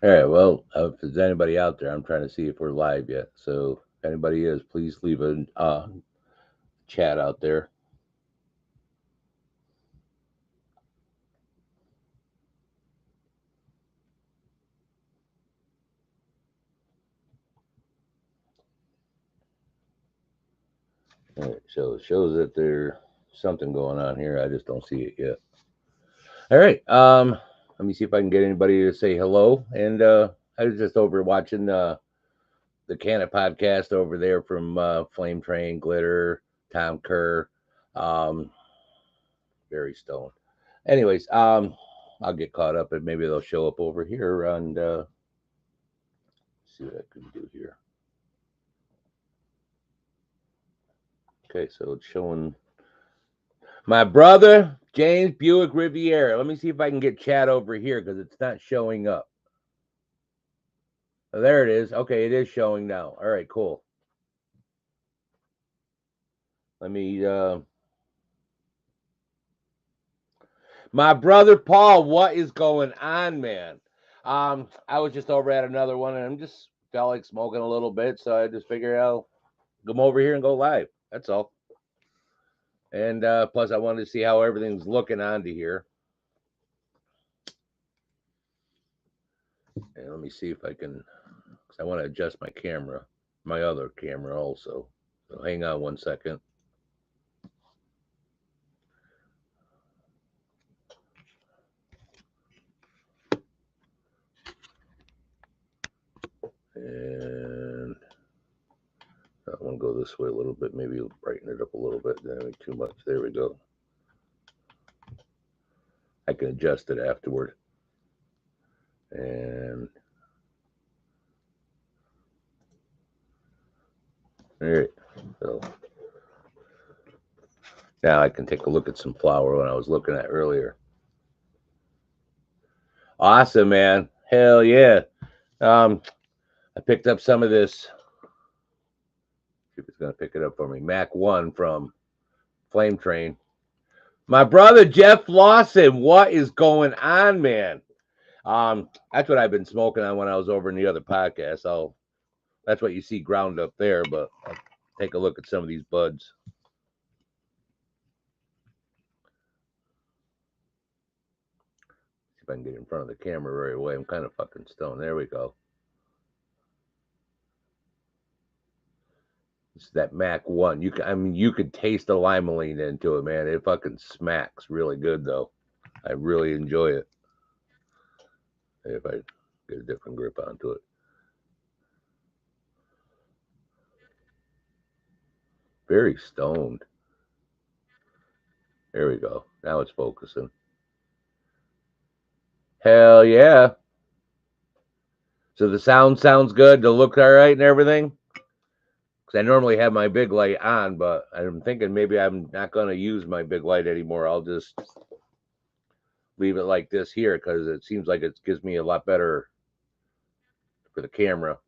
All right. Well, if there's anybody out there, I'm trying to see if we're live yet. So if anybody is, please leave a chat out there. All right. So it shows that there's something going on here. I just don't see it yet. All right. Let me see if I can get anybody to say hello. And I was just over watching the Canna podcast over there from Flame Train, Glitter, Tom Kerr, um, Barry Stone. Anyways, I'll get caught up and maybe they'll show up over here and see what I can do here. Okay, so it's showing my brother James Buick Riviera. Let me see if I can get chat over here because it's not showing up. Oh, there it is. Okay, it is showing now. All right, cool. Let me my brother Paul, what is going on, man? I was just over at another one and I'm just felt like smoking a little bit, so I just figured I'll come over here and go live. That's all. And plus, I wanted to see how everything's looking onto here. And let me see if I can, because I want to adjust my camera, my other camera also. So hang on 1 second. And I want to go this way a little bit. Maybe brighten it up a little bit. Then too much. There we go. I can adjust it afterward. And all right. So now I can take a look at some flower when I was looking at earlier. Awesome, man. Hell yeah. Um, I picked up some of this. See if it's going to pick it up for me. Mac 1 from Flame Train. My brother Jeff Lawson, what is going on, man? That's what I've been smoking on when I was over in the other podcast. So that's what you see ground up there, but I'll take a look at some of these buds. See if I can get in front of the camera right away. I'm kind of fucking stoned. There we go. It's that Mac 1. You could taste the limonene into it, man. It fucking smacks really good though. I really enjoy it. If I get a different grip onto it. Very stoned. There we go. Now it's focusing. Hell yeah. So the sound sounds good. The look all right and everything. Because I normally have my big light on, but I'm thinking maybe I'm not going to use my big light anymore. I'll just leave it like this here because it seems like it gives me a lot better for the camera.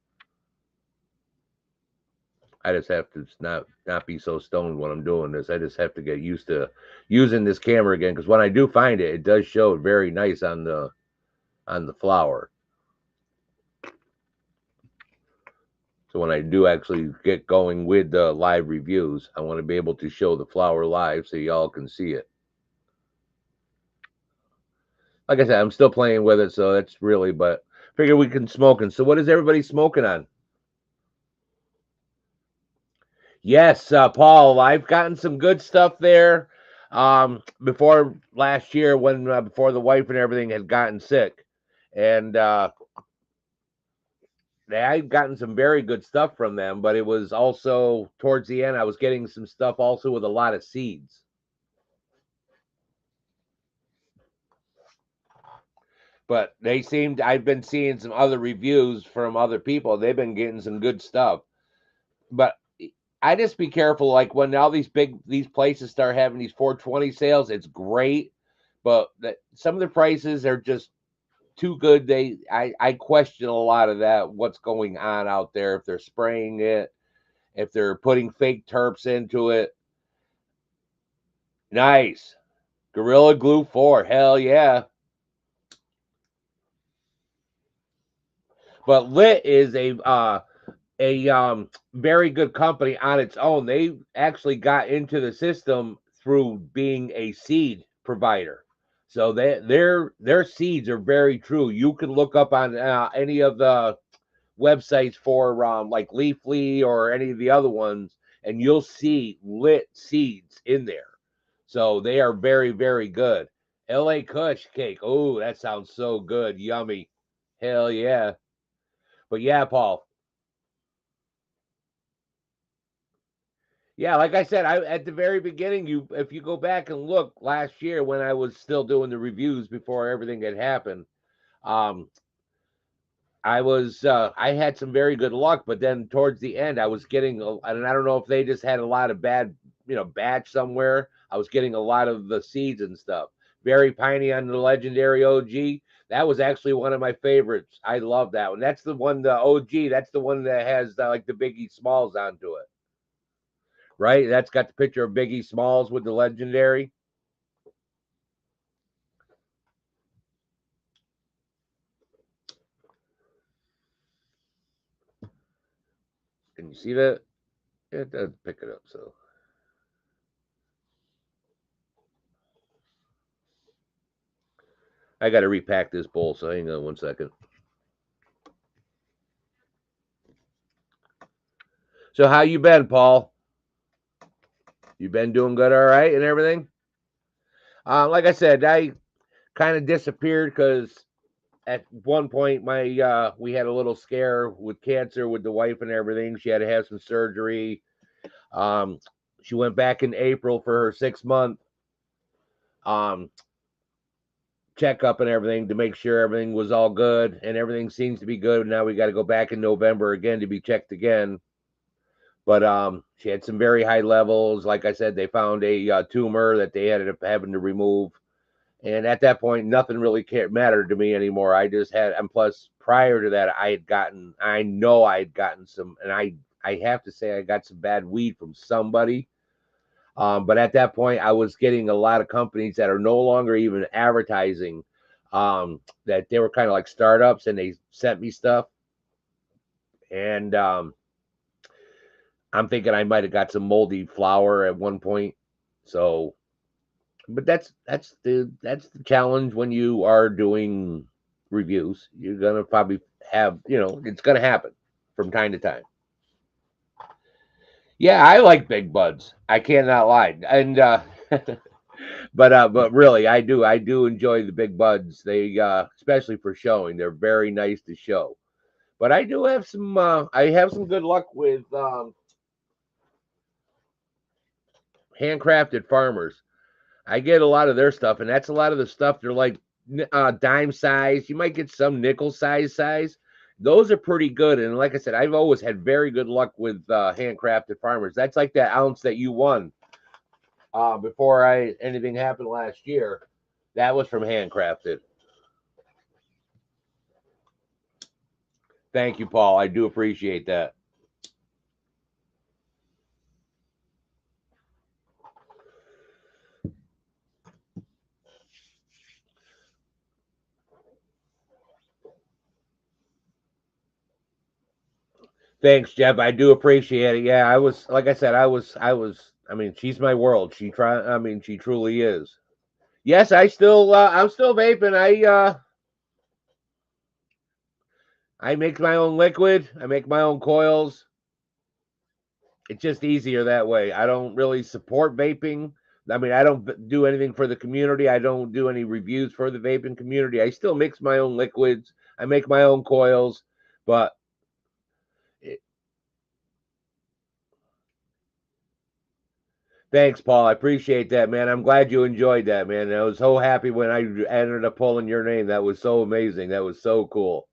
I just have to not be so stoned when I'm doing this. I just have to get used to using this camera again because when I do find it, it does show very nice on the flower. So when I do actually get going with the live reviews, I want to be able to show the flower live so y'all can see it. Like I said, I'm still playing with it, so that's really. But figure we can smoking. So what is everybody smoking on? Yes, Paul, I've gotten some good stuff there. Before last year, when before the wife and everything had gotten sick, and I've gotten some very good stuff from them. But it was also towards the end, I was getting some stuff also with a lot of seeds. But they seemed I've been seeing some other reviews from other people. They've been getting some good stuff. But I just be careful. Like when all these places start having these 420 sales, it's great, but some of the prices are just too good. I question a lot of that. What's going on out there? If they're spraying it, if they're putting fake terps into it. Nice, Gorilla Glue 4. Hell yeah. But Lit is a very good company on its own. They actually got into the system through being a seed provider. So their seeds are very true. You can look up on any of the websites for like Leafly or any of the other ones, and you'll see Lit seeds in there. So they are very, very good. LA Kush cake. Oh, that sounds so good. Yummy. Hell yeah. But yeah, Paul. Yeah, like I said, I at the very beginning, you if you go back and look last year when I was still doing the reviews before everything had happened, um, I had some very good luck, but then towards the end, I was getting, and I don't know if they just had a lot of bad, batch somewhere. I was getting a lot of the seeds and stuff. Very piney on the legendary OG. That was actually one of my favorites. I love that one. That's the one, the OG. That's the one that has like the Biggie Smalls onto it, right? That's got the picture of Biggie Smalls with the legendary. Can you see that? It does pick it up. So I got to repack this bowl. So hang on 1 second. So how you been, Paul? You been doing good, all right, and everything? Like I said, I kind of disappeared because at one point my we had a little scare with cancer with the wife and everything. She had to have some surgery. Um, she went back in April for her 6 month um checkup and everything to make sure everything was all good, and everything seems to be good. Now we got to go back in November again to be checked again. But she had some very high levels. Like I said, they found a tumor that they ended up having to remove. And at that point, nothing really mattered to me anymore. I just had, and plus, prior to that, I know I had gotten some, and I have to say, I got some bad weed from somebody. But at that point, I was getting a lot of companies that are no longer even advertising, that they were kind of like startups, and they sent me stuff. And I'm thinking I might have got some moldy flour at one point. So, but that's the challenge when you are doing reviews. You're gonna probably have, it's gonna happen from time to time. Yeah, I like big buds. I cannot lie. And but really, I do enjoy the big buds. They especially for showing, they're very nice to show. But I have some good luck with handcrafted farmers. I get a lot of their stuff, and that's a lot of the stuff. They're like dime size. You might get some nickel size. Those are pretty good. And like I said, I've always had very good luck with handcrafted farmers. That's like that ounce that you won before anything happened last year. That was from handcrafted. Thank you, Paul. I do appreciate that. Thanks, Jeff. I do appreciate it. Yeah, I was like I said, I was. I mean, she's my world. She try. I mean, she truly is. Yes, I'm still vaping. I make my own liquid. I make my own coils. It's just easier that way. I don't really support vaping. I mean, I don't do anything for the community. I don't do any reviews for the vaping community. I still mix my own liquids. I make my own coils. But it, thanks, Paul. I appreciate that, man. I'm glad you enjoyed that, man. I was so happy when I ended up pulling your name. That was so amazing. That was so cool.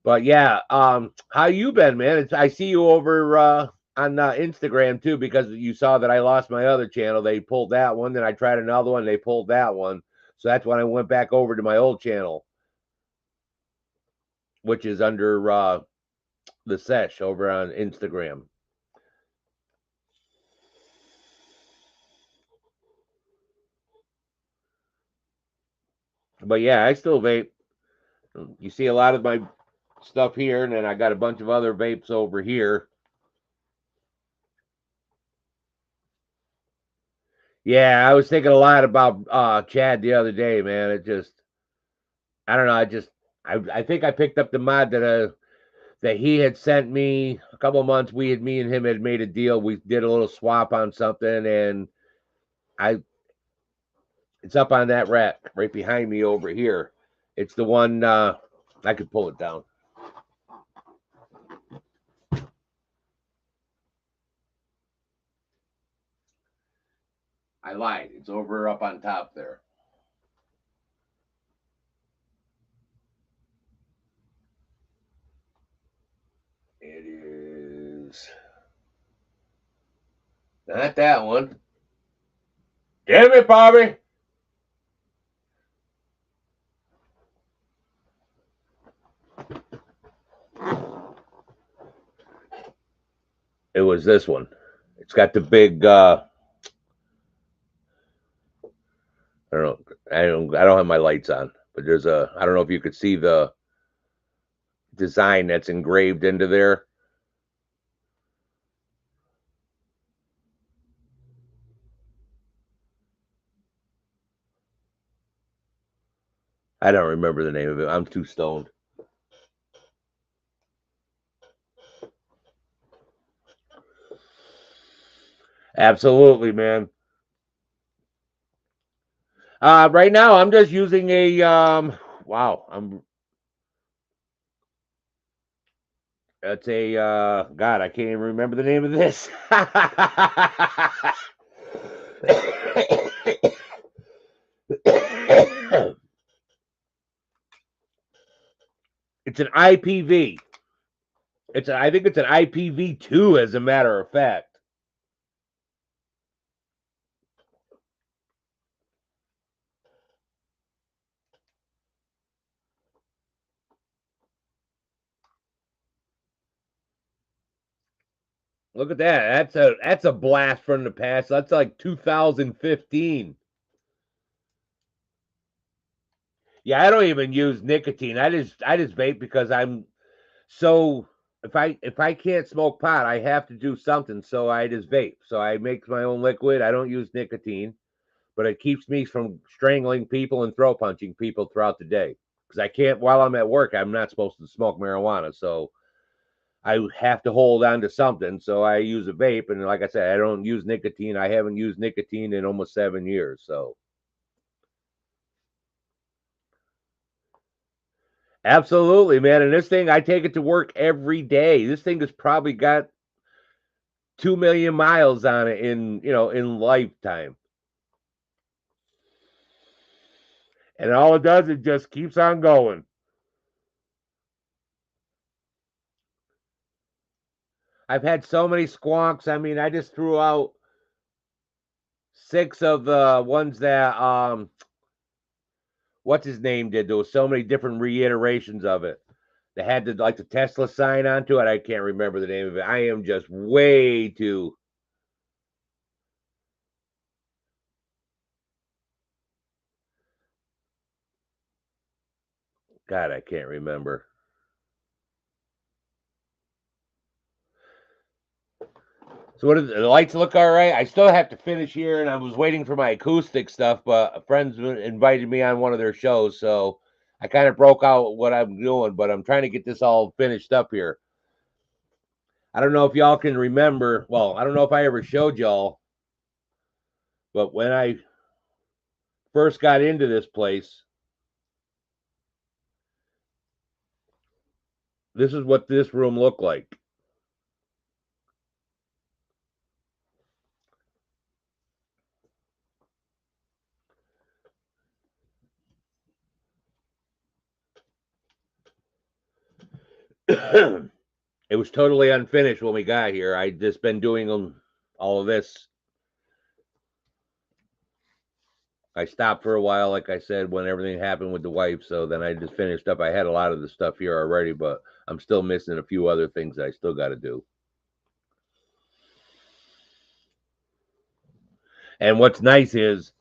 But yeah, how you been, man? I see you over on Instagram too, because you saw that I lost my other channel. They pulled that one, then I tried another one. They pulled that one, so that's when I went back over to my old channel, which is under the Sesh over on Instagram. But yeah, I still vape. You see a lot of my stuff here, and then I got a bunch of other vapes over here. Yeah, I was thinking a lot about Chad the other day, man. It just, I don't know. I think I picked up the mod that he had sent me a couple of months. Me and him had made a deal. We did a little swap on something, and I it's up on that rack right behind me over here. It's the one I could pull it down. I lied. It's over up on top there. It is not that one. Damn it, Bobby. It was this one. It's got the big I don't have my lights on, but I don't know if you could see the design that's engraved into there. I don't remember the name of it. I'm too stoned. Absolutely, man. Right now I'm just using a wow, that's a God, I can't even remember the name of this. It's an IPV. I think it's an IPV2 as a matter of fact. Look at that. That's a blast from the past. That's like 2015. Yeah, I don't even use nicotine. I just vape because I'm so if I can't smoke pot, I have to do something. So I just vape. So I make my own liquid. I don't use nicotine, but it keeps me from strangling people and throw punching people throughout the day. Because I can't while I'm at work, I'm not supposed to smoke marijuana. So I have to hold on to something. So I use a vape. And like I said, I don't use nicotine. I haven't used nicotine in almost 7 years. So absolutely, man. And this thing, I take it to work every day. This thing has probably got 2 million miles on it in lifetime. And all it does, it just keeps on going. I've had so many squonks. I mean, I just threw out 6 of the ones that what's his name did. There was so many different reiterations of it. They had the Tesla sign onto it. I can't remember the name of it. I am just way too. God, I can't remember. So what did the lights look all right? I still have to finish here, and I was waiting for my acoustic stuff, but friends invited me on one of their shows, so I kind of broke out what I'm doing, but I'm trying to get this all finished up here. I don't know if y'all can remember. Well, I don't know if I ever showed y'all, but when I first got into this place, this is what this room looked like. It was totally unfinished when we got here. I just been doing all of this. I stopped for a while, like I said, when everything happened with the wife. So then I just finished up. I had a lot of the stuff here already, but I'm still missing a few other things that I still got to do. And what's nice is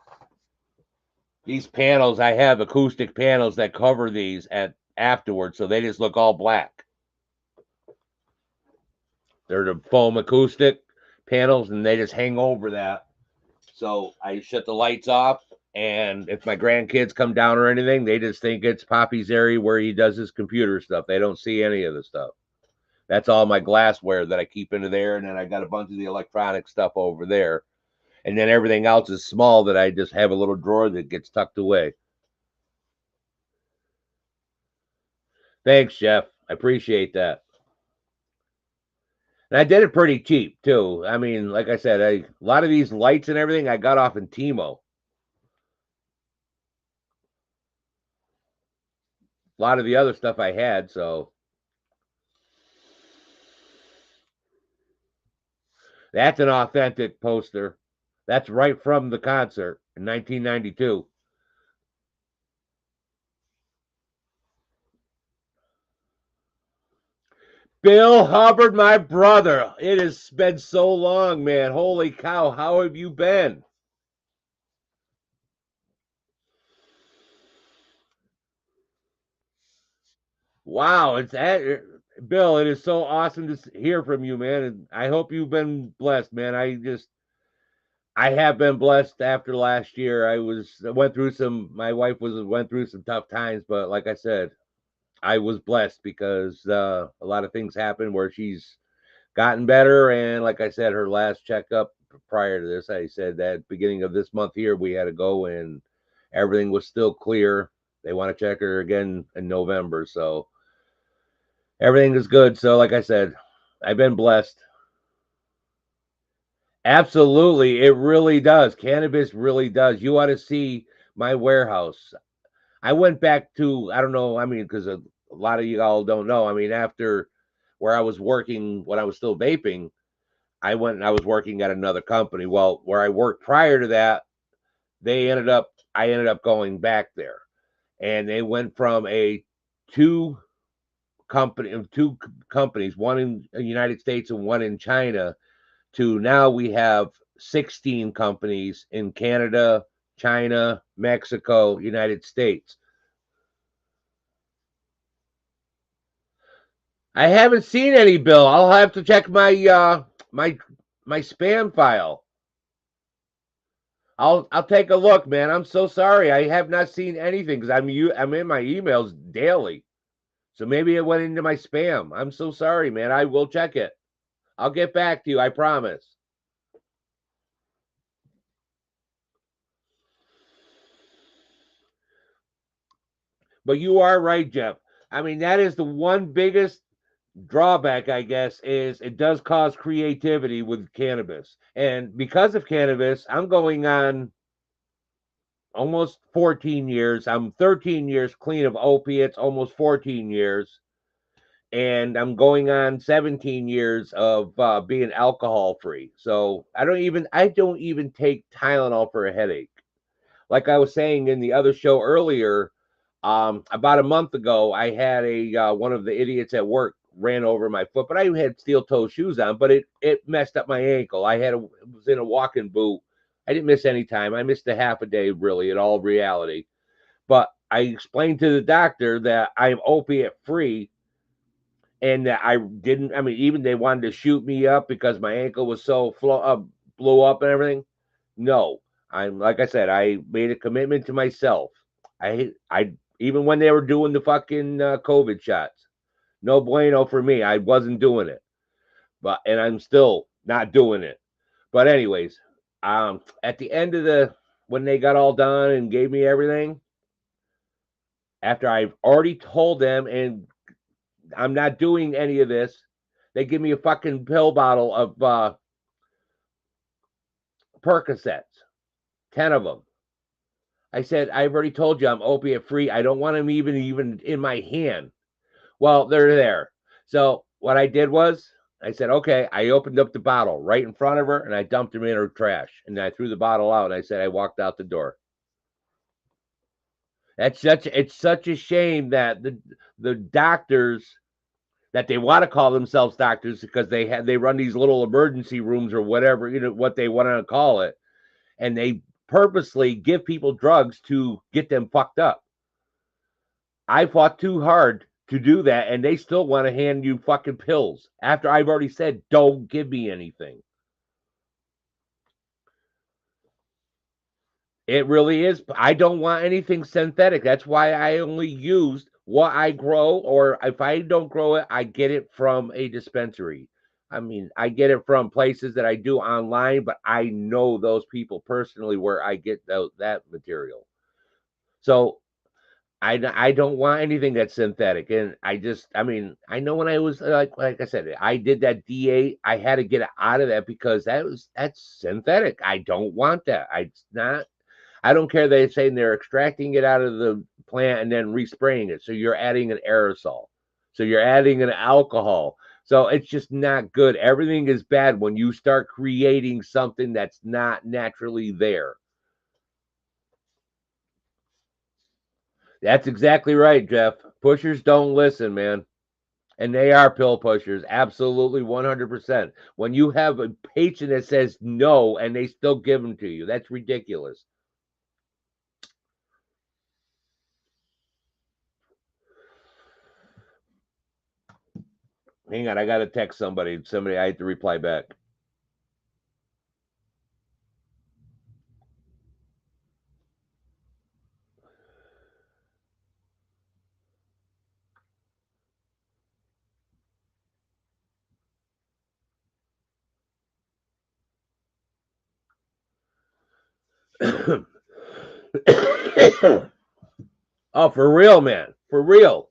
these panels. I have acoustic panels that cover these at afterwards, so they just look all black. They're the foam acoustic panels, and they just hang over that. So I shut the lights off, and if my grandkids come down or anything, they just think it's Poppy's area where he does his computer stuff. They don't see any of the stuff. That's all my glassware that I keep into there, and then I got a bunch of the electronic stuff over there. And then everything else is small that I just have a little drawer that gets tucked away. Thanks, Jeff. I appreciate that. And I did it pretty cheap too. I mean, like I said, a lot of these lights and everything I got off in Timo. A lot of the other stuff I had, so that's an authentic poster. That's right from the concert in 1992. Bill Hubbard, my brother. It has been so long, man. Holy cow. How have you been? Wow. It's that, Bill, it is so awesome to hear from you, man. And I hope you've been blessed, man. I have been blessed after last year. I went through some, my wife went through some tough times, but like I said, I was blessed because a lot of things happened where she's gotten better. And like I said, her last checkup prior to this, I said that beginning of this month here, we had to go and everything was still clear. They want to check her again in November. So everything is good. So, like I said, I've been blessed. Absolutely. It really does. Cannabis really does. You ought to see my warehouse. I went back to, I don't know, I mean, because a lot of you all don't know. I mean, after where I was working when I was still vaping, I went and I was working at another company. Well, where I worked prior to that, I ended up going back there. And they went from a two two companies, one in the United States and one in China, to now we have 16 companies in Canada, China, Mexico, United States. I haven't seen any, Bill. I'll have to check my spam file. I'll take a look, man. I'm so sorry. I have not seen anything because I'm in my emails daily. So maybe it went into my spam. I'm so sorry, man. I will check it. I'll get back to you, I promise. But you are right, Jeff. I mean, that is the one biggest drawback, I guess, is it does cause creativity with cannabis. And because of cannabis, I'm going on almost 14 years. I'm 13 years clean of opiates, almost 14 years. And I'm going on 17 years of being alcohol free. So I don't even take Tylenol for a headache. Like I was saying in the other show earlier, about a month ago, I had a one of the idiots at work ran over my foot, but I had steel toe shoes on, but it messed up my ankle. Was in a walking boot. I didn't miss any time. I missed a half a day, really, in all reality. But I explained to the doctor that I'm opiate free and that I didn't. I mean, even they wanted to shoot me up because my ankle was so blew up and everything. No, I'm like I said, I made a commitment to myself. I even when they were doing the fucking COVID shots, no bueno for me. I wasn't doing it, but and I'm still not doing it. But anyways, at the end of when they got all done and gave me everything, after I've already told them and I'm not doing any of this, they give me a fucking pill bottle of Percocets, 10 of them. I said, I've already told you I'm opiate free. I don't want them even in my hand. Well, they're there. So what I did was I said, okay, I opened up the bottle right in front of her and I dumped them in her trash. And I threw the bottle out and I said, I walked out the door. It's such a shame that the doctors that they want to call themselves doctors because they run these little emergency rooms or whatever, what they want to call it, and they purposely give people drugs to get them fucked up. I fought too hard to do that, and they still want to hand you fucking pills after I've already said, don't give me anything. It really is. I don't want anything synthetic. That's why I only used what I grow, or if I don't grow it, I get it from a dispensary. I mean, I get it from places that I do online, but I know those people personally where I get that material. So I don't want anything that's synthetic. And I mean, I know when I was like I said, I did that DA, I had to get it out of that because that's synthetic. I don't want that. I don't care they're saying they're extracting it out of the plant and then respraying it. So you're adding an aerosol. So you're adding an alcohol. So it's just not good. Everything is bad when you start creating something that's not naturally there. That's exactly right, Jeff. Pushers don't listen, man. And they are pill pushers. Absolutely 100%. When you have a patient that says no and they still give them to you, that's ridiculous. Hang on, I got to text somebody. I have to reply back. Oh, for real, man. For real.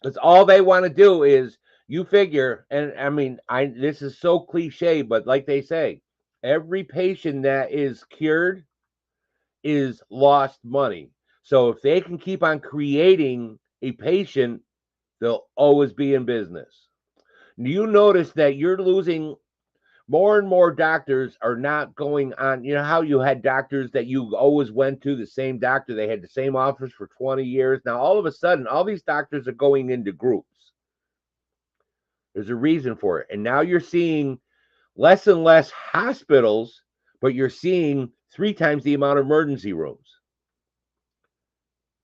Because all they want to do is you figure, and I mean, I this is so cliche, but like they say, every patient that is cured is lost money. So if they can keep on creating a patient, they'll always be in business. You notice that you're losing more and more doctors are not going on. You know how you had doctors that you always went to the same doctor, they had the same office for 20 years. Now, all of a sudden, all these doctors are going into groups. There's a reason for it. And now you're seeing less and less hospitals, but you're seeing 3 times the amount of emergency rooms.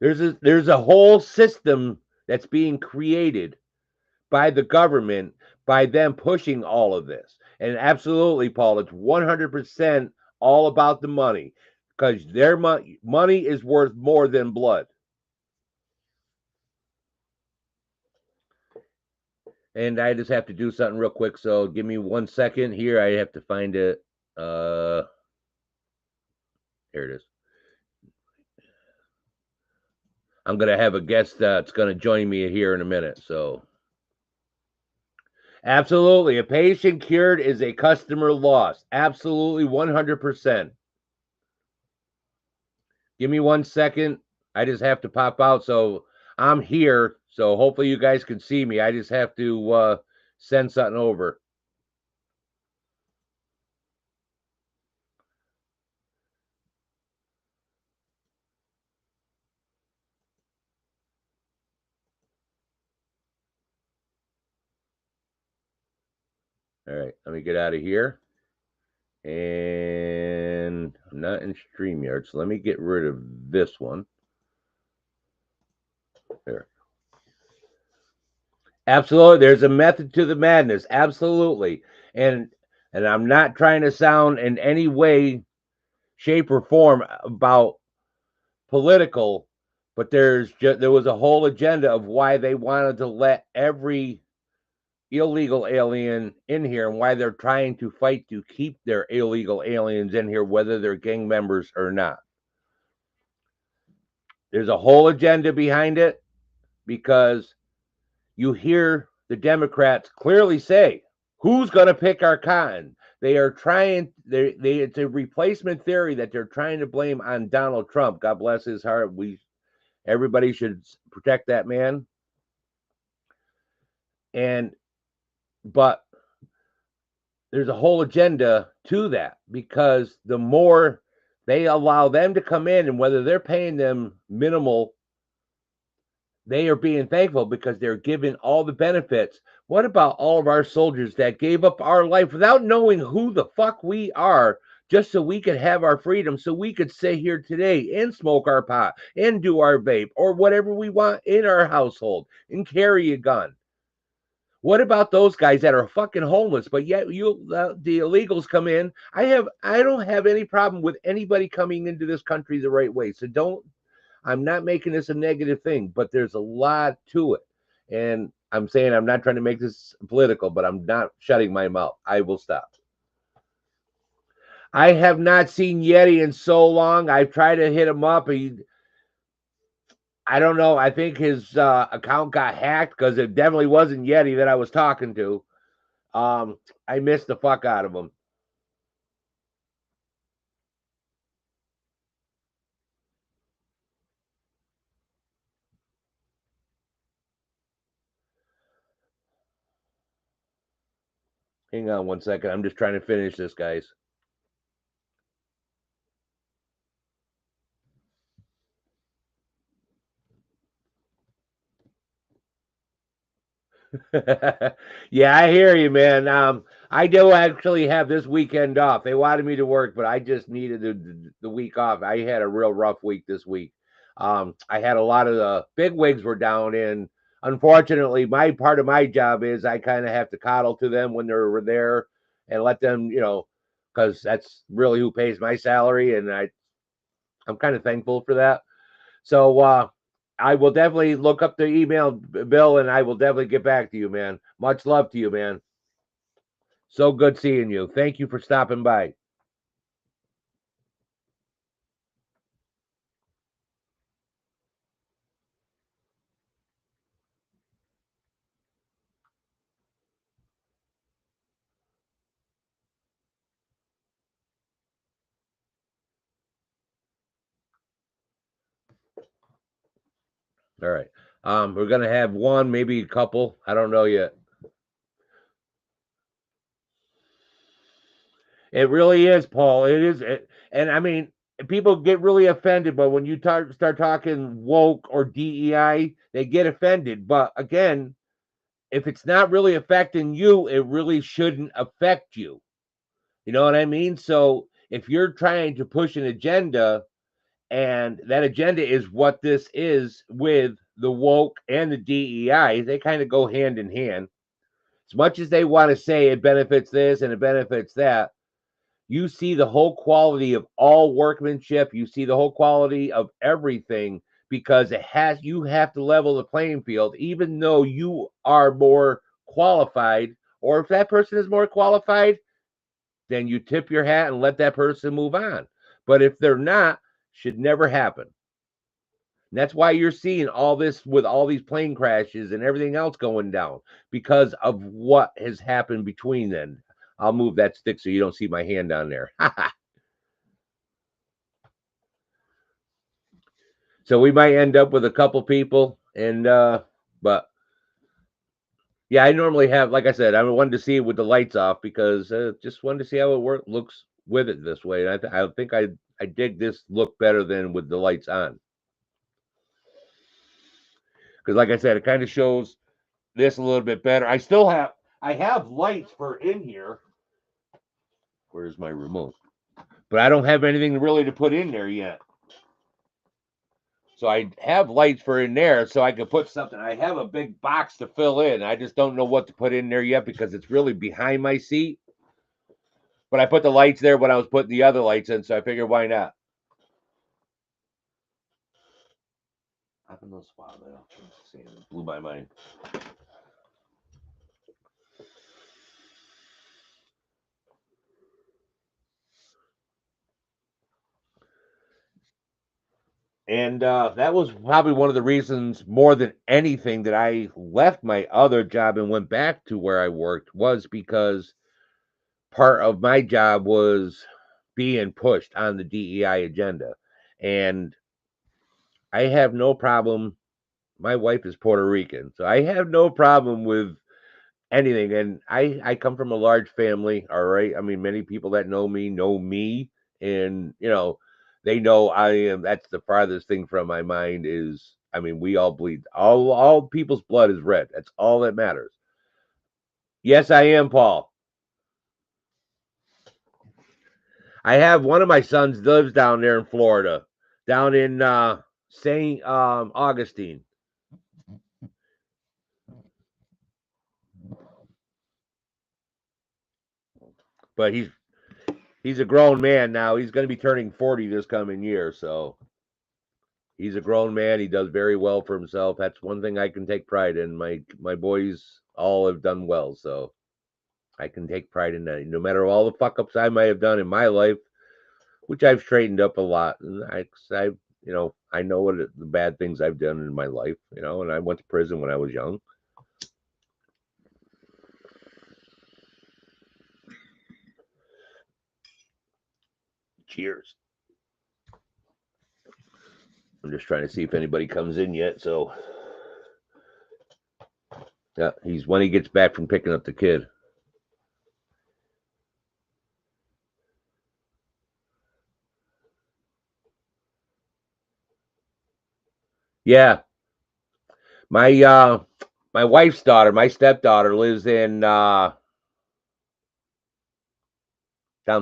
There's a whole system that's being created by the government by them pushing all of this. And absolutely, Paul, it's 100% all about the money because their money is worth more than blood. And I just have to do something real quick. So give me 1 second here. I have to find it. Here it is. I'm going to have a guest that's going to join me here in a minute. So absolutely. A patient cured is a customer lost. Absolutely 100%. Give me 1 second. I just have to pop out. So I'm here. So hopefully you guys can see me. I just have to send something over. All right. Let me get out of here. And I'm not in StreamYard. So let me get rid of this one. There. Absolutely. There's a method to the madness. Absolutely. And I'm not trying to sound in any way, shape, or form about political, but there was a whole agenda of why they wanted to let every illegal alien in here and why they're trying to fight to keep their illegal aliens in here, whether they're gang members or not. There's a whole agenda behind it because you hear the Democrats clearly say, who's going to pick our cotton? They are trying, it's a replacement theory that they're trying to blame on Donald Trump. God bless his heart. Everybody should protect that man. But there's a whole agenda to that because the more they allow them to come in, and whether they're paying them minimal, they are being thankful because they're given all the benefits. What about all of our soldiers that gave up our life without knowing who the fuck we are just so we could have our freedom, so we could sit here today and smoke our pot and do our vape or whatever we want in our household and carry a gun. What about those guys that are fucking homeless, but yet the illegals come in? I don't have any problem with anybody coming into this country the right way. So don't. I'm not making this a negative thing, but there's a lot to it, and I'm saying I'm not trying to make this political, but I'm not shutting my mouth. I will stop. I have not seen Yeti in so long. I've tried to hit him up. I don't know. I think his account got hacked because it definitely wasn't Yeti that I was talking to. I missed the fuck out of him. Hang on one second. I'm just trying to finish this, guys. Yeah, I hear you, man. I do actually have this weekend off. They wanted me to work, but I just needed the week off. I had a real rough week this week. I had a lot of the big wigs were down in. Unfortunately, my part of my job is I kind of have to coddle to them when they're there and let them, because that's really who pays my salary, and I'm kind of thankful for that. So I will definitely look up the email, Bill, and I will definitely get back to you, man. Much love to you, man. So good seeing you. Thank you for stopping by. All right. We're gonna have one, maybe a couple. I don't know yet. It really is, Paul. It is, and I mean, people get really offended, but when you start talking woke or DEI, they get offended. But again, if it's not really affecting you, it really shouldn't affect you. You know what I mean? So if you're trying to push an agenda, and that agenda is what this is with the woke and the DEI, they kind of go hand in hand. As much as they want to say it benefits this and it benefits that, you see the whole quality of all workmanship, you see the whole quality of everything because you have to level the playing field, even though you are more qualified, or if that person is more qualified, then you tip your hat and let that person move on. But if they're not, should never happen. And that's why you're seeing all this with all these plane crashes and everything else going down because of what has happened between then. I'll move that stick so you don't see my hand on there. So we might end up with a couple people, and but yeah, I normally have, like I said, I wanted to see it with the lights off because just wanted to see how it looks with it this way. And I think I dig this look better than with the lights on because, like I said, it kind of shows this a little bit better. I have lights for in here. Where's my remote? But I don't have anything really to put in there yet. So I have lights for in there so I could put something. I have a big box to fill in. I just don't know what to put in there yet because it's really behind my seat. But I put the lights there when I was putting the other lights in, so I figured why not? I don't know, it blew my mind. And that was probably one of the reasons, more than anything, that I left my other job and went back to where I worked was because part of my job was being pushed on the DEI agenda. And I have no problem. My wife is Puerto Rican, so I have no problem with anything. And I come from a large family. All right, I mean, many people that know me, and they know I am. That's the farthest thing from my mind is. I mean, we all bleed. All people's blood is red. That's all that matters. Yes, I am, Paul. I have one of my sons lives down there in Florida, down in St. Augustine. But he's a grown man now. He's going to be turning 40 this coming year, so he's a grown man. He does very well for himself. That's one thing I can take pride in. My boys all have done well, so I can take pride in that. No matter all the fuck ups I might have done in my life, which I've straightened up a lot, and I know what the bad things I've done in my life, and I went to prison when I was young. Cheers. I'm just trying to see if anybody comes in yet. So, yeah, he's when he gets back from picking up the kid. Yeah, my wife's daughter, my stepdaughter, lives in down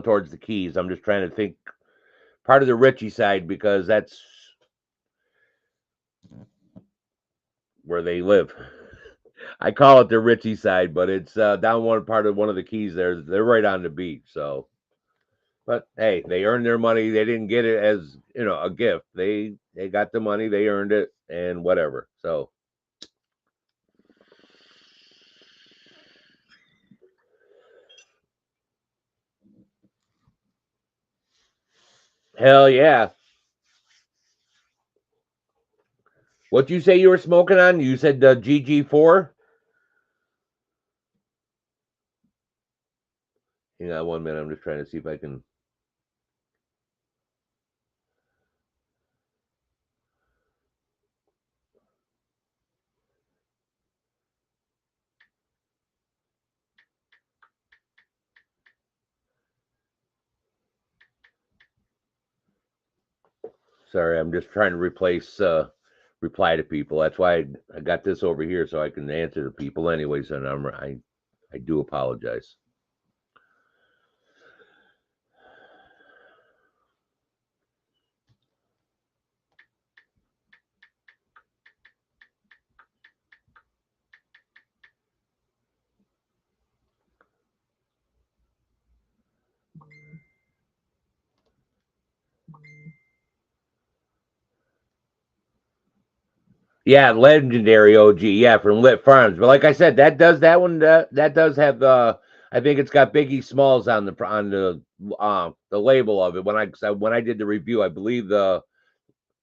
towards the Keys. I'm just trying to think part of the Ritchie side because that's where they live. I call it the Ritchie side, but it's down one part of one of the Keys. They're right on the beach. So, but hey, they earned their money. They didn't get it as a gift. They got the money. They earned it, and whatever. So, hell yeah. What you say you were smoking on? You said the GG4. Hang on 1 minute. I'm just trying to see if I can. Sorry, I'm just trying to replace reply to people. That's why I got this over here so I can answer to people anyways. And I do apologize. Yeah, legendary OG. Yeah, from Lit Farms. But like I said, that one that does have I think it's got Biggie Smalls on the label of it. When I did the review, I believe it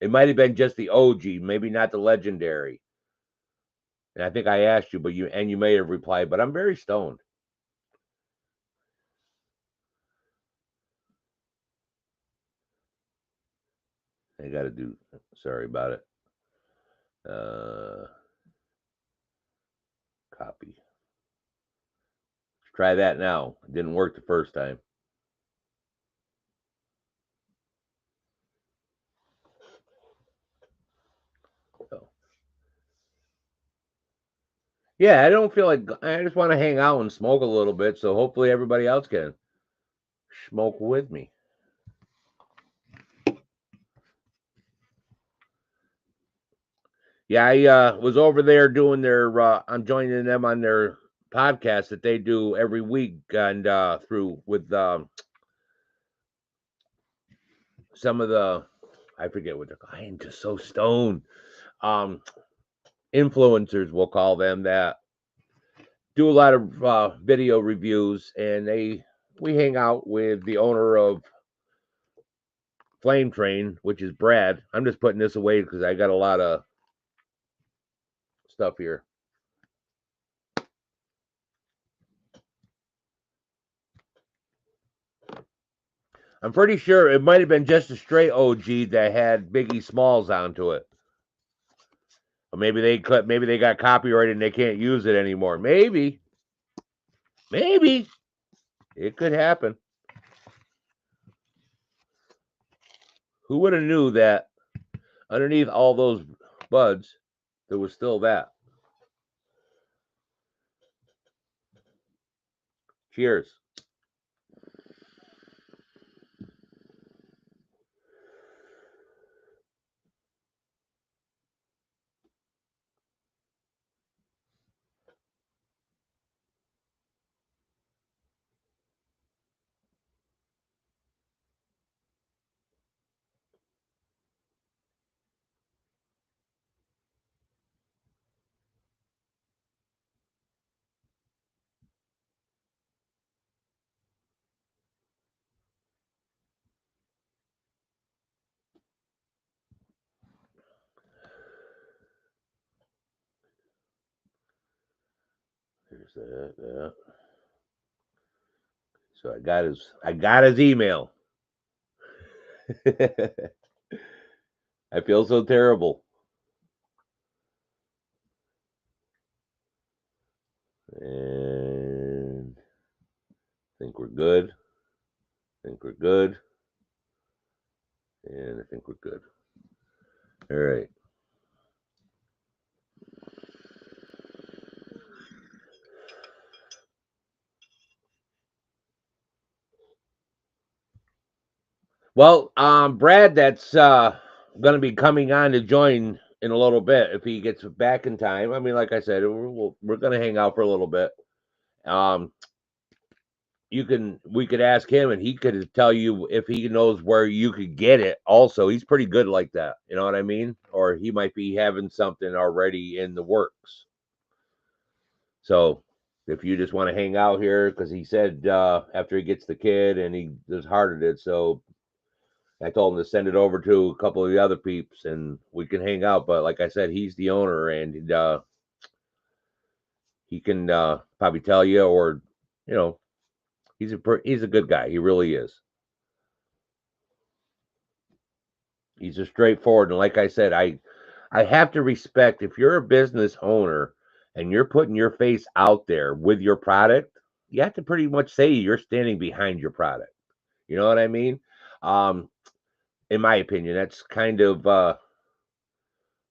might have been just the OG, maybe not the legendary. And I think I asked you, but you may have replied, but I'm very stoned. I got to do. Sorry about it. Copy. Let's try that now. It didn't work the first time. So, yeah, I don't feel like I just want to hang out and smoke a little bit. So hopefully everybody else can smoke with me. Yeah, I was over there doing their. I'm joining them on their podcast that they do every week, and through with some of the, I forget what they're called. I am just so stoned. Um, Influencers, we'll call them, that do a lot of video reviews, and we hang out with the owner of Flame Train, which is Brad. I'm just putting this away because I got a lot of stuff here. I'm pretty sure it might have been just a straight OG that had Biggie Smalls onto it. Or maybe they got copyrighted and they can't use it anymore. Maybe. Maybe. It could happen. Who would have knew that underneath all those buds there was still that? Cheers. There's that. Yeah. So I got his email. I feel so terrible. And think we're good. Think we're good. And I think we're good. All right. Well, Brad, that's gonna be coming on to join in a little bit if he gets back in time. I mean, like I said, we're gonna hang out for a little bit. Um, we could ask him and he could tell you if he knows where you could get it. Also, he's pretty good like that. You know what I mean? Or he might be having something already in the works. So if you just want to hang out here, because he said after he gets the kid and he disheartened it, so I told him to send it over to a couple of the other peeps and we can hang out. But like I said, he's the owner and he can probably tell you, or you know, he's a good guy. He really is. He's just straightforward. And like I said, I have to respect if you're a business owner and you're putting your face out there with your product, you have to pretty much say you're standing behind your product. You know what I mean? Um, in my opinion, that's kind of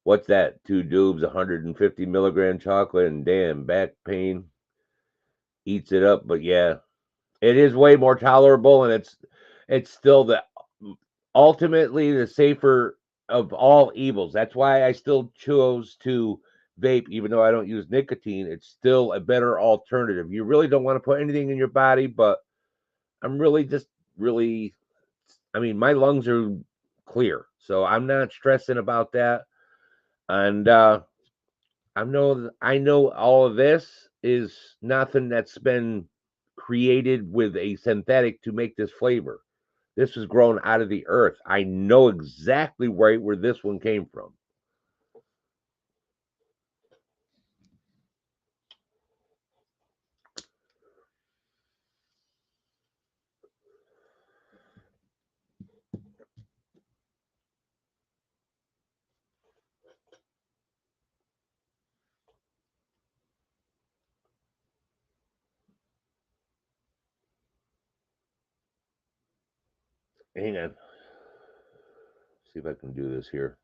what's that? Two dubs, 150 milligram chocolate, and damn back pain eats it up. But yeah, it is way more tolerable, and it's still the ultimately the safer of all evils. That's why I still chose to vape, even though I don't use nicotine. It's still a better alternative. You really don't want to put anything in your body, but I'm really just really, I mean, my lungs are clear, so I'm not stressing about that. And I know all of this is nothing that's been created with a synthetic to make this flavor. This was grown out of the earth. I know exactly where this one came from. Hang on. See if I can do this here.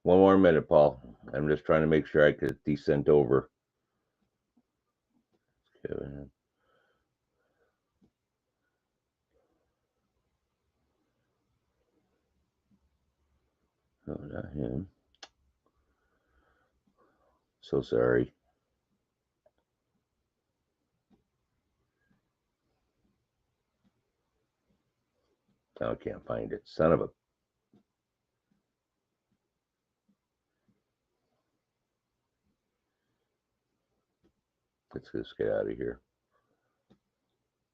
One more minute, Paul. I'm just trying to make sure I could descent over. Kevin. No, not him. So sorry. Now I can't find it. Son of a. Let's just get out of here.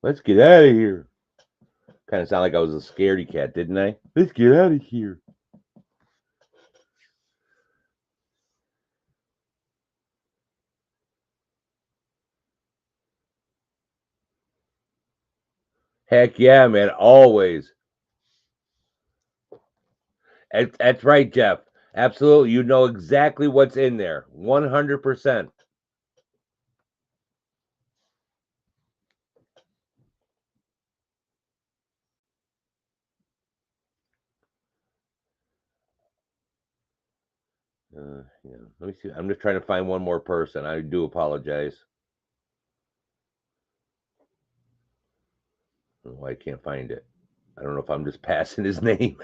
Let's get out of here. Kind of sound like I was a scaredy cat, didn't I? Let's get out of here. Heck yeah, man. Always. That's right, Jeff. Absolutely. You know exactly what's in there. 100%. Yeah, let me see. I'm just trying to find one more person. I do apologize. I don't know why I can't find it. I don't know if I'm just passing his name.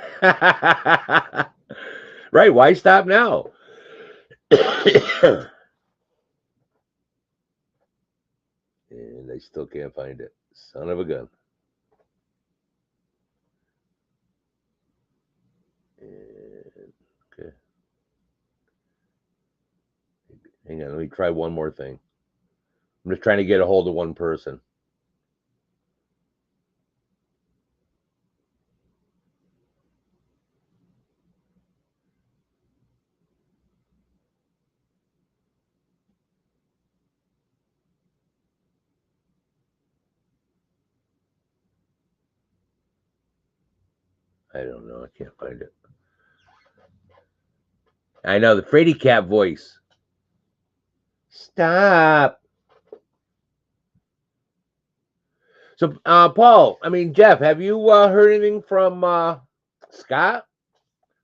Right, why stop now? And I still can't find it. Son of a gun. And, okay. Hang on, let me try one more thing. I'm just trying to get a hold of one person. I don't know. I can't find it. I know the Freddy Cat voice. Stop. So, Paul, I mean, Jeff, have you heard anything from Scott?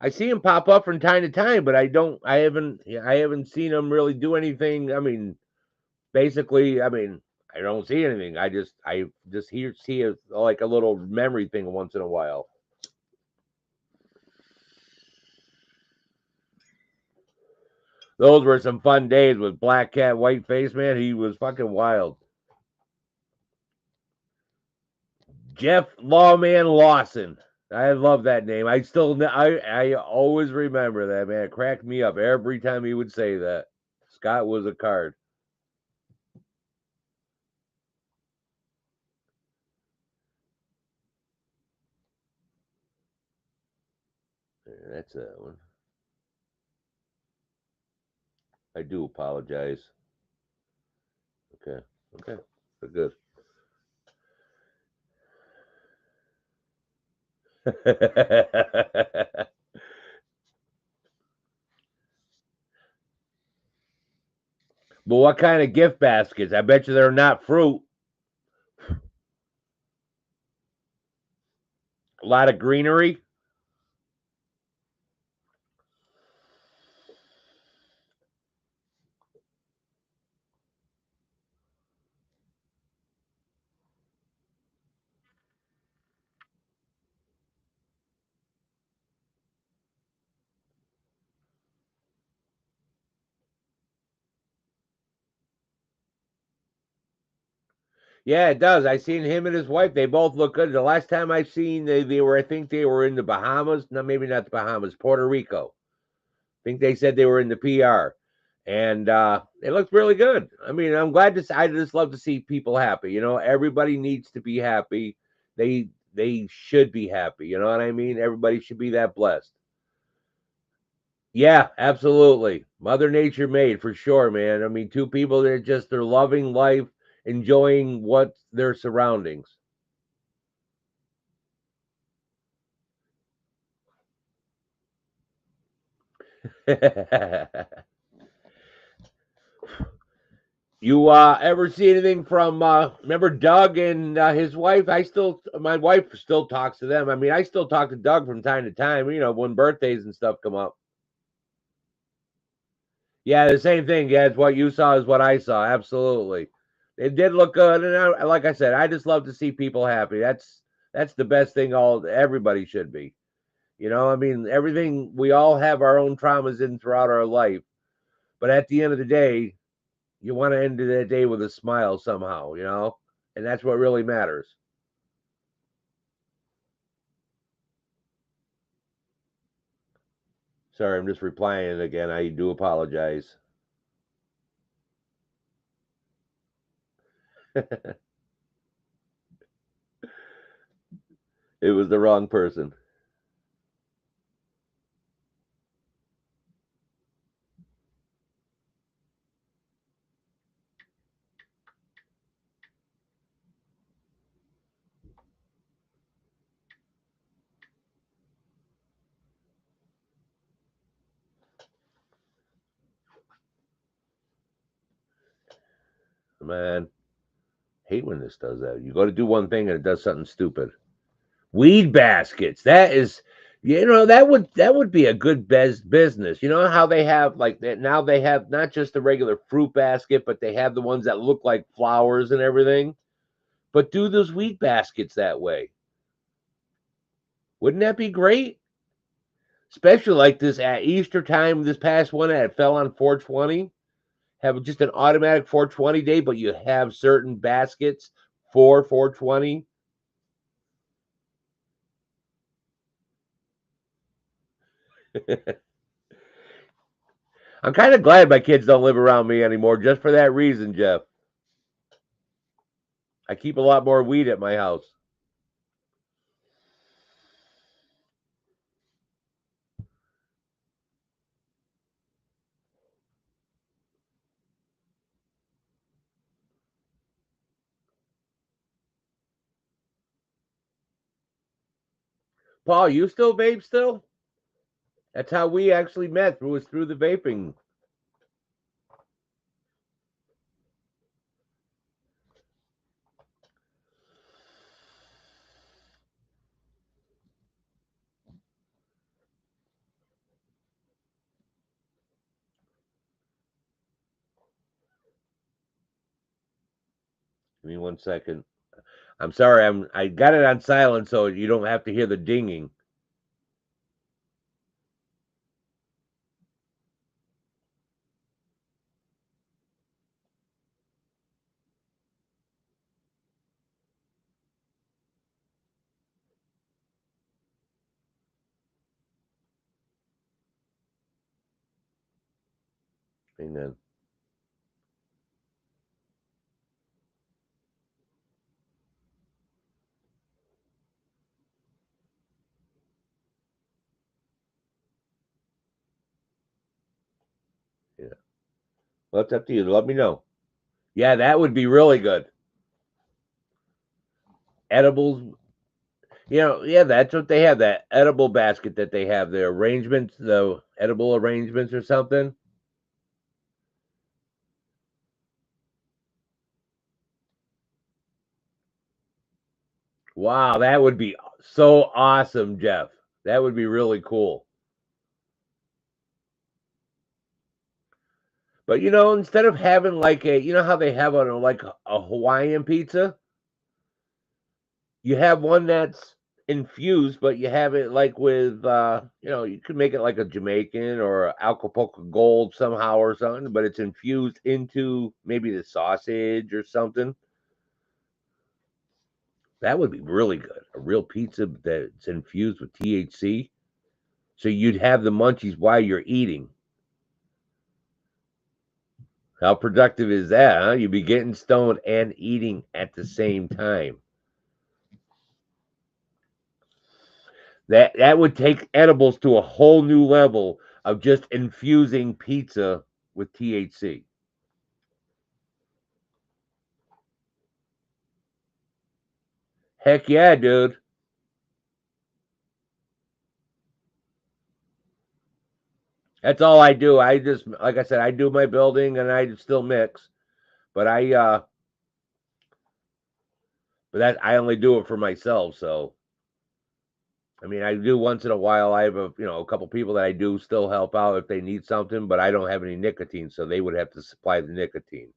I see him pop up from time to time, but I haven't seen him really do anything. I mean, basically, I mean, I don't see anything. I just see like a little memory thing once in a while. Those were some fun days with Black Cat, White Face, man. He was fucking wild. Jeff Lawman Lawson. I love that name. I always remember that, man. It cracked me up every time he would say that. Scott was a card. That's that one. I do apologize. Okay. Okay. Good. But what kind of gift baskets? I bet you they're not fruit. A lot of greenery. Yeah, it does. I seen him and his wife. They both look good. The last time I seen they were, I think they were in the Bahamas. No, maybe not the Bahamas, Puerto Rico. I think they said they were in the PR. And it looked really good. I mean, I'm glad to I just love to see people happy. You know, everybody needs to be happy. They should be happy. You know what I mean? Everybody should be that blessed. Yeah, absolutely. Mother Nature made for sure, man. I mean, two people that they're loving life, enjoying what their surroundings. You ever see anything from remember Doug and his wife? My wife still talks to them. I mean, I still talk to Doug from time to time, you know, when birthdays and stuff come up. Yeah, the same thing. Yeah, it's what you saw is what I saw. Absolutely. It did look good, and like I said, I just love to see people happy. That's the best thing all everybody should be. You know, I mean, everything we all have our own traumas in throughout our life, but at the end of the day, you want to end the day with a smile somehow, you know? And that's what really matters. Sorry, I'm just replying again. I do apologize. It was the wrong person. Man, hate when this does that. You go to do one thing and it does something stupid. Weed baskets. That is that would be a good business. You know how they have like that now they have not just the regular fruit basket, but they have the ones that look like flowers and everything. But do those wheat baskets that way. Wouldn't that be great? Especially like this at Easter time, this past one that fell on 420. Have just an automatic 420 day, but you have certain baskets for 420. I'm kind of glad my kids don't live around me anymore just for that reason, Jeff. I keep a lot more weed at my house. Paul, you still vape still? That's how we actually met. It was through the vaping. Give me 1 second. I'm sorry. I got it on silent so you don't have to hear the dinging. Amen. Yeah. Well, it's up to you. Let me know. Yeah, that would be really good. Edibles. Yeah, that's what they have. That edible basket that they have. The arrangements, the edible arrangements or something. Wow, that would be so awesome, Jeff. That would be really cool. But instead of having like how they have on like a Hawaiian pizza, you have one that's infused, but you have it like with you could make it like a Jamaican or Acapulco Gold somehow or something, but it's infused into maybe the sausage or something. That would be really good. A real pizza that's infused with THC. So you'd have the munchies while you're eating. How productive is that, huh? You'd be getting stoned and eating at the same time. That would take edibles to a whole new level of just infusing pizza with THC. Heck yeah, dude. That's all I do. I just like I said, I do my building and I still mix. But that I only do it for myself, so I mean, I do once in a while. I have a couple people that I do still help out if they need something, but I don't have any nicotine, so they would have to supply the nicotine.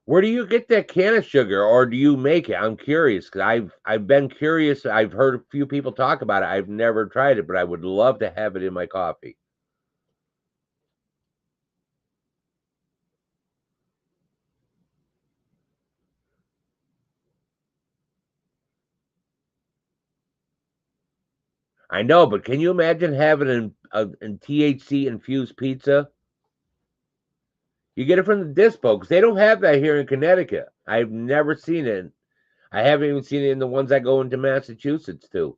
Where do you get that can of sugar, or do you make it? I'm curious because I've been curious. I've heard a few people talk about it. I've never tried it, but I would love to have it in my coffee. I know, but can you imagine having an THC infused pizza? You get it from the Dispo because they don't have that here in Connecticut. I've never seen it. I haven't even seen it in the ones I go into Massachusetts to.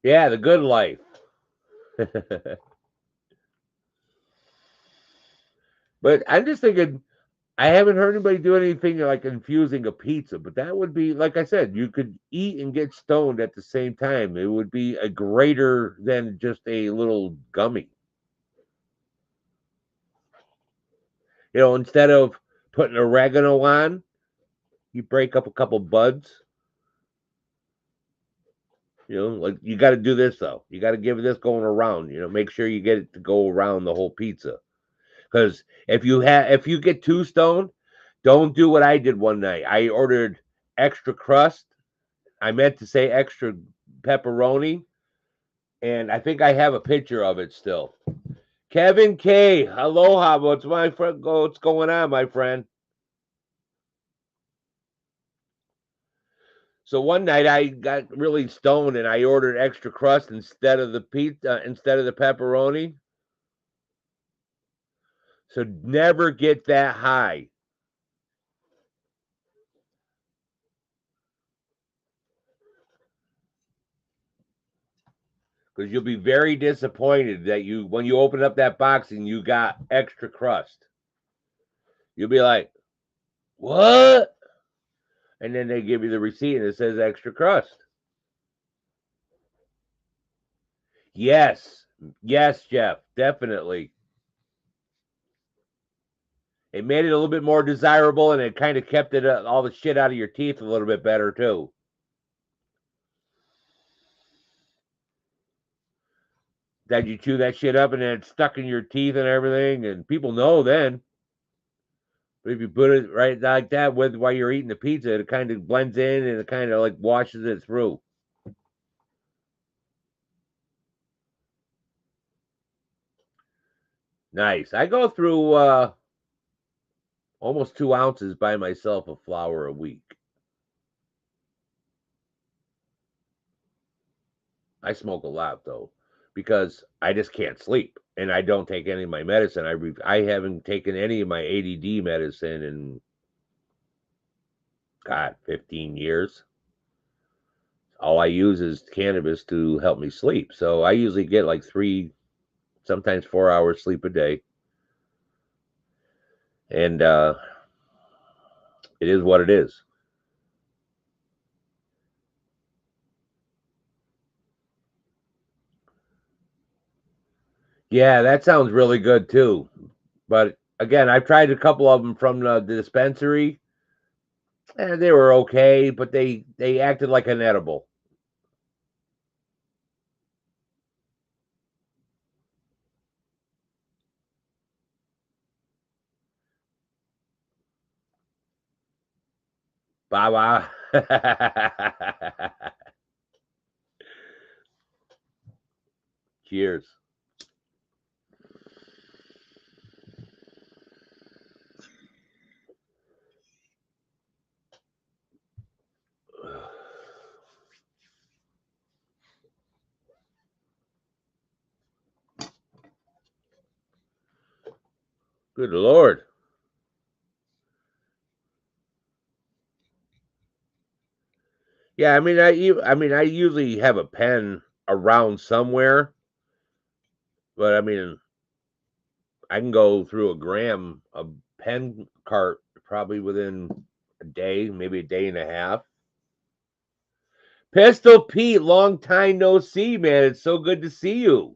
Yeah, the good life. But I'm just thinking, I haven't heard anybody do anything like infusing a pizza, but that would be, like I said, you could eat and get stoned at the same time. It would be a greater than just a little gummy. Instead of putting oregano on, you break up a couple buds. Like you got to do this though. You got to give this going around. Make sure you get it to go around the whole pizza. Because if you get too stoned, don't do what I did one night. I ordered extra crust. I meant to say extra pepperoni, and I think I have a picture of it still. Kevin K, aloha. What's going on, my friend? So one night I got really stoned and I ordered extra crust instead of the pizza, instead of the pepperoni. So never get that high. Because you'll be very disappointed that when you open up that box and you got extra crust. You'll be like, what? And then they give you the receipt and it says extra crust. Yes. Yes, Jeff. Definitely. It made it a little bit more desirable and it kind of kept it all the shit out of your teeth a little bit better too. That you chew that shit up and then it's stuck in your teeth and everything, and people know then. But if you put it right like that while you're eating the pizza, it kind of blends in and it kind of like washes it through. Nice. I go through almost 2 ounces by myself of flour a week. I smoke a lot though, because I just can't sleep and I don't take any of my medicine. I haven't taken any of my ADD medicine in God 15 years. All I use is cannabis to help me sleep. So I usually get like 3, sometimes 4 hours sleep a day. And it is what it is. Yeah, that sounds really good too. But again, I've tried a couple of them from the dispensary, and they were okay, but they acted like an edible. Baba. Cheers. Good Lord. Yeah, I usually have a pen around somewhere, but I mean, I can go through a gram of pen cart probably within a day, maybe a day and a half. Pistol Pete, long time no see, man. It's so good to see you.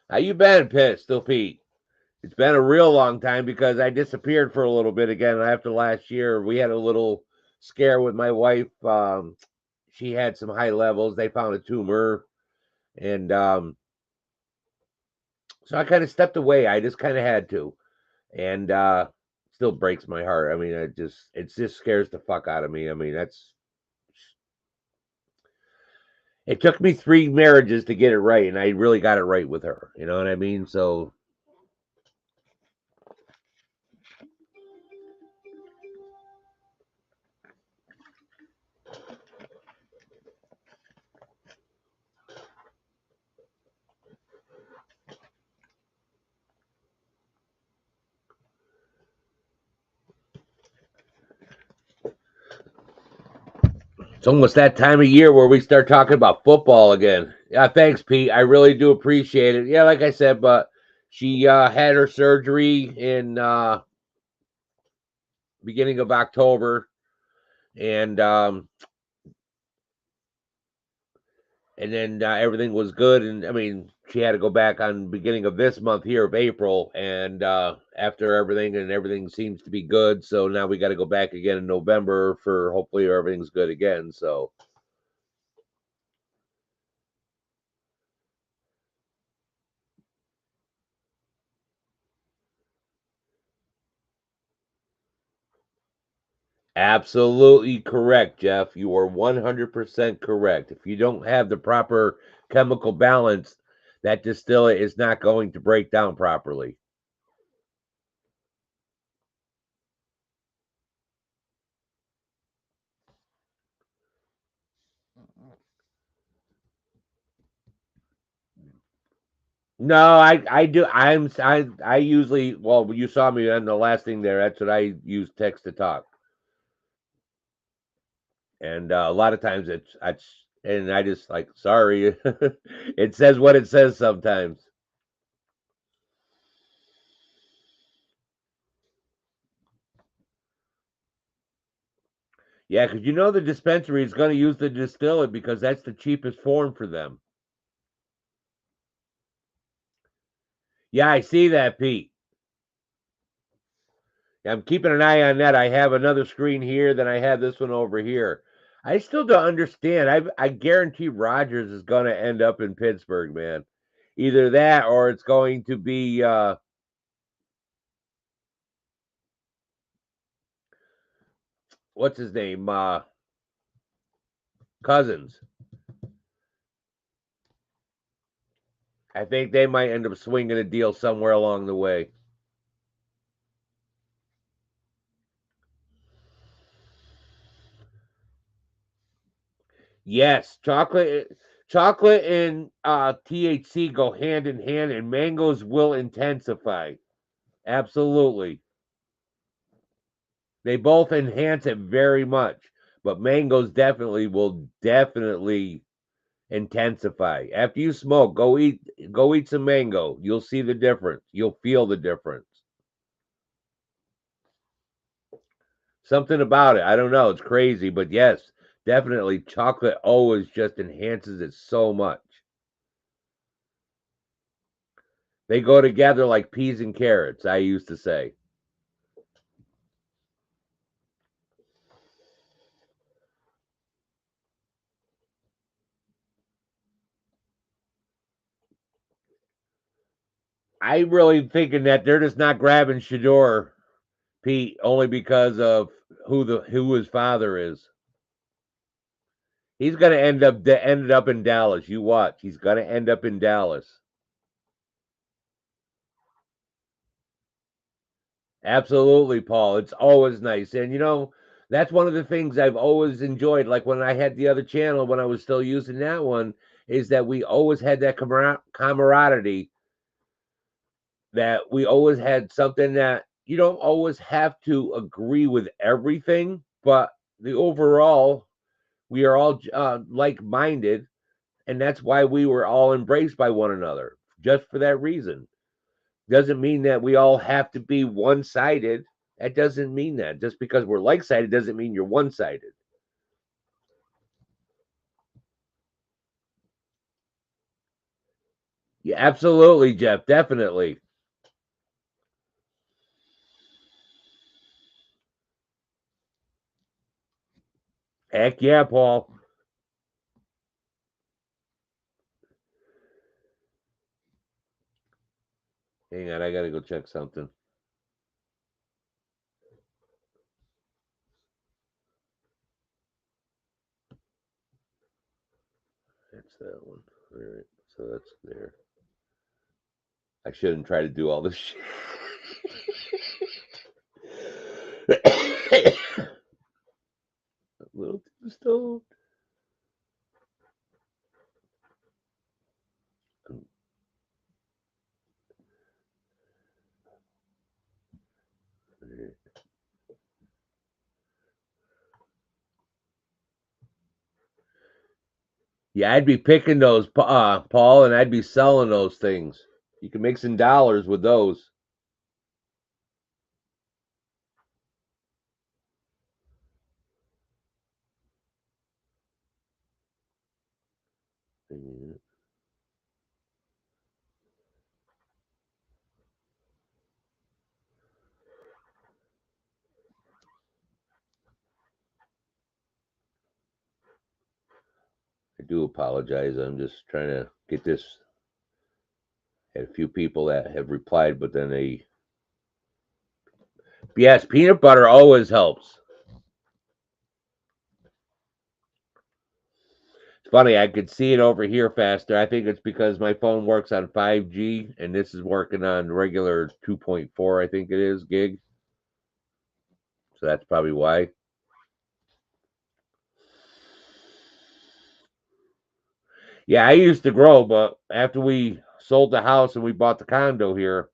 How you been, Pistol Pete? It's been a real long time because I disappeared for a little bit again after last year. We had a little scare with my wife. She had some high levels. They found a tumor, and so I kind of stepped away. I just kind of had to, and still breaks my heart. I mean, it just scares the fuck out of me. I mean, it took me 3 marriages to get it right, and I really got it right with her. You know what I mean? So It's almost that time of year where we start talking about football again. Yeah, thanks, Pete. I really do appreciate it. Yeah, like I said, but she had her surgery in beginning of October, and then everything was good. And I mean, she had to go back on beginning of this month here of April, and after everything seems to be good. So now we got to go back again in November for hopefully everything's good again. So. Absolutely correct, Jeff. You are 100% correct. If you don't have the proper chemical balance, that distillate is not going to break down properly. No, I do. I usually, well, you saw me on the last thing there. That's what I use, text to talk. And a lot of times and I just like, sorry. It says what it says sometimes. Yeah, because you know the dispensary is going to use the distillate because that's the cheapest form for them. Yeah, I see that, Pete. I'm keeping an eye on that. I have another screen here, then I have this one over here. I still don't understand. I guarantee Rogers is going to end up in Pittsburgh, man. Either that or it's going to be what's his name? Cousins. I think they might end up swinging a deal somewhere along the way. Yes, chocolate and THC go hand in hand, and mangoes will intensify. Absolutely. They both enhance it very much, but mangoes definitely intensify. After you smoke, go eat some mango. You'll see the difference. You'll feel the difference. Something about it. I don't know. It's crazy, but yes, definitely chocolate always just enhances it so much. They go together like peas and carrots, I used to say. I really thinking that they're just not grabbing Shador, Pete, only because of who his father is. He's gonna ended up in Dallas. You watch. He's gonna end up in Dallas. Absolutely, Paul. It's always nice. And that's one of the things I've always enjoyed. Like when I had the other channel, when I was still using that one, is that we always had that camaraderie, that we always had something that you don't always have to agree with everything, but the overall, we are all like minded. And that's why we were all embraced by one another, just for that reason. Doesn't mean that we all have to be one sided. That doesn't mean that. Just because we're like sided doesn't mean you're one sided. Yeah, absolutely, Jeff. Definitely. Heck yeah, Paul. Hang on, I gotta go check something. That's that one. All right. So that's there. I shouldn't try to do all this shit. A little too stoned. Yeah, I'd be picking those, Paul, and I'd be selling those things. You can make some dollars with those. I do apologize. I'm just trying to get this. Had a few people that have replied, but then they. Yes, peanut butter always helps. It's funny, I could see it over here faster. I think it's because my phone works on 5G and this is working on regular 2.4, I think it is, gig. So that's probably why. Yeah, I used to grow, but after we sold the house and we bought the condo here,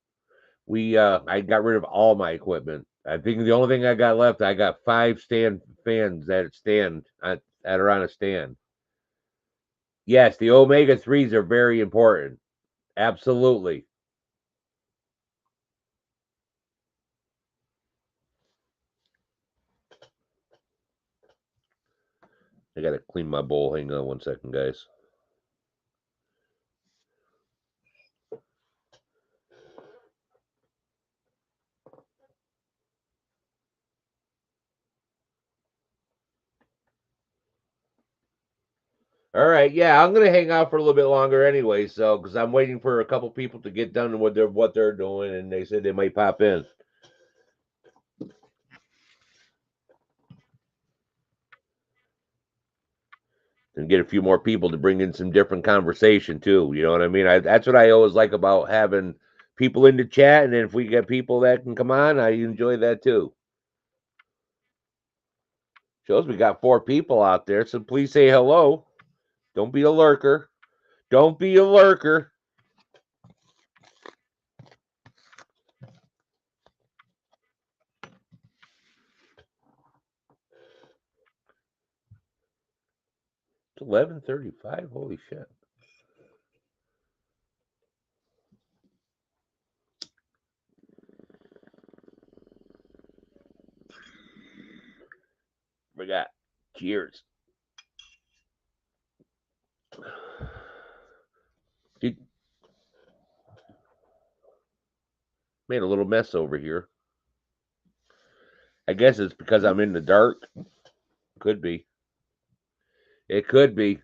we I got rid of all my equipment. I think the only thing I got left, I got 5 stand fans that stand that are on a stand. Yes, the omega 3s are very important. Absolutely. I gotta clean my bowl. Hang on 1 second, guys. All right, yeah, I'm gonna hang out for a little bit longer anyway, so because I'm waiting for a couple people to get done with what they're doing, and they said they might pop in and get a few more people to bring in some different conversation too. You know what I mean? That's what I always like about having people in the chat, and then if we get people that can come on, I enjoy that too. Shows we got 4 people out there, so please say hello. Don't be a lurker. Don't be a lurker. It's 11:35. Holy shit. We got cheers. Did, made a little mess over here. I guess it's because I'm in the dark. Could be. It could be.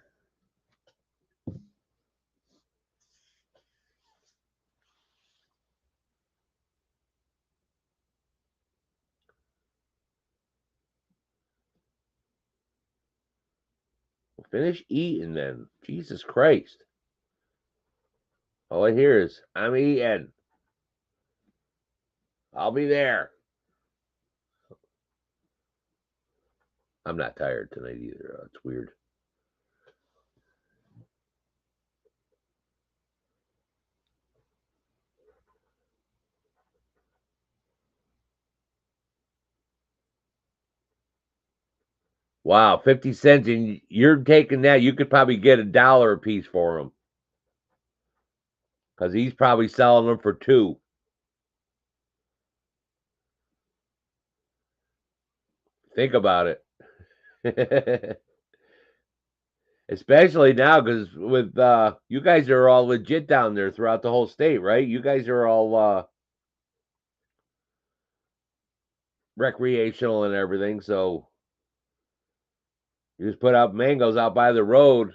Well, finish eating then. Jesus Christ. All I hear is, I'm eating. I'll be there. I'm not tired tonight either. It's weird. Wow, 50 cents, and you're taking that. You could probably get $1 a piece for him because he's probably selling them for 2. Think about it. Especially now because with you guys are all legit down there throughout the whole state, right? You guys are all recreational and everything, so you just put out mangoes out by the road,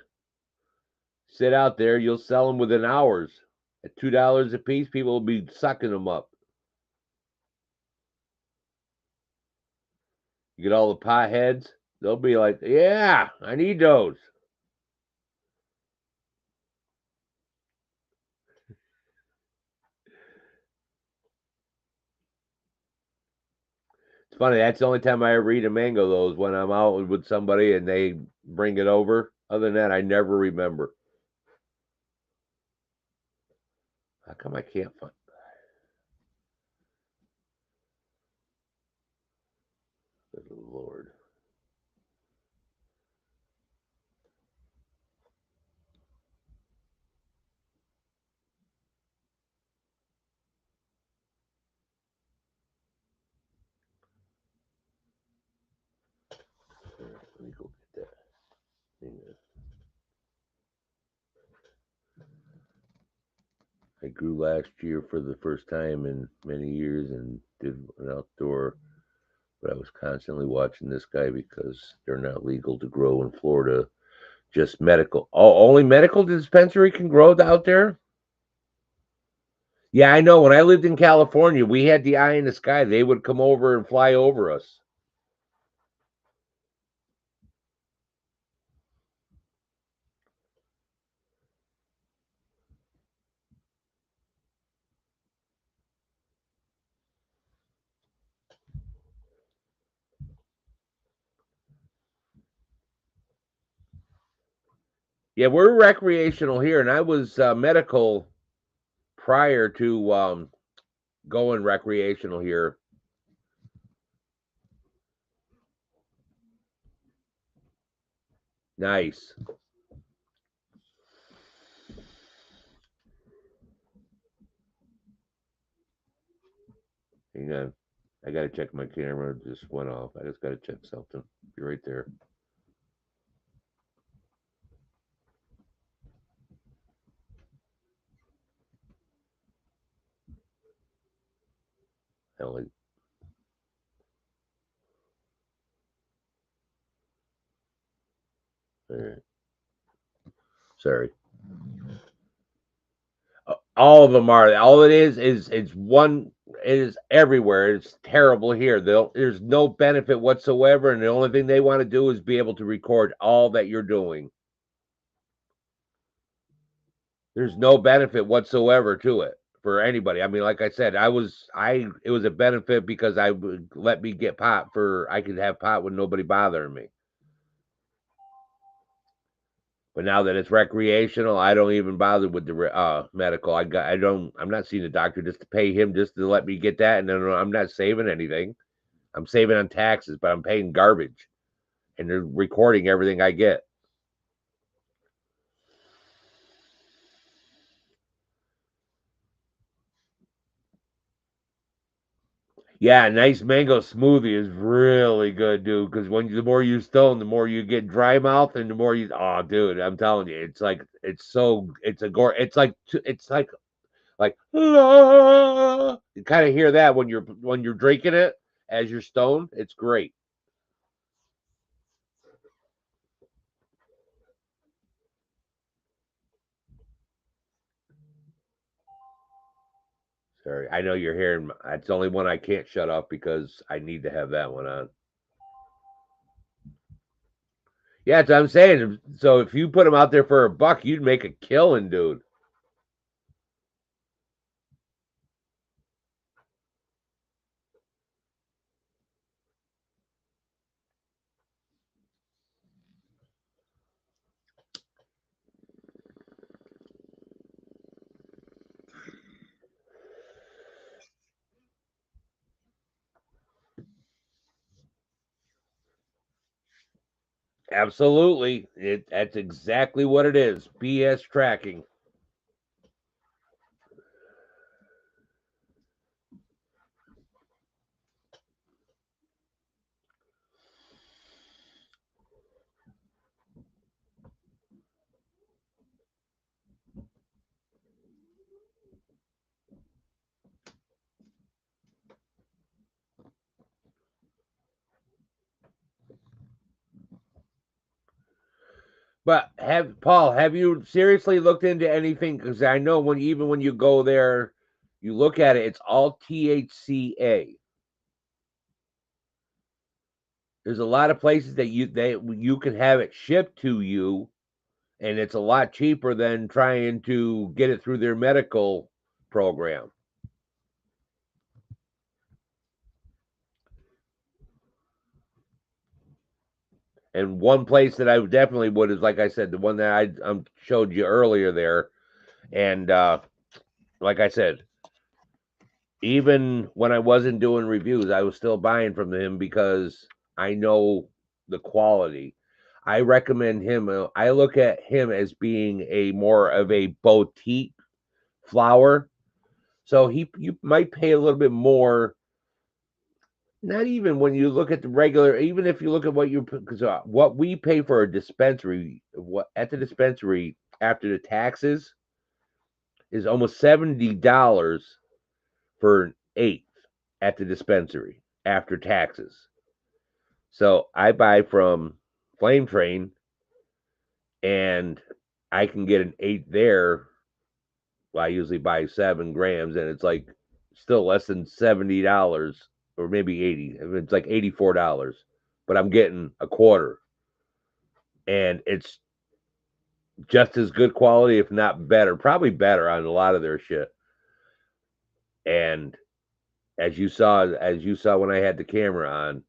sit out there, you'll sell them within hours. At $2 a piece, people will be sucking them up. You get all the potheads, they'll be like, yeah, I need those. It's funny, that's the only time I ever eat a mango, though, is when I'm out with somebody and they bring it over. Other than that, I never remember. How come I can't find? Good Lord. I grew last year for the first time in many years and did an outdoor, but I was constantly watching this guy because they're not legal to grow in Florida. Just medical. Oh, only medical dispensary can grow out there? Yeah, I know. When I lived in California, we had the eye in the sky. They would come over and fly over us. Yeah, we're recreational here, and I was medical prior to going recreational here. Nice. Hang on. I gotta check my camera. It just went off. I just gotta check something. Be right there. Hell, all right. Sorry. All of them are. All it is it's one. It is everywhere. It's terrible here. There's no benefit whatsoever, and the only thing they want to do is be able to record all that you're doing. There's no benefit whatsoever to it for anybody. I mean, like I said, it was a benefit because I would let me get pot for I could have pot with nobody bothering me. But now that it's recreational, I don't even bother with the medical. I'm not seeing a doctor just to pay him just to let me get that, and then I'm not saving anything. I'm saving on taxes, but I'm paying garbage, and they're recording everything I get. Yeah, nice mango smoothie is really good, dude. Because the more you stone, the more you get dry mouth, and the more you. Oh, dude, I'm telling you, it's like it's a gore. It's like "Ah." You kind of hear that when you're drinking it as you're stoned. It's great. Sorry, I know you're hearing. It's the only one I can't shut off because I need to have that one on. Yeah, that's what I'm saying. So if you put them out there for $1, you'd make a killing, dude. Absolutely. That's exactly what it is. BS tracking. But have you seriously looked into anything? Because I know even when you go there, you look at it, it's all THCA. There's a lot of places that you can have it shipped to you, and it's a lot cheaper than trying to get it through their medical program. And one place that I definitely would is, like I said, the one that I showed you earlier there. And like I said, even when I wasn't doing reviews, I was still buying from him because I know the quality. I recommend him. I look at him as being a more of a boutique flower. So you might pay a little bit more. Not even when you look at the regular, even if you look at because what we pay for a dispensary, what at the dispensary after the taxes is almost $70 for an eighth at the dispensary after taxes. So I buy from Flame Train and I can get an eighth there. Well, I usually buy 7 grams and it's like still less than $70 or maybe 80. It's like $84, but I'm getting a quarter and it's just as good quality, if not better, probably better on a lot of their shit. And as you saw when I had the camera on,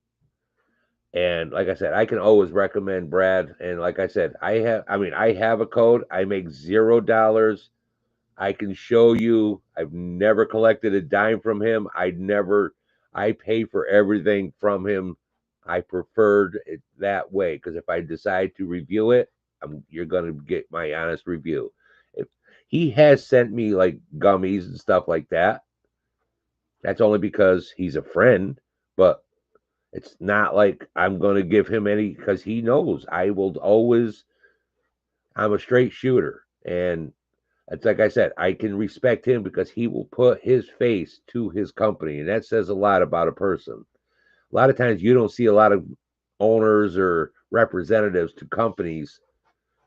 and like I said, I can always recommend Brad. And like I said, I have a code. I make $0. I can show you. I've never collected a dime from him. I pay for everything from him. I preferred it that way because if I decide to review it, you're going to get my honest review. If he has sent me like gummies and stuff like that, that's only because he's a friend, but it's not like I'm going to give him any because he knows I will always, I'm a straight shooter. And it's like I said, I can respect him because he will put his face to his company. And that says a lot about a person. A lot of times you don't see a lot of owners or representatives to companies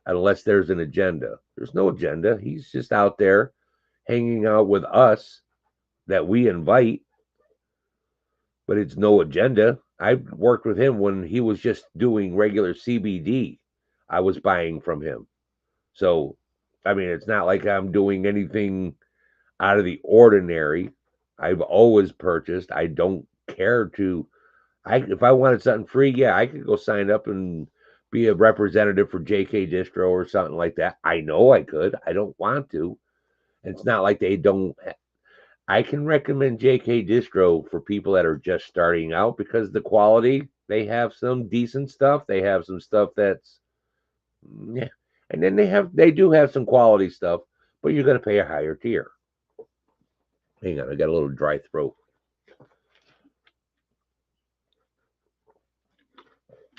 unless there's an agenda. There's no agenda. He's just out there hanging out with us that we invite, but it's no agenda. I worked with him when he was just doing regular CBD. I was buying from him. So, I mean, it's not like I'm doing anything out of the ordinary. I've always purchased. I don't care to. If I wanted something free, yeah, I could go sign up and be a representative for JK Distro or something like that. I know I could. I don't want to. It's not like they don't. I can recommend JK Distro for people that are just starting out because the quality, they have some decent stuff. They have some stuff that's yeah. And then they do have some quality stuff, but you're gonna pay a higher tier. Hang on, I got a little dry throat.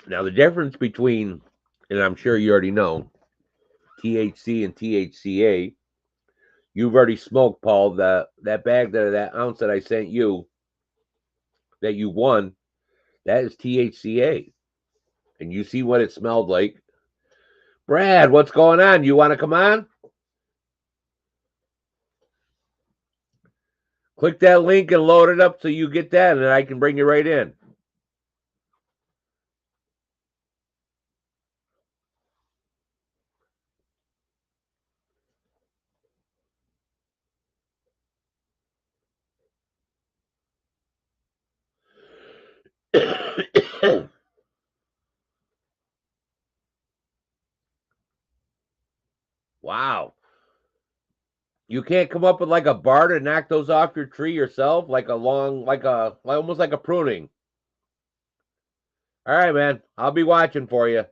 Now the difference between, and I'm sure you already know, THC and THCA, you've already smoked, Paul. That bag that ounce that I sent you that you won, that is THCA. And you see what it smelled like. Brad, what's going on? You want to come on? Click that link and load it up so you get that, and I can bring you right in. Wow. You can't come up with like a bar to knock those off your tree yourself, like a long, like almost like a pruning. All right, man. I'll be watching for you.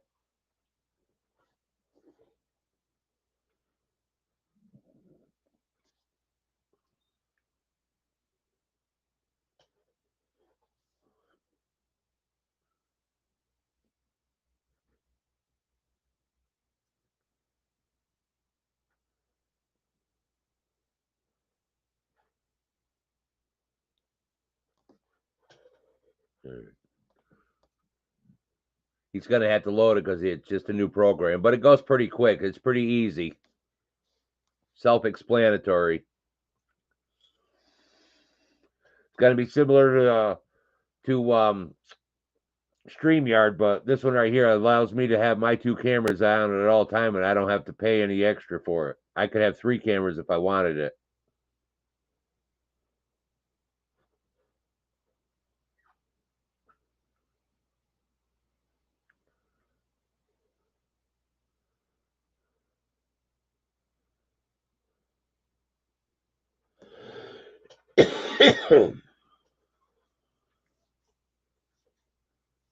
He's gonna have to load it because it's just a new program, but it goes pretty quick. It's pretty easy, self-explanatory. It's gonna be similar to StreamYard, but this one right here allows me to have my two cameras on at all time, and I don't have to pay any extra for it. I could have 3 cameras if I wanted it. So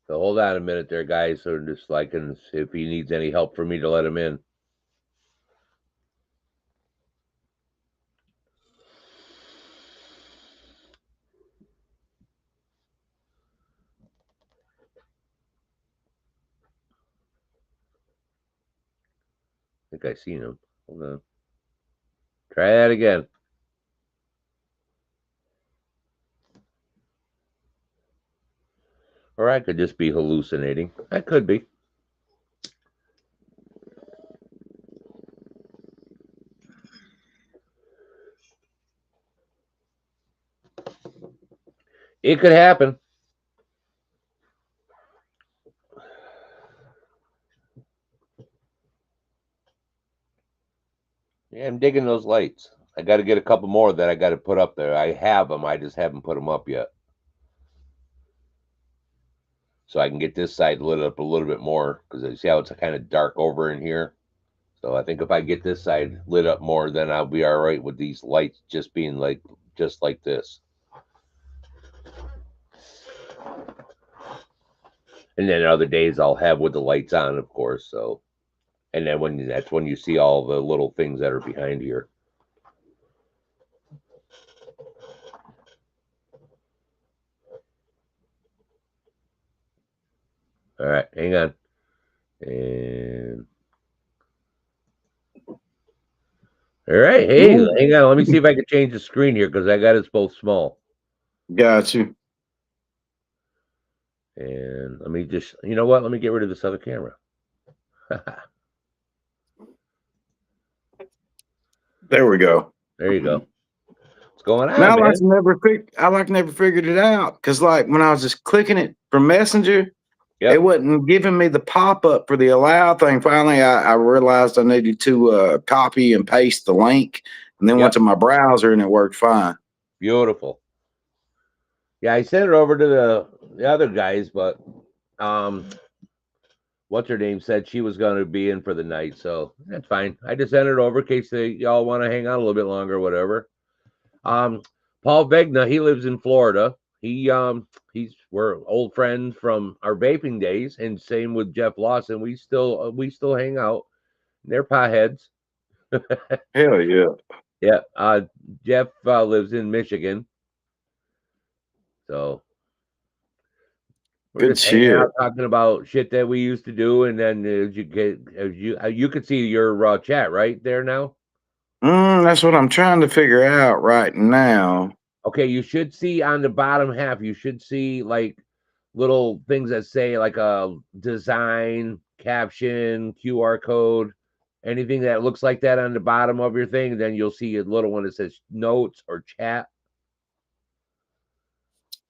hold on a minute there, guys. So just like, and if he needs any help for me to let him in. I think I seen him. Hold on. Try that again. Or I could just be hallucinating. I could be. It could happen. Yeah, I'm digging those lights. I got to get a couple more that I got to put up there. I have them. I just haven't put them up yet. So I can get this side lit up a little bit more because you see how it's kind of dark over in here. So I think if I get this side lit up more, then I'll be all right with these lights just being just like this. And then other days I'll have with the lights on, of course. So, and then that's when you see all the little things that are behind here. All right, hang on. And all right, hey, hang on. Let me see if I can change the screen here because I got it both small. Got you. And let me just, you know what? Let me get rid of this other camera. There we go. There you go. What's going on, Now man? I never figured it out because like when I was just clicking it from Messenger, Yep. it wasn't giving me the pop up for the allow thing. Finally, I realized I needed to copy and paste the link, and then went to my browser, and it worked fine. Beautiful. Yeah, I sent it over to the other guys, but what's her name said she was going to be in for the night, so that's fine. I just sent it over in case y'all want to hang out a little bit longer, or whatever. Paul Vegna, he lives in Florida. We're old friends from our vaping days, and same with Jeff Lawson. We still hang out. They're potheads. Hell yeah. Yeah. Jeff lives in Michigan, so we're Good just hanging shit. out talking about shit that we used to do, and then you could see your chat right there now. That's what I'm trying to figure out right now. Okay, you should see on the bottom half. You should see like little things that say like a design, caption, QR code, anything that looks like that on the bottom of your thing. Then you'll see a little one that says notes or chat.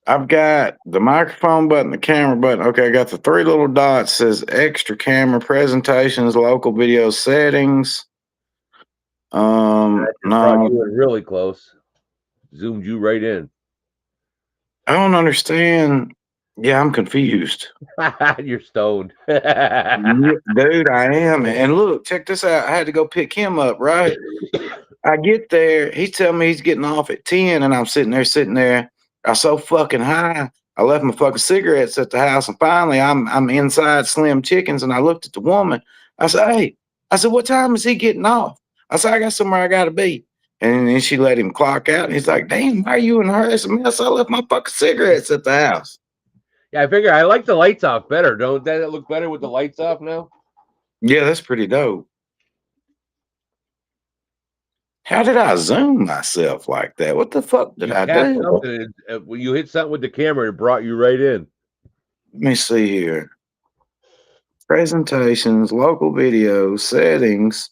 I've got the microphone button, the camera button. Okay, I got the three little dots. Says extra camera presentations, local video settings. Brought No, you in really close. Zoomed you right in. I don't understand. Yeah, I'm confused. You're stoned. Yeah, dude, I am. And look, check this out. I had to go pick him up, right? I get there. He's telling me he's getting off at 10, and I'm sitting there. I was so fucking high. I left my fucking cigarettes at the house, and finally I'm inside Slim Chickens, and I looked at the woman. I said, "Hey," I said, "what time is he getting off?" I said, "I got somewhere I gotta be." And then she let him clock out, and he's like, "Damn, why are you in a hurry?" I said, "Man, I left my fucking cigarettes at the house." Yeah, I figure I like the lights off better. Don't that look better with the lights off now? Yeah, that's pretty dope. How did I zoom myself like that? What the fuck did I Tapped do? something. When you hit something with the camera, it brought you right in. Let me see here. Presentations, local video, settings.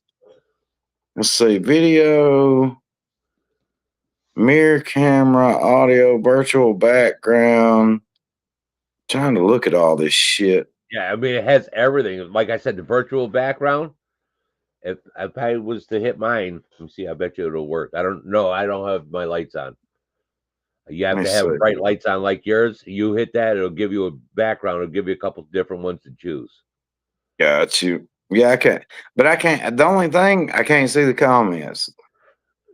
Let's see, video, mirror camera, audio, virtual background. Trying to look at all this shit. Yeah, I mean it has everything. Like I said, the virtual background. If I was to hit mine, let me see. I bet you it'll work. I don't know. I don't have my lights on. You have Let me to have see. bright lights on like yours. You hit that, it'll give you a background. It'll give you a couple different ones to choose. Got you. Yeah, I can't. But I can't. The only thing I can't see the comments.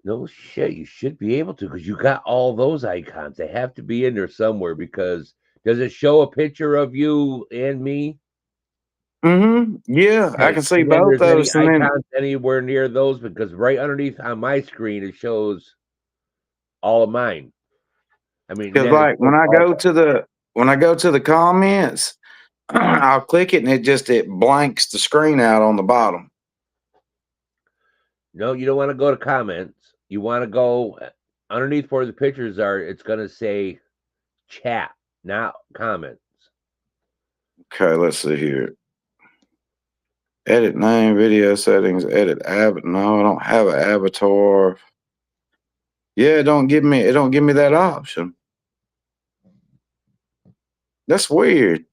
No shit, you should be able to because you got all those icons. They have to be in there somewhere because does it show a picture of you and me? Yeah, I Okay, can see and then both there's any those. And then icons anywhere near those because right underneath on my screen it shows all of mine. I mean, because then it like shows all. when I go to the comments, I'll click it and it blanks the screen out on the bottom. No, you don't want to go to comments. You want to go underneath where the pictures are. It's going to say chat, not comments. Okay, let's see here. Edit name, video settings, edit avatar. No, I don't have an avatar. Yeah, it don't give me that option. That's weird.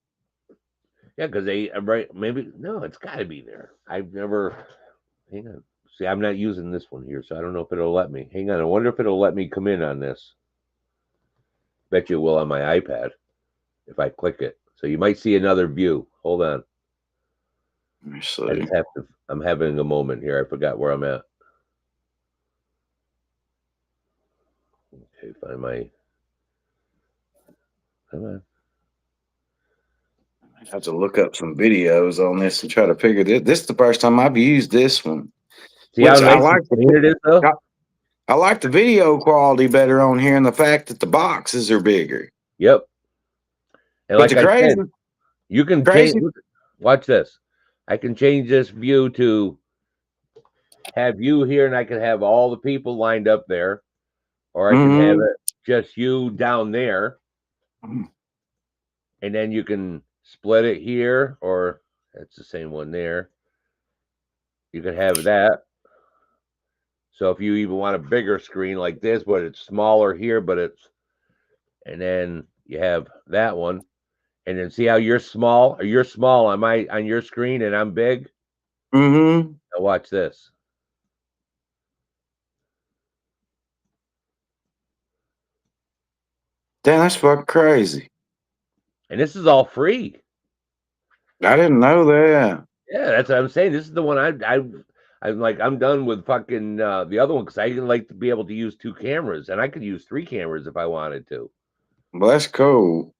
Yeah, because they right. Maybe no, it's got to be there. I've never. Hang on. See, I'm not using this one here, so I don't know if it'll let me. Hang on. I wonder if it'll let me come in on this. Bet you it will on my iPad if I click it. So you might see another view. Hold on. Let me I see. just have to. I'm having a moment here. I forgot where I'm at. Okay, find my. Come on. I have to look up some videos on this and try to figure this. This is the first time I've used this one. See Which how I nice like and clean it is, though. I like the video quality better on here and the fact that the boxes are bigger. Yep. And But like I said, you can change. Watch this. I can change this view to have you here, and I can have all the people lined up there, or I can have it just you down there, and then you can split it here, or that's the same one there. You can have that. So if you even want a bigger screen like this, but it's smaller here, and then you have that one, and then see how you're small, or you're small on your screen, and I'm big. Mm-hmm. Now watch this. Damn, that's fucking crazy. And this is all free. I didn't know that. Yeah, that's what I'm saying. This is the one I'm like, I'm done with fucking the other one because I like to be able to use 2 cameras, and I could use 3 cameras if I wanted to. Well, that's cool.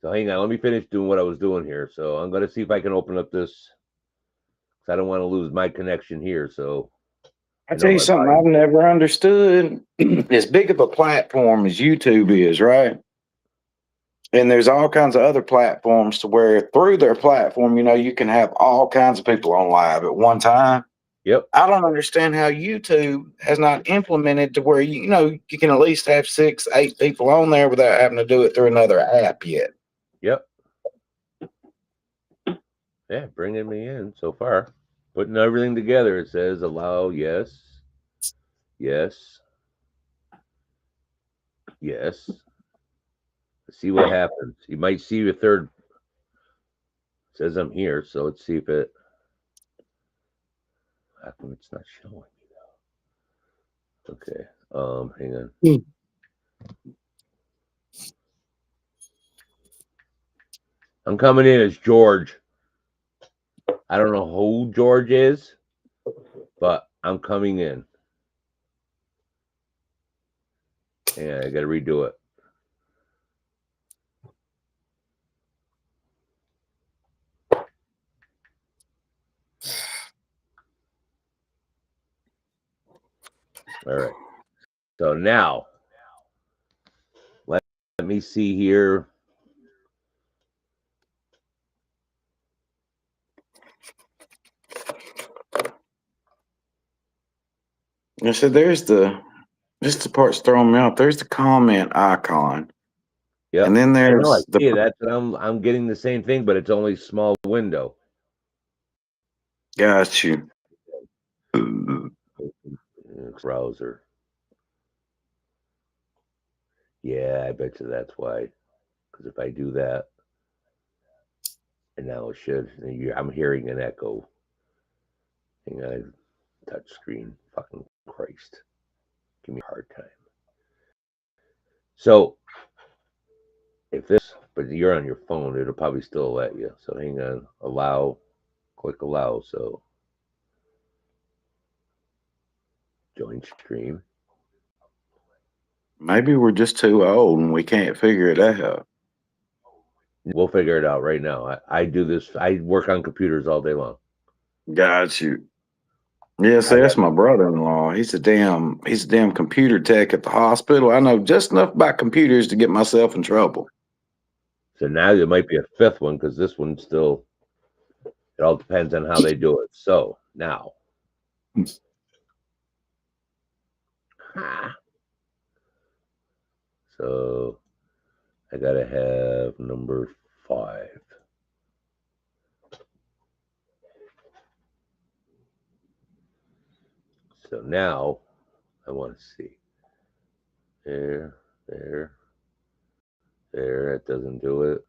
So hang on, let me finish doing what I was doing here. So I'm gonna see if I can open up this because I don't want to lose my connection here. So I tell you something I've never understood. As big of a platform as YouTube is, right? And there's all kinds of other platforms to where through their platform, you can have all kinds of people on live at one time. Yep. I don't understand how YouTube has not implemented to where you can at least have 6, 8 people on there without having to do it through another app yet. Yep. Yeah, bringing me in so far. Putting everything together, it says allow, yes, yes, yes. Let's see what happens. You might see a third. It says I'm here, so let's see if it. How come it's not showing me though? Okay. Hang on. I'm coming in as George. I don't know who George is, but I'm coming in. Yeah, I gotta redo it. All right. So now, let me see here. I said, this the part's throwing me off. There's the comment icon. Yeah. And then there's that's I'm getting the same thing, but it's only small window. Got you. Browser. Yeah, I bet you that's why. Because if I do that, and now it should, I'm hearing an echo. Hang on, touch screen. Fucking Christ. Give me a hard time. So, if this, but you're on your phone, it'll probably still let you. So hang on, allow, click allow. So, join stream. Maybe we're just too old and we can't figure it out. We'll figure it out right now. I do this. I work on computers all day long. Got you. Yeah, see, that's my brother-in-law. He's a damn computer tech at the hospital. I know just enough about computers to get myself in trouble. So now there might be a 5th one because this one's still. It all depends on how they do it. So now, Ha. So I gotta have number 5. So now I want to see. There, there, there. That doesn't do it.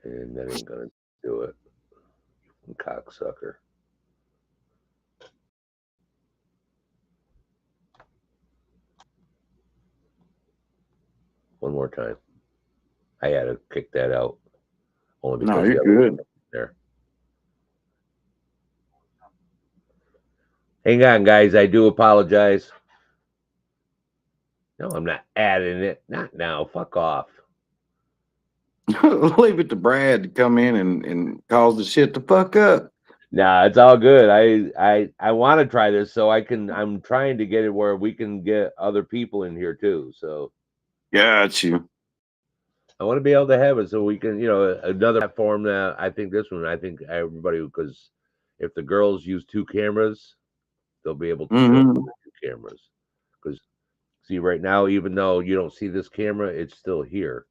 And that ain't gonna do it. You cocksucker. One more time. I had to kick that out only No, because you're the other good. there. Hang on, guys. I do apologize. No, I'm not adding it. Not now. Fuck off. Leave it to Brad to come in and cause the shit to fuck up. Nah, it's all good. I want to try this so I'm trying to get it where we can get other people in here too. So Got you. I want to be able to have it so we can, another platform that I think this one, I think everybody, because if the girls use 2 cameras, they'll be able to join Mm-hmm. with 2 cameras. Because see, right now, even though you don't see this camera, it's still here.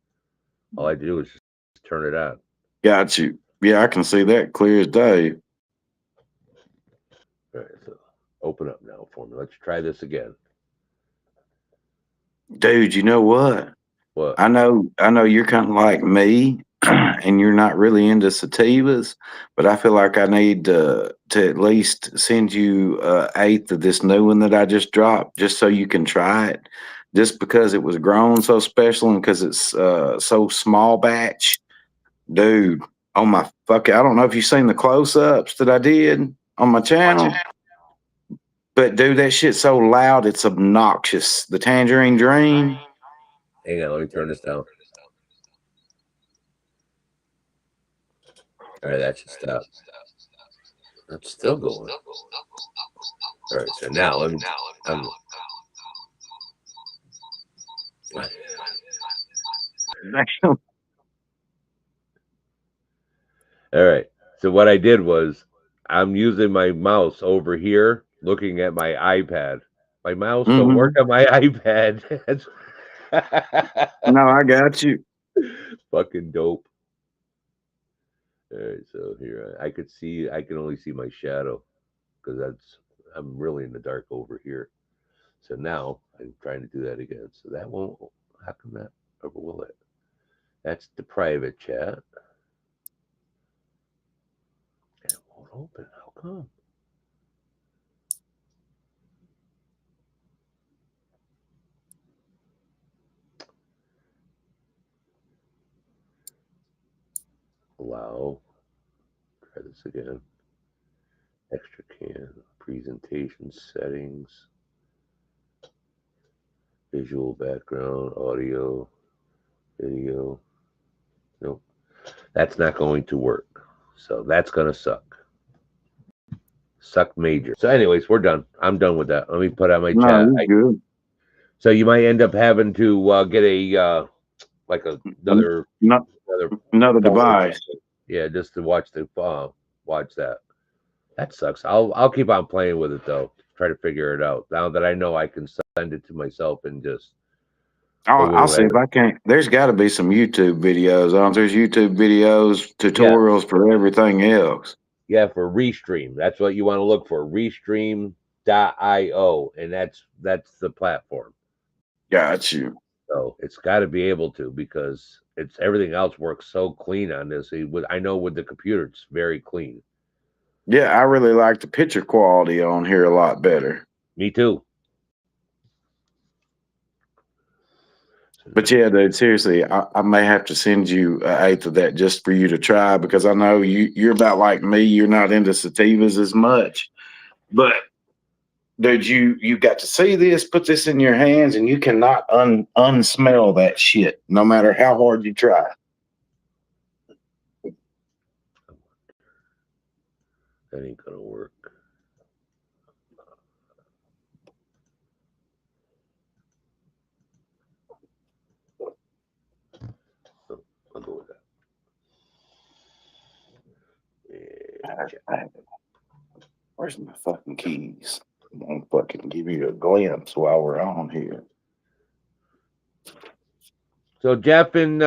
All I do is just turn it on. Got you. Yeah, I can see that clear as day. All right, so open up now for me. Let's try this again. Dude, you know what? What? I know you're kind of like me and you're not really into sativas, but I feel like I need to at least send you eighth of this new one that I just dropped just so you can try it. Just because it was grown so special and because it's so small batch. Dude, oh my fuck, I don't know if you've seen the close-ups that I did on my channel. But dude, that shit's so loud, it's obnoxious. The Tangerine Dream. Hang on, let me turn this down. All right, that should stop. That's still going. All right, so now I'm all right. So what I did was I'm using my mouse over here, looking at my iPad. My mouse don't work Mhm. on my iPad. That's No, I got you. fucking dope. All right, so here I can only see my shadow because I'm really in the dark over here. So now I'm trying to do that again. So that won't. How come that? Or will it? That's the private chat. And it won't open. How come? Allow. Try this again. Extra can. Presentation settings. Visual background. Audio. Video. Nope. That's not going to work. So that's going to suck. Suck major. So, anyways, we're done. I'm done with that. Let me put on my No, chat. you're good. So you might end up having to get a like another No, another another phone or device. something. Yeah, just to watch watch that. That sucks. I'll keep on playing with it though. Try to figure it out. Now that I know I can send it to myself and just I'll see if I can't. There's got to be some YouTube videos on. There's YouTube videos, Yeah, tutorials for everything else. yeah, for Restream. That's what you want to look for. Restream.io, and that's the platform. Got you. So it's got to be able to because it's everything else works so clean on this. I know with the computer it's very clean. Yeah, I really like the picture quality on here a lot better. Me too. But yeah, dude, seriously, I may have to send you an eighth of that just for you to try because I know you're about like me. You're not into sativas as much, but dude, you got to see this, put this in your hands, and you cannot unsmell that shit, no matter how hard you try. That ain't gonna work. So I'll go with that. Where's my fucking keys? I'm gonna fucking give you a glimpse while we're on here. So Jeff and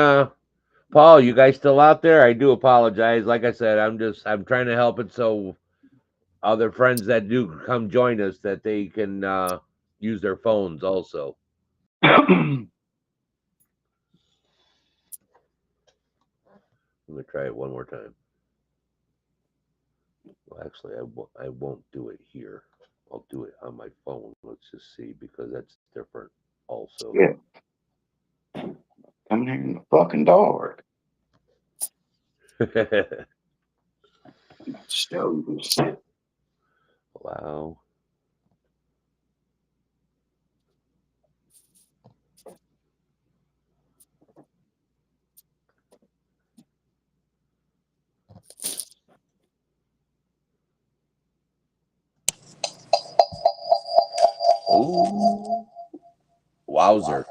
Paul, you guys still out there? I do apologize. Like I said, I'm trying to help it so other friends that do come join us that they can use their phones also. I'm gonna try it one more time. Well, actually, I won't do it here. I'll do it on my phone. Let's just see, because that's different also. Yeah. Coming here in the fucking dark. Show you this shit. Wow. Ooh. Wowzer.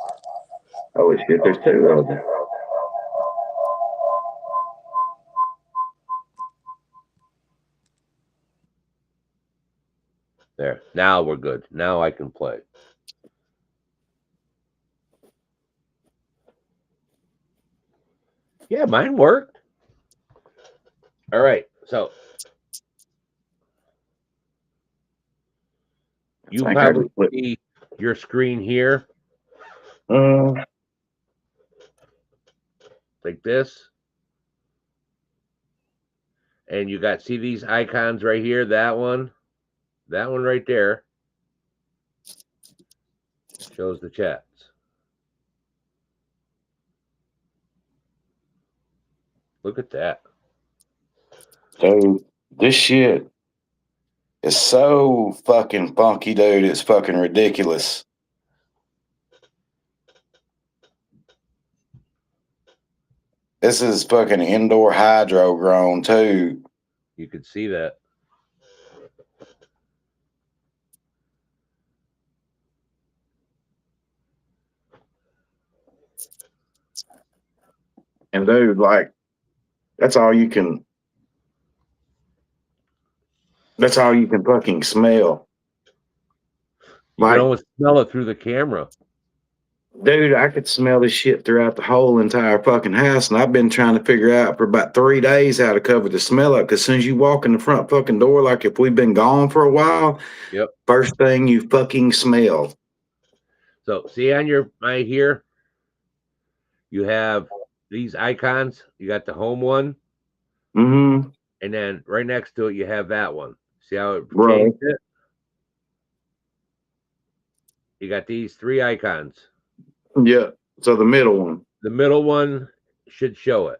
Oh shit, there's two of them. There. Now we're good. Now I can play. Yeah, mine worked. All right. So you probably see your screen here like this. And you got, see these icons right here? That one right there shows the chats. Look at that. Dude, this shit is so fucking funky, dude. It's fucking ridiculous. This is fucking indoor hydro grown too. You could see that. And dude, like, that's all you can fucking smell. You can almost smell it through the camera. Dude, I could smell this shit throughout the whole entire fucking house, and I've been trying to figure out for about 3 days how to cover the smell up. Because as soon as you walk in the front fucking door, like if we've been gone for a while, yep, first thing you fucking smell. So see on your right here, you have these icons. You got the home one, Mm-hmm. and then right next to it you have that one. See how it changed it? You got these 3 icons. Yeah. So the middle one. The middle one should show it.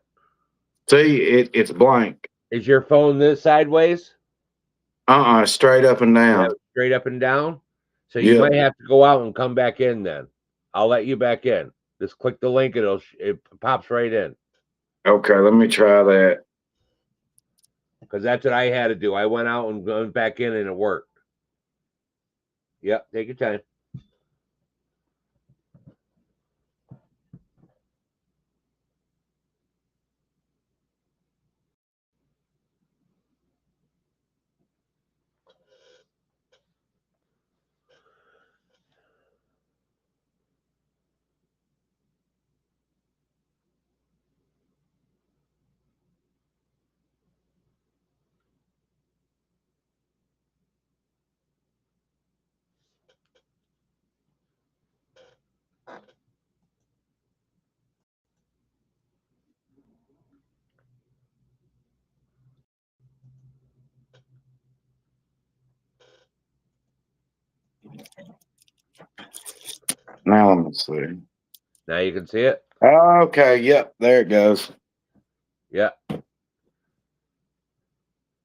See, it's blank. Is your phone this sideways? Straight up and down. Yeah, straight up and down. So you might have to go out and come back in then. I'll let you back in. Just click the link, it pops right in. Okay, let me try that. Because that's what I had to do. I went out and went back in and it worked. Yep, take your time. Now let me see. Now you can see it? Okay, yep, there it goes. Yeah.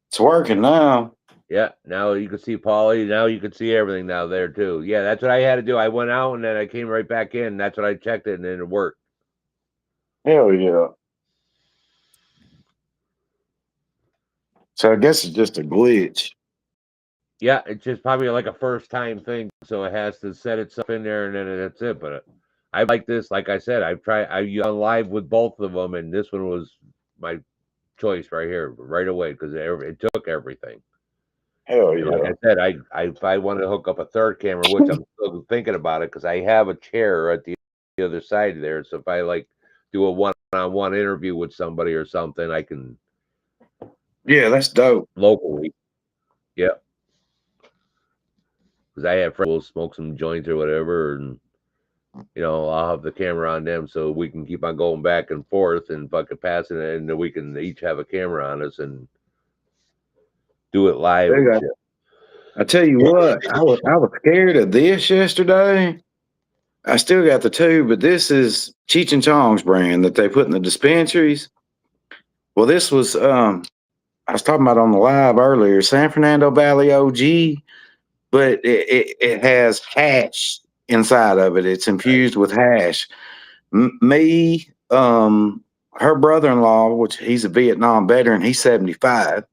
It's working now. Yeah, now you can see Paulie. Now you can see everything now there too. Yeah, that's what I had to do. I went out and then I came right back in. That's what I checked it and then it worked. Hell yeah. So I guess it's just a glitch. Yeah, it's just probably like a first time thing. So it has to set itself in there and then that's it. But I like this. Like I said, I've tried, I on live with both of them and this one was my choice right here, right away, because it took everything. Hell And like I said, if I wanted to hook up a third camera, which I'm still thinking about it, because I have a chair at the other side there. So if I like do a one-on-one interview with somebody or something, I can Yeah, that's dope. locally. Yep. Because I have friends who will smoke some joints or whatever, and I'll have the camera on them so we can keep on going back and forth and fucking passing it, and then we can each have a camera on us and do it live and shit. I tell you what, I was scared of this yesterday. I still got the two, but this is Cheech and Chong's brand that they put in the dispensaries. Well, this was I was talking about on the live earlier, San Fernando Valley OG, but it has hash inside of it. It's infused with hash. Me, her brother-in-law, which he's a Vietnam veteran, he's 75.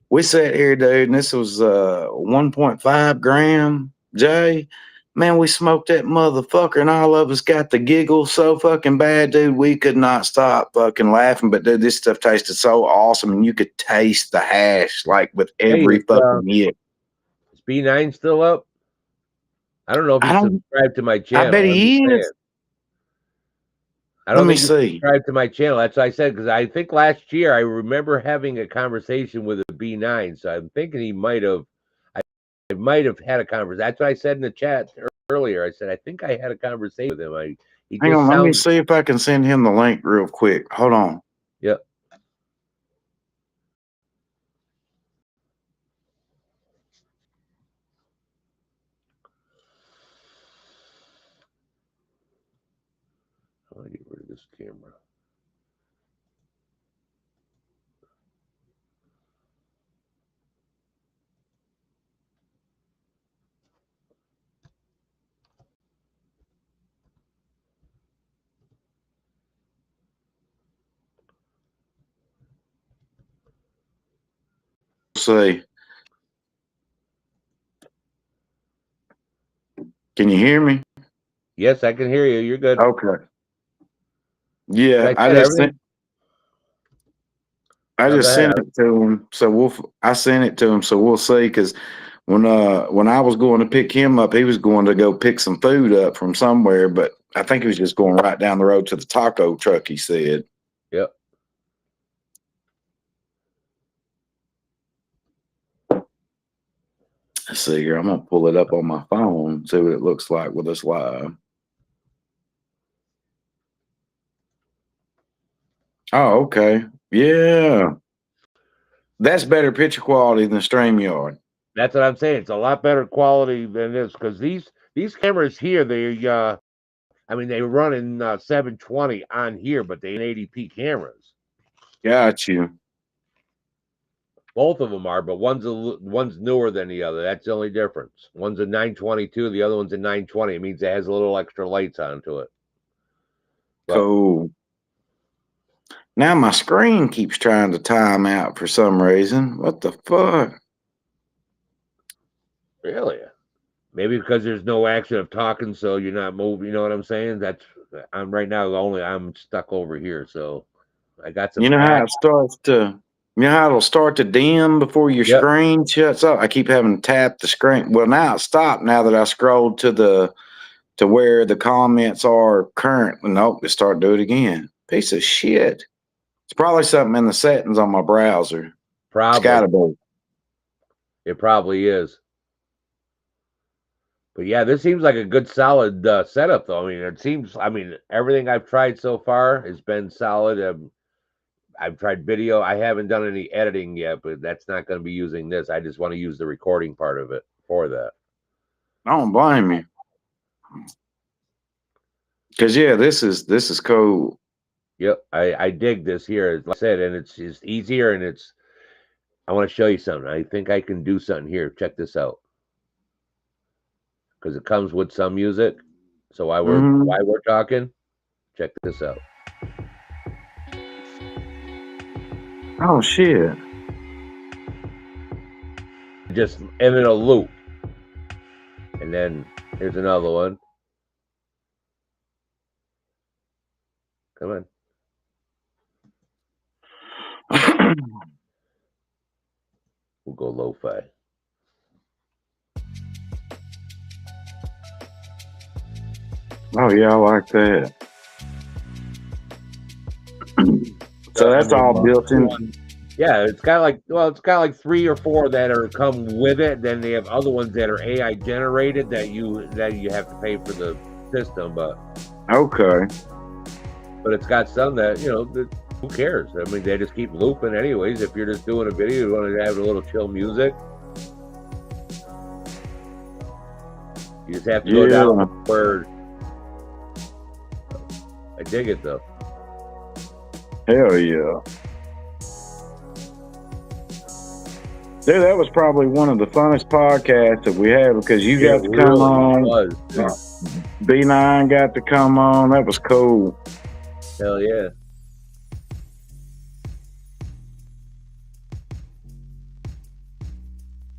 We sat here, dude, and this was 1.5 gram, Jay. Man, we smoked that motherfucker, and all of us got the giggles so fucking bad, dude. We could not stop fucking laughing. But dude, this stuff tasted so awesome, and you could taste the hash like with every fucking hit. Is B9 still up? I don't know if he's subscribed to my channel. I bet he is. I don't think he's subscribed to my channel. That's what I said, because I think last year I remember having a conversation with a B9. So I'm thinking he might have. I might have had a conversation. That's what I said in the chat earlier. I said I think I had a conversation with him. Hang on, let me see if I can send him the link real quick. Hold on. Yep. I want to get rid of this camera. See. Can you hear me? Yes, I can hear you. You're good. Okay. Yeah, I just sent it to him. So I sent it to him. So we'll see. Because when I was going to pick him up, he was going to go pick some food up from somewhere. But I think he was just going right down the road to the taco truck. He said. Yep. Let's see here. I'm gonna pull it up on my phone, see what it looks like with us live. Oh, okay. Yeah. That's better picture quality than StreamYard. That's what I'm saying. It's a lot better quality than this, because these cameras here, they they run in 720 on here, but they ain't 80p cameras. Got you. Both of them are, but one's newer than the other. That's the only difference. One's a 922, the other one's a 920. It means it has a little extra lights onto it. But, cool. Now my screen keeps trying to time out for some reason. What the fuck? Really? Maybe because there's no action of talking, so you're not moving. You know what I'm saying? I'm right now I'm stuck over here, so I got some. You know how it starts to. You know how it'll start to dim before your screen shuts off? I keep having to tap the screen. Well, now it stopped now that I scrolled to where the comments are current. Nope, it started to do it again. Piece of shit. It's probably something in the settings on my browser. Probably. It's gotta be. It probably is. But yeah, this seems like a good solid setup, though. Everything I've tried so far has been solid. I've tried video. I haven't done any editing yet, but that's not going to be using this. I just want to use the recording part of it for that. I don't blame you. Because yeah, this is cool. Yep, I dig this here, like I said, and it's just easier, and I want to show you something. I think I can do something here. Check this out. Because it comes with some music. So while we're talking, check this out. Oh shit. Just in a loop. And then here's another one. Come on. We'll go lo-fi. Oh yeah, I like that. So that's all built in. Yeah, it's got like 3 or 4 that are come with it. Then they have other ones that are AI generated that you have to pay for the system, but Okay. it's got some that that, who cares? I mean, they just keep looping anyways. If you're just doing a video, you want to have a little chill music, you just have to go down where. I dig it though. Hell yeah. Dude, that was probably one of the funnest podcasts that we had because you got to come on. B9 got to come on. That was cool. Hell yeah.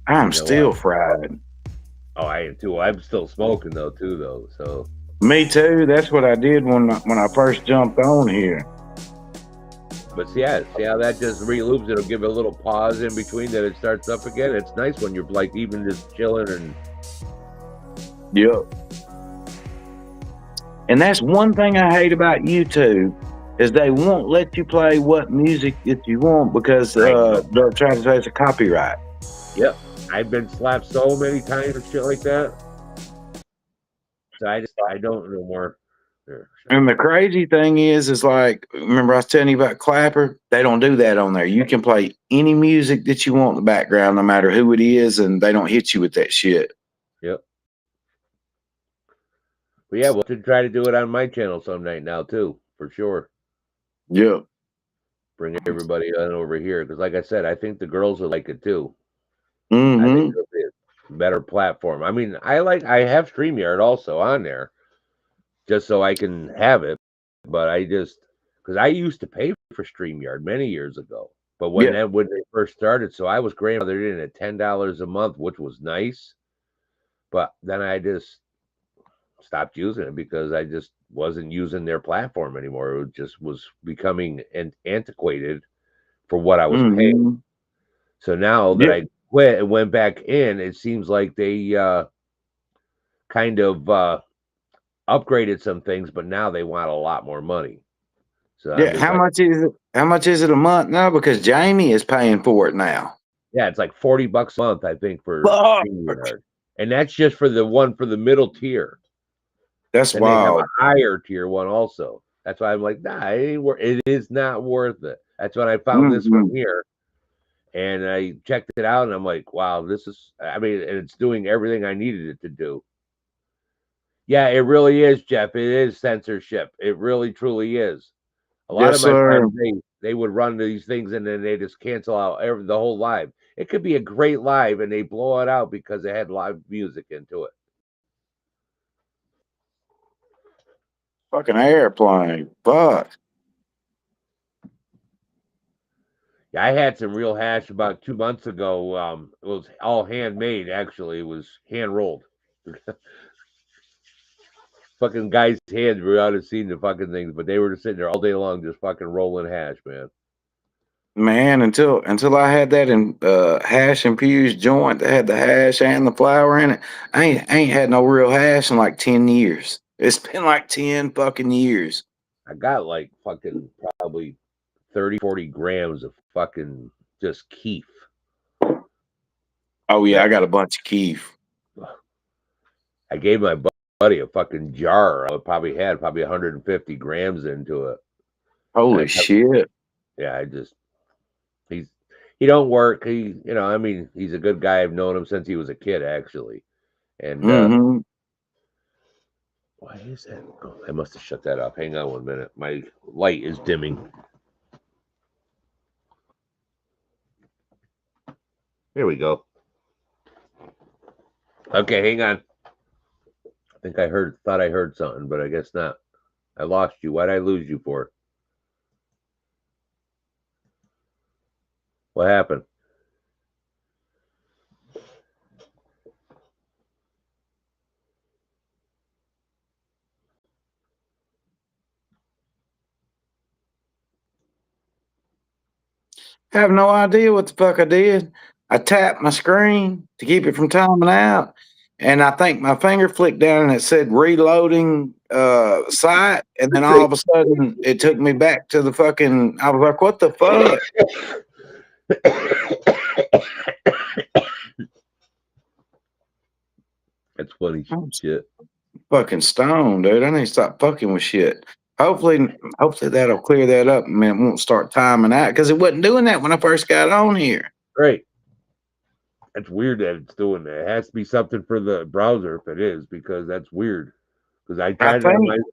I'm still fried. Oh, I am too. I'm still smoking though, so. Me too. That's what I did when I first jumped on here. But see how that just reloops. It'll give it a little pause in between, then it starts up again. It's nice when you're like even just chilling and. Yep. And that's one thing I hate about YouTube is they won't let you play what music that you want because they'll try to say it's a copyright. Yep. I've been slapped so many times and shit like that. So I don't know more. And the crazy thing is like, remember I was telling you about Clapper? They don't do that on there. You can play any music that you want in the background, no matter who it is, and they don't hit you with that shit. Yep. But yeah, we'll try to do it on my channel some night now too, for sure. Yep. Bring everybody on over here because, like I said, I think the girls will like it too. Mm-hmm. I think it'll be a better platform. I mean, I have StreamYard also on there, just so I can have it. But because I used to pay for StreamYard many years ago. But when they first started, so I was grandfathered in at $10 a month, which was nice. But then I just stopped using it because I just wasn't using their platform anymore. It just was becoming antiquated for what I was paying. So now that I quit and went back in, it seems like they kind of upgraded some things, but now they want a lot more money. So how much is it? How much is it a month now? Because Jamie is paying for it now. Yeah, it's like $40 a month, I think, for StreamYard. And that's just for the middle tier. That's and wild. They have a higher tier one also. That's why I'm like, nah, it is not worth it. That's when I found this one here. And I checked it out and I'm like, wow, it's doing everything I needed it to do. Yeah, it really is, Jeff. It is censorship. It really, truly is. A lot of my friends, they would run these things and then they just cancel out the whole live. It could be a great live and they blow it out because it had live music into it. Fucking airplane. Fuck. Yeah, I had some real hash about 2 months ago. It was all handmade, actually. It was hand rolled. Fucking guys' hands were out of seeing the fucking things, but they were just sitting there all day long just fucking rolling hash, man. Man, until I had that in hash infused joint that had the hash and the flour in it, I ain't had no real hash in like 10 years. It's been like 10 fucking years. I got like fucking probably 30, 40 grams of fucking just keef. Oh yeah, I got a bunch of keef. I gave my buddy a fucking jar. I probably had 150 grams into it. Holy shit. Yeah, he don't work. He's a good guy. I've known him since he was a kid, actually. And why is that? Oh, I must have shut that off. Hang on 1 minute. My light is dimming. Here we go. Okay, hang on. I think thought I heard something, but I guess not. I lost you. Why'd I lose you for? What happened? I have no idea what the fuck I did. I tapped my screen to keep it from timing out, and I think my finger flicked down and it said reloading site, and then all of a sudden it took me back to the fucking. I was like, what the fuck? That's funny I'm shit. fucking stoned, dude. I need to stop fucking with shit. Hopefully that'll clear that up and it won't start timing out because it wasn't doing that when I first got on here. Right. That's weird that it's doing that. It has to be something for the browser if it is, because that's weird. Because I I tried it on my. think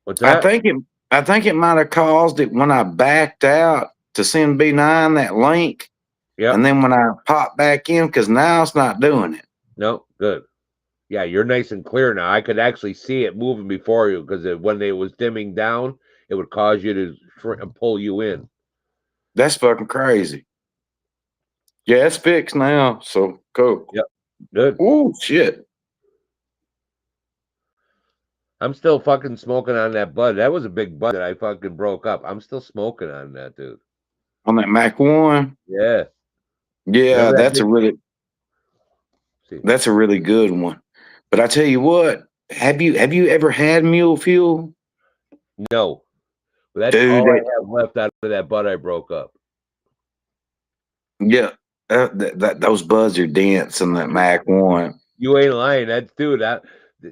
What's I that? think it I think it might have caused it when I backed out to send B9 that link, Yep. and then when I popped back in, because now it's not doing it. No, good. Yeah, you're nice and clear now. I could actually see it moving before you because when it was dimming down, it would cause you to pull you in. That's fucking crazy. Yeah, it's fixed now. So cool. Yep. Good. Oh shit. I'm still fucking smoking on that bud. That was a big bud that I fucking broke up. I'm still smoking on that, dude. On that Mac 1. Yeah. Yeah, Remember that that's big? a really good one. But I tell you what, have you ever had mule fuel? No. That's Dude, all I have left out of that bud I broke up. yeah, those buds are dense in that Mac 1. You ain't lying. That's dude.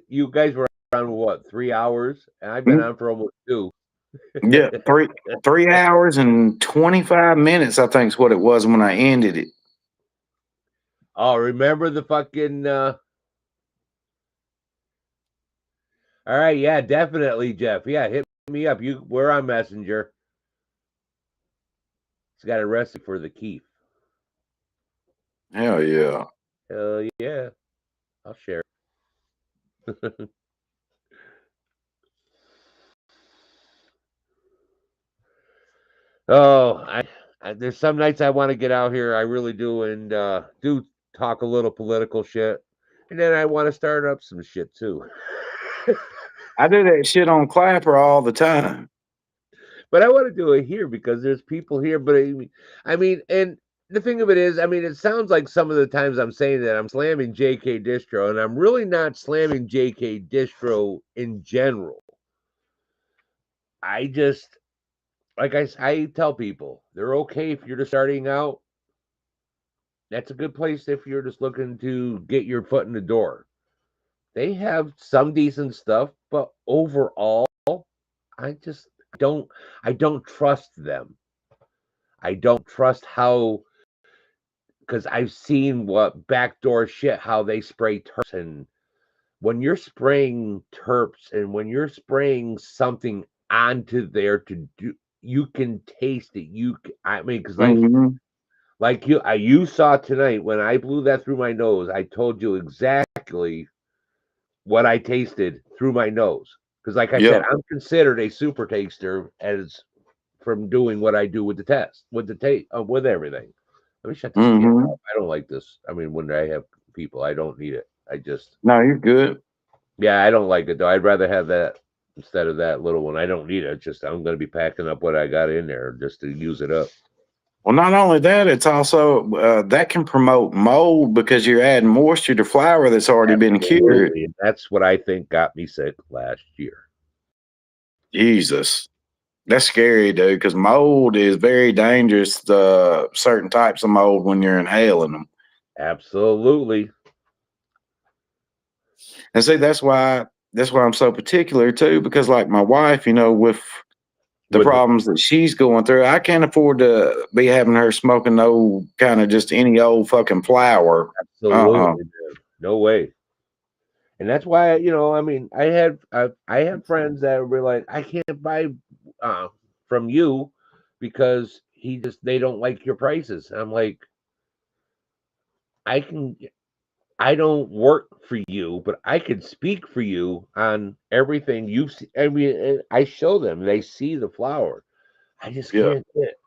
You guys were on what, 3 hours? And I've been on for almost 2. Yeah, 3 hours and 25 minutes, I think is what it was when I ended it. Oh, remember the fucking all right, yeah, definitely, Jeff. Yeah, hit me up. We're on Messenger. He's got arrested for the Keef. Hell yeah. Hell yeah. I'll share. Oh, there's some nights I want to get out here. I really do, and do talk a little political shit, and then I want to start up some shit too. I do that shit on Clapper all the time. But I want to do it here because there's people here. But I mean, and the thing of it is, I mean, it sounds like some of the times I'm saying that I'm slamming JK Distro, and I'm really not slamming JK Distro in general. I just, like I tell people, they're okay if you're just starting out. That's a good place if you're just looking to get your foot in the door. They have some decent stuff, but overall, I just I don't trust them. I don't trust how, because I've seen what backdoor shit, how they spray terps. And when you're spraying terps and when you're spraying something onto there to do, you can taste it. I mean, because like you saw tonight when I blew that through my nose, I told you exactly what I tasted through my nose. Because, like I said, I'm considered a super taster as from doing what I do with the test, with the taste, with everything. Let me shut this camera off. I don't like this. I mean, when I have people, I don't need it. No, you're good. Yeah, I don't like it though. I'd rather have that instead of that little one. I don't need it. Just I'm going to be packing up what I got in there just to use it up. Well, not only that, it's also that can promote mold because you're adding moisture to flour that's already been cured. And that's what I think got me sick last year. Jesus. That's scary, dude, because mold is very dangerous, certain types of mold when you're inhaling them. Absolutely. And see, that's why I'm so particular too, because like my wife, with the problems that she's going through, I can't afford to be having her smoking no kind of just any old fucking flower. Absolutely. No way. And that's why, I mean, I have friends that were like, I can't buy from you because they don't like your prices. I'm like, I don't work for you, but I can speak for you on everything you've seen. I mean, I show them, they see the flower. I just can't get.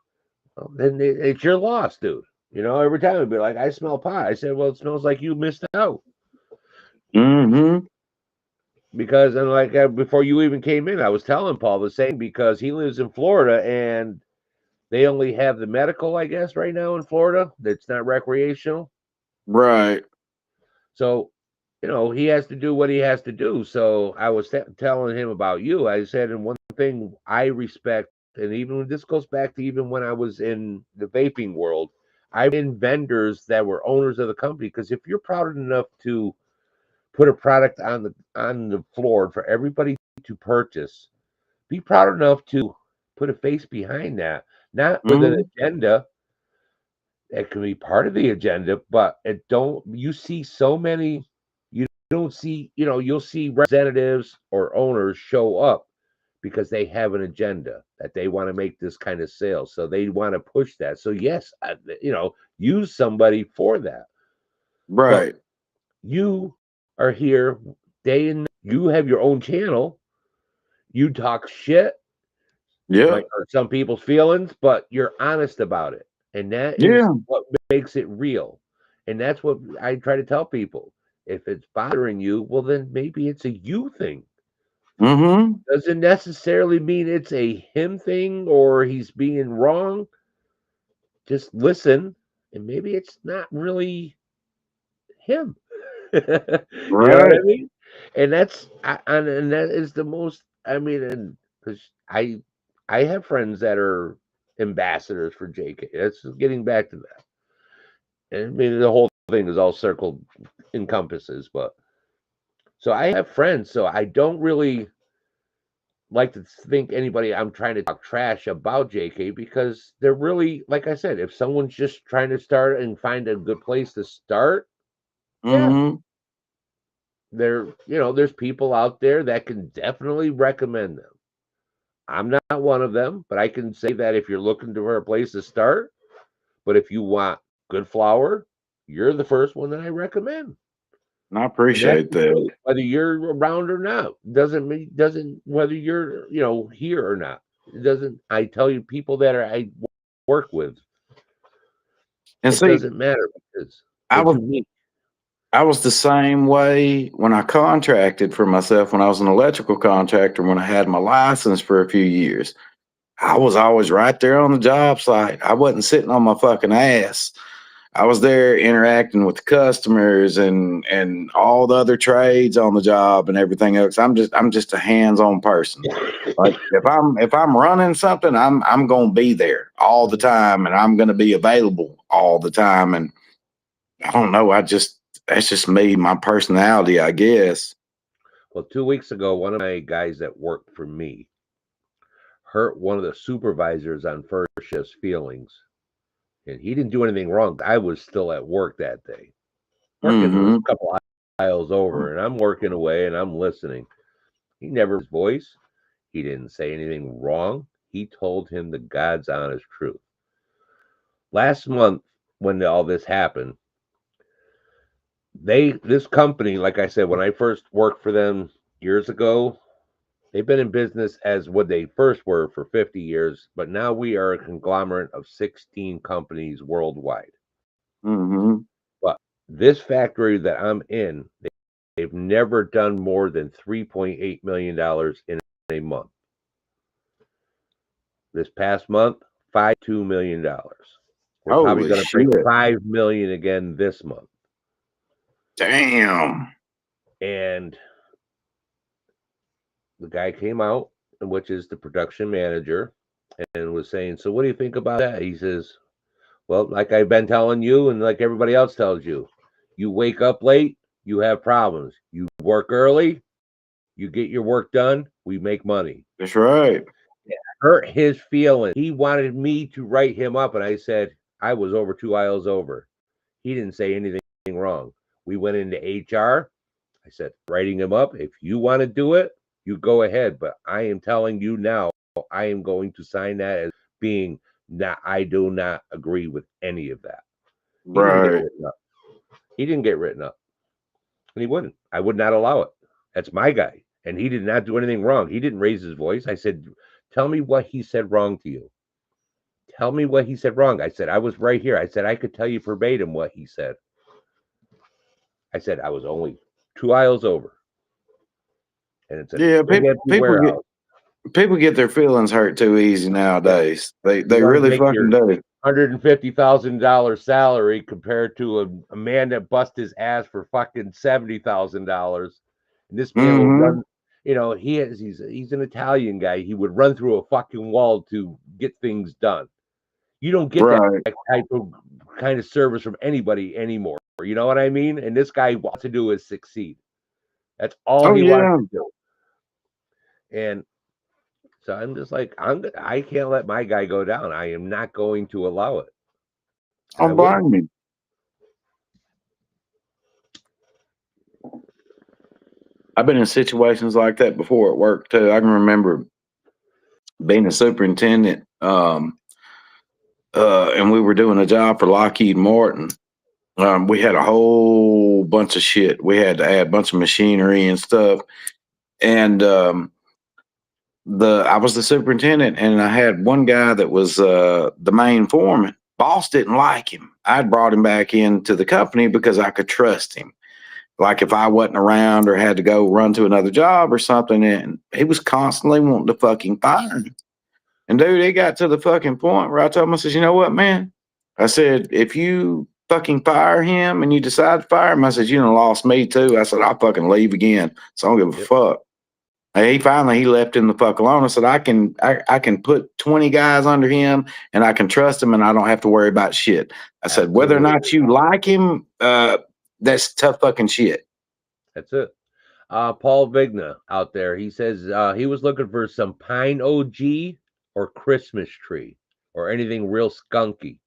Well, then it's your loss, dude. Every time it'd be like, I smell pot. I said, well, it smells like you missed out. Mm-hmm. Because, and like before you even came in, I was telling Paul the same, because he lives in Florida and they only have the medical, I guess, right now in Florida. That's not recreational. Right. So, he has to do what he has to do. So I was telling him about you. I said, and one thing I respect, and even when this goes back to even when I was in the vaping world, I've been vendors that were owners of the company. Because if you're proud enough to put a product on the floor for everybody to purchase, be proud enough to put a face behind that, not with an agenda. It can be part of the agenda, but you see so many, you don't see, you'll see representatives or owners show up because they have an agenda that they want to make this kind of sale. So they want to push that. So yes, use somebody for that. But Right. you are here day and night. You have your own channel. You talk shit. Yeah. Might hurt some people's feelings, but you're honest about it. And that is Yeah. what makes it real. And that's what I try to tell people. If it's bothering you, well, then maybe it's a you thing. Mm-hmm. Doesn't necessarily mean it's a him thing or he's being wrong. Just listen, and maybe it's not really him. You know what I Right. mean? And and that is the most. I mean, and because I have friends that are ambassadors for JK. That's just getting back to that. And I mean, the whole thing is all circled encompasses, but so I have friends, so I don't really like to think anybody I'm trying to talk trash about JK because they're really, like I said, if someone's just trying to start and find a good place to start, yeah, Mm-hmm. there's people out there that can definitely recommend them. I'm not one of them, but I can say that if you're looking for a place to start, but if you want good flour, you're the first one that I recommend. I And that's appreciate that. whether you're around or not. Doesn't whether you're here or not. It doesn't. I tell you, people that I work with, And it see, doesn't matter because I it's was unique. I was the same way when I contracted for myself when I was an electrical contractor when I had my license for a few years. I was always right there on the job site. I wasn't sitting on my fucking ass. I was there interacting with the customers and all the other trades on the job and everything else. I'm just a hands-on person. Like if I'm running something, I'm gonna be there all the time and I'm gonna be available all the time. And I don't know, that's just me, my personality, I guess. Well, 2 weeks ago, one of my guys that worked for me hurt one of the supervisors on first shift's feelings, and he didn't do anything wrong. I was still at work that day, working a Mm-hmm. couple aisles over, and I'm working away and I'm listening. He never his voice. He didn't say anything wrong. He told him the God's honest truth. Last month, when all this happened, this company, like I said, when I first worked for them years ago, they've been in business as what they first were for 50 years, but now we are a conglomerate of 16 companies worldwide. Mm-hmm. But this factory that I'm in, they've never done more than $3.8 million in a month. This past month, $5.2 million. We're probably Holy going to break shit. 5 million again this month. Damn. And the guy came out, which is the production manager, and was saying, "So what do you think about that?" He says, "Well, like I've been telling you and like everybody else tells you, you wake up late, you have problems. You work early, you get your work done, we make money." That's right. It hurt his feelings. He wanted me to write him up, and I said, I was over 2 aisles over. He didn't say anything wrong. We went into HR. I said, writing him up. If you want to do it, you go ahead. But I am telling you now, I am going to sign that as being not, I do not agree with any of that. He didn't get Right. written up. He didn't get written up. And he wouldn't. I would not allow it. That's my guy. And he did not do anything wrong. He didn't raise his voice. I said, tell me what he said wrong to you. Tell me what he said wrong. I said, I was right here. I said, I could tell you verbatim what he said. I said, I was only 2 aisles over. And it's a Yeah, big empty people get warehouse. People get their feelings hurt too easy nowadays. They really fucking do. $150,000 salary compared to a man that bust his ass for fucking $70,000. And this man will run, he's an Italian guy. He would run through a fucking wall to get things done. You don't get Right. that type of kind of service from anybody anymore. You know what I mean? And this guy wants to do is succeed. That's all he wants to do. And so I'm just like, I can't let my guy go down. I am not going to allow it. I'm buying me. I've been in situations like that before at work too. I can remember being a superintendent, and we were doing a job for Lockheed Martin. We had a whole bunch of shit. We had to add a bunch of machinery and stuff. And I was the superintendent, and I had one guy that was the main foreman. Boss didn't like him. I'd brought him back into the company because I could trust him. Like if I wasn't around or had to go run to another job or something, and he was constantly wanting to fucking fire him. And dude, it got to the fucking point where I told him, I said, you know what, man? I said, if you fucking fire him and you decide to fire him, I said, you done lost me too. I said, I'll fucking leave again. So I don't give a fuck. And he left him the fuck alone. I said, I can put 20 guys under him and I can trust him and I don't have to worry about shit. I said, whether or not you like him, that's tough fucking shit. That's it. Paul Vigna out there, he says he was looking for some pine OG or Christmas tree or anything real skunky.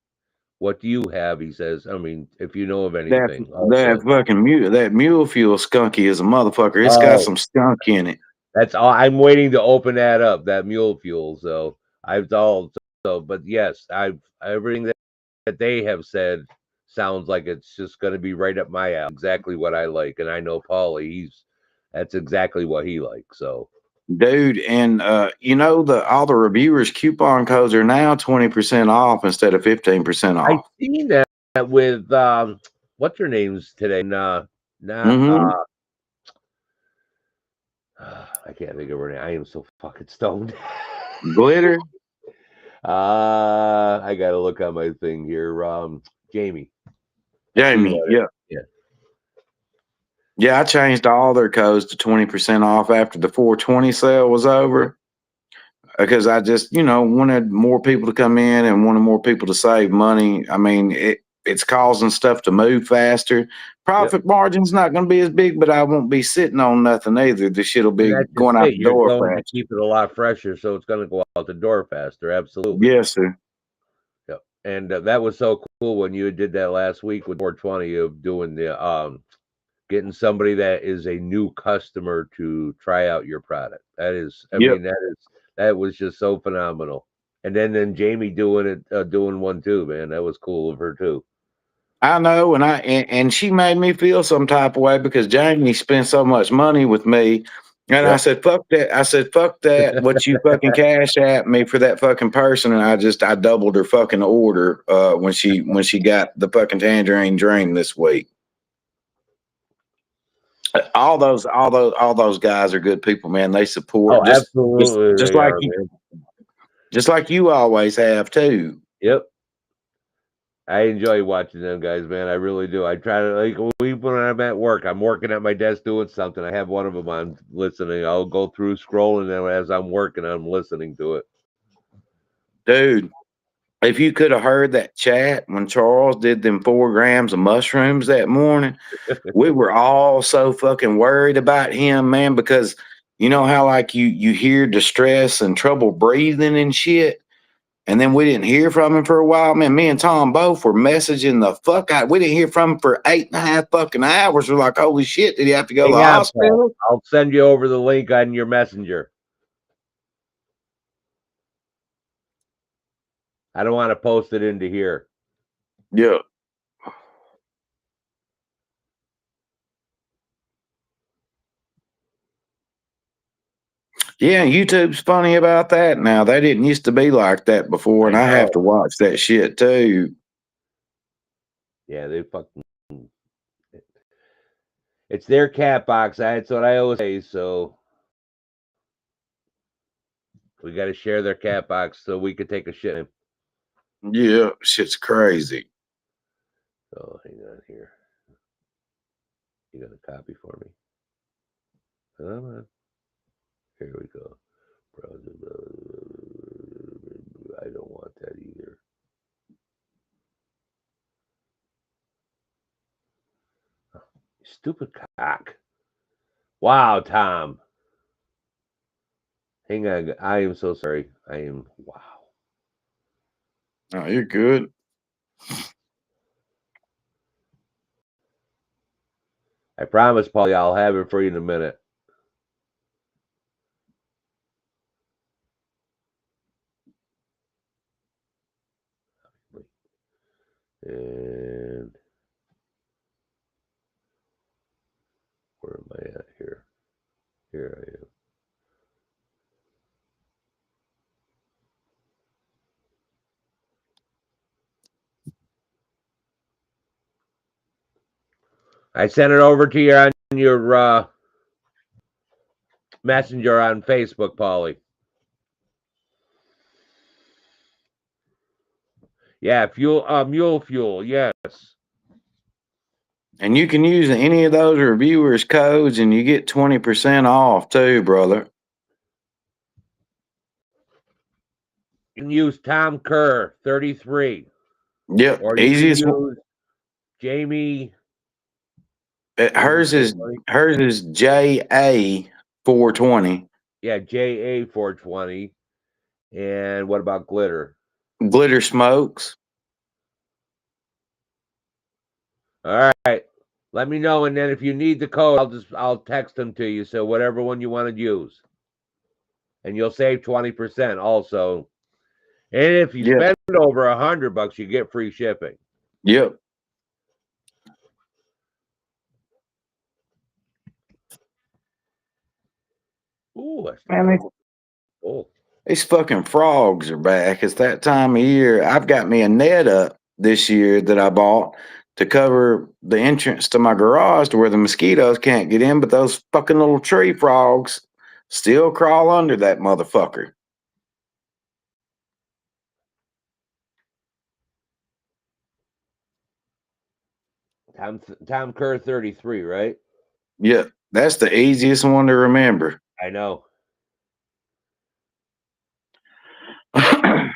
What do you have? He says. I mean, if you know of anything. That mule fuel skunky is a motherfucker. It's got some skunk in it. That's all. I'm waiting to open that up. That mule fuel. So but yes, everything that they have said sounds like it's just going to be right up my alley. Exactly what I like, and I know Paulie. That's exactly what he likes. So, dude, and all the reviewers' coupon codes are now 20% off instead of 15% off. I've seen that with what's her name's today? I can't think of her name. I am so fucking stoned. Glitter. I gotta look on my thing here. Jamie. Yeah, I changed all their codes to 20% off after the 420 sale was over because I just, wanted more people to come in and wanted more people to save money. I mean, it's causing stuff to move faster. Profit margin's not going to be as big, but I won't be sitting on nothing either. The shit'll be going out the door faster. To keep it a lot fresher, so it's going to go out the door faster. Absolutely. Yes, sir. Yep. And that was so cool when you did that last week with 420 of doing the getting somebody that is a new customer to try out your product. That is, I mean, that was just so phenomenal. And then Jamie doing one too, man. That was cool of her too. I know, and she made me feel some type of way because Jamie spent so much money with me. And I said, fuck that. I said, fuck that. What you fucking cash at me for that fucking person. And I doubled her fucking order when she got the fucking tangerine dream this week. All those guys are good people, man. They support absolutely just like you always have too. Yep. I enjoy watching them guys, man. I really do. I try to when I'm at work, I'm working at my desk doing something. I have one of them on listening. I'll go through scrolling them as I'm working. I'm listening to it. Dude, if you could have heard that chat when Charles did them 4 grams of mushrooms that morning, we were all so fucking worried about him, man, because you know how you hear distress and trouble breathing and shit. And then we didn't hear from him for a while. Man, me and Tom both were messaging the fuck out. We didn't hear from him for 8.5 fucking hours. We're like, holy shit, did he have to go to the hospital? I'll send you over the link on your messenger. I don't want to post it into here. Yeah. Yeah, YouTube's funny about that now. They didn't used to be like that before, and I have to watch that shit too. Yeah, they fucking. It's their cat box. That's what I always say. So. We got to share their cat box so we could take a shit. Yeah, shit's crazy. Oh, hang on here. You got a copy for me? Come on. Here we go. I don't want that either. Stupid cock. Wow, Tom. Hang on. I am so sorry. I am. Wow. Oh, you're good. I promise, Paulie, I'll have it for you in a minute. And where am I at here? Here I am. I sent it over to you on your messenger on Facebook, Paulie. Yeah, mule fuel, yes. And you can use any of those reviewers' codes and you get 20% off too, brother. You can use Tom Kerr 33. Yep, Or you easiest can one. use Jamie. Hers is JA 420. Yeah, JA 420. And what about glitter? Glitter Smokes. All right. Let me know, and then if you need the code, I'll text them to you. So whatever one you want to use, and you'll save 20% also. And if you spend over $100, you get free shipping. Yep. Ooh, that's Man, these fucking frogs are back. It's that time of year. I've got me a net up this year that I bought to cover the entrance to my garage to where the mosquitoes can't get in, but those fucking little tree frogs still crawl under that motherfucker. Tom Kerr 33, right? Yeah, that's the easiest one to remember. I know. And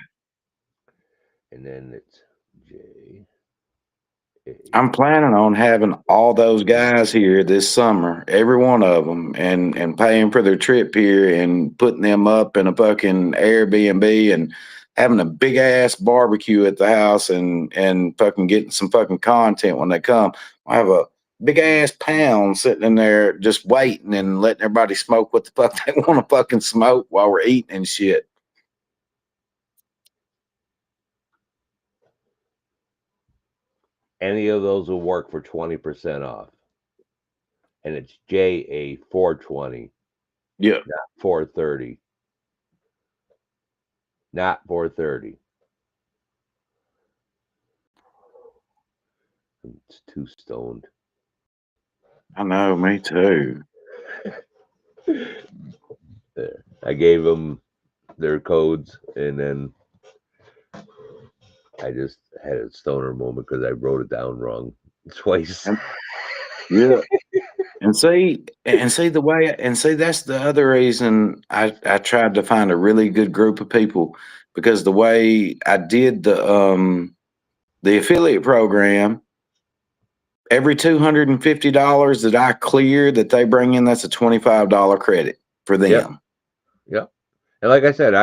then it's J. I'm planning on having all those guys here this summer, every one of them, and paying for their trip here and putting them up in a fucking Airbnb and having a big ass barbecue at the house and fucking getting some fucking content when they come. I have a big ass pound sitting in there just waiting and letting everybody smoke what the fuck they want to fucking smoke while we're eating and shit. Any of those will work for 20% off. And it's JA 420. Yeah. Not 430. Not 430. It's too stoned. I know, me too. I gave them their codes, and then I just had a stoner moment because I wrote it down wrong twice. Yeah. And see that's the other reason I tried to find a really good group of people, because the way I did the affiliate program, every $250 that I clear that they bring in, that's a $25 credit for them. Yep. And like I said,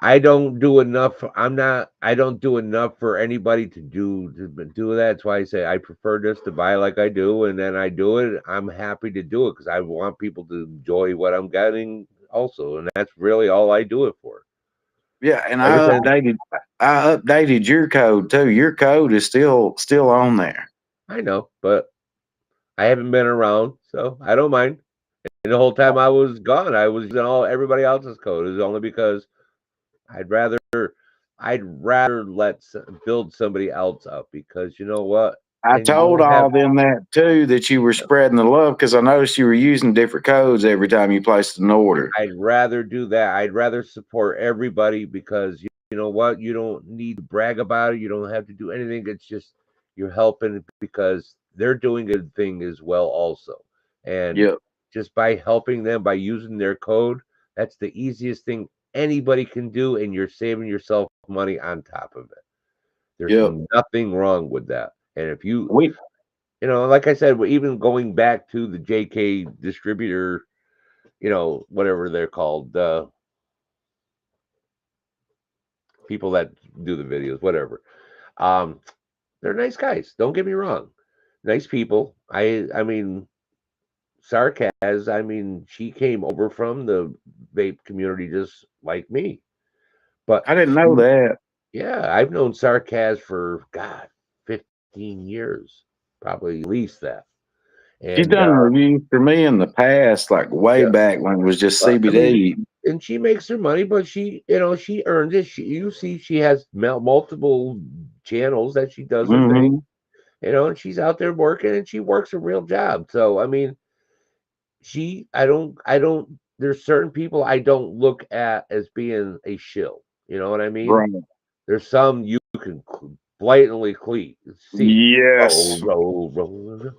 I don't do enough. I don't do enough for anybody to do that. That's why I say I prefer just to buy like I do, and then I do it. I'm happy to do it because I want people to enjoy what I'm getting also, and that's really all I do it for. Yeah, and I updated your code too. Your code is still on there. I know, but I haven't been around, so I don't mind. And the whole time I was gone, I was using everybody else's code. It was only because I'd rather build somebody else up, because you know what? I and you told don't have. all them that too, that you were spreading the love, because I noticed you were using different codes every time you placed an order. I'd rather do that. I'd rather support everybody because you know what? You don't need to brag about it. You don't have to do anything. It's just you're helping because they're doing a good thing as well, also. And Yep. just by helping them by using their code, that's the easiest thing anybody can do, and you're saving yourself money on top of it. There's Yep. nothing wrong with that. And if you, We like I said, even going back to the JK distributor, whatever they're called, people that do the videos, whatever. Um, they're nice guys. Don't get me wrong, nice people. I mean, Sarkaz. I mean, she came over from the vape community just like me. But I didn't know that. yeah, I've known Sarkaz for God, 15 years, probably at least that. She's And done reviews for me in the past, like way yeah, back when it was just I mean, CBD. and she makes her money, but she earned it. You see, she has multiple channels that she does her thing, Hmm. and she's out there working, and she works a real job. So I mean, I don't. There's certain people I don't look at as being a shill. You know what I mean? Right. There's some you can blatantly see. Roll, Yes. roll, roll.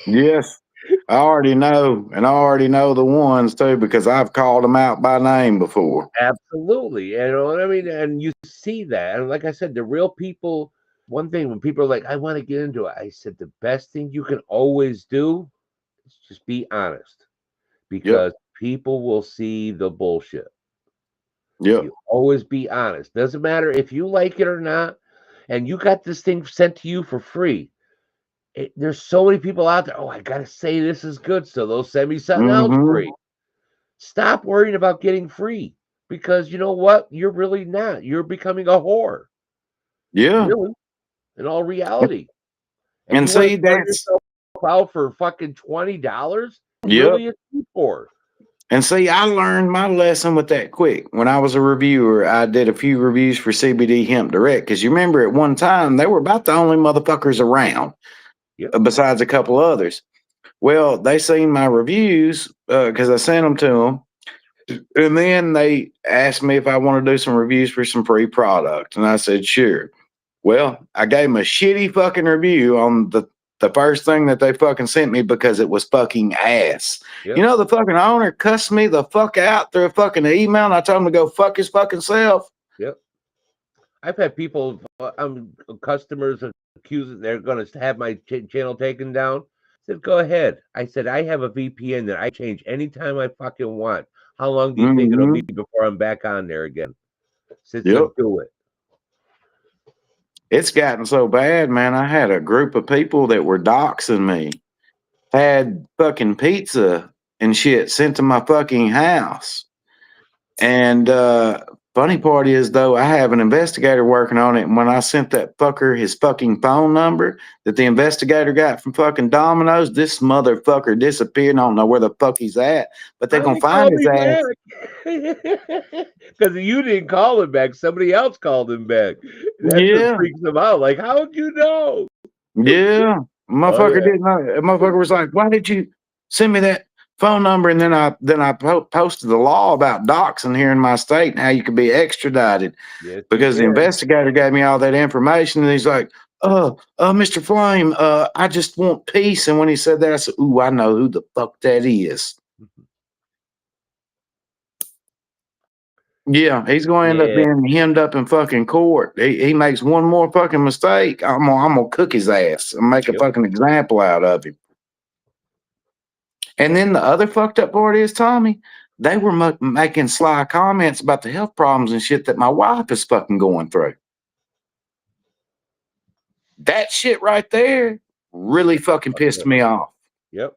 Yes. I already know, and I already know the ones too, because I've called them out by name before. Absolutely. You know what I mean? And you see that. And like I said, the real people, one thing when people are like, I want to get into it, I said the best thing you can always do is just be honest Yep. because people will see the bullshit. Yep. You always be honest. Doesn't matter if you like it or not. And you got this thing sent to you for free. There's so many people out there. Oh, I got to say this is good. So they'll send me something else Hmm. free. Stop worrying about getting free because you know what? You're really not. You're becoming a whore, Yeah. really, in all reality. And And you want to see, turn that's yourself out for fucking $20? yep. Really, a cheap for? And see, I learned my lesson with that quick. When I was a reviewer, I did a few reviews for CBD Hemp Direct, because you remember at one time they were about the only motherfuckers around, Yep. besides a couple others. Well, they seen my reviews because I sent them to them, and then they asked me if I want to do some reviews for some free product, and I said sure. Well, I gave them a shitty fucking review on the first thing that they fucking sent me because it was fucking ass. Yep. You know, the fucking owner cussed me the fuck out through a fucking email, and I told him to go fuck his fucking self. Yep. I've had people, customers accusing they're going to have my channel taken down. I said, go ahead. I said, I have a VPN that I change anytime I fucking want. How long do you think it'll be Mm-hmm. before I'm back on there again? I said, so Yep. do it. It's gotten so bad, man. I had a group of people that were doxing me, had fucking pizza and shit sent to my fucking house. And funny part is, though, I have an investigator working on it. And when I sent that fucker his fucking phone number that the investigator got from fucking Domino's, this motherfucker disappeared. I don't know where the fuck he's at, but they're How did gonna he find call his me ass. back? Because you didn't call him back. Somebody else called him back. That's what Yeah, freaks him out. Like, how would you know? yeah. Oh, Motherfucker yeah. didn't know. Motherfucker was like, "Why did you send me that phone number?" And then I posted the law about doxing here in my state and how you could be extradited, Yes, you because the can. investigator gave me all that information, and he's like, Mr. Flame, I just want peace." And when he said that, I said, "Ooh, I know who the fuck that is." Yeah, he's going to end up Yeah. being hemmed up in fucking court. He makes one more fucking mistake, I'm gonna cook his ass and make a Yep. fucking example out of him. And then the other fucked up part is, Tommy, they were making sly comments about the health problems and shit that my wife is fucking going through. That shit right there really fucking pissed me off. Yep.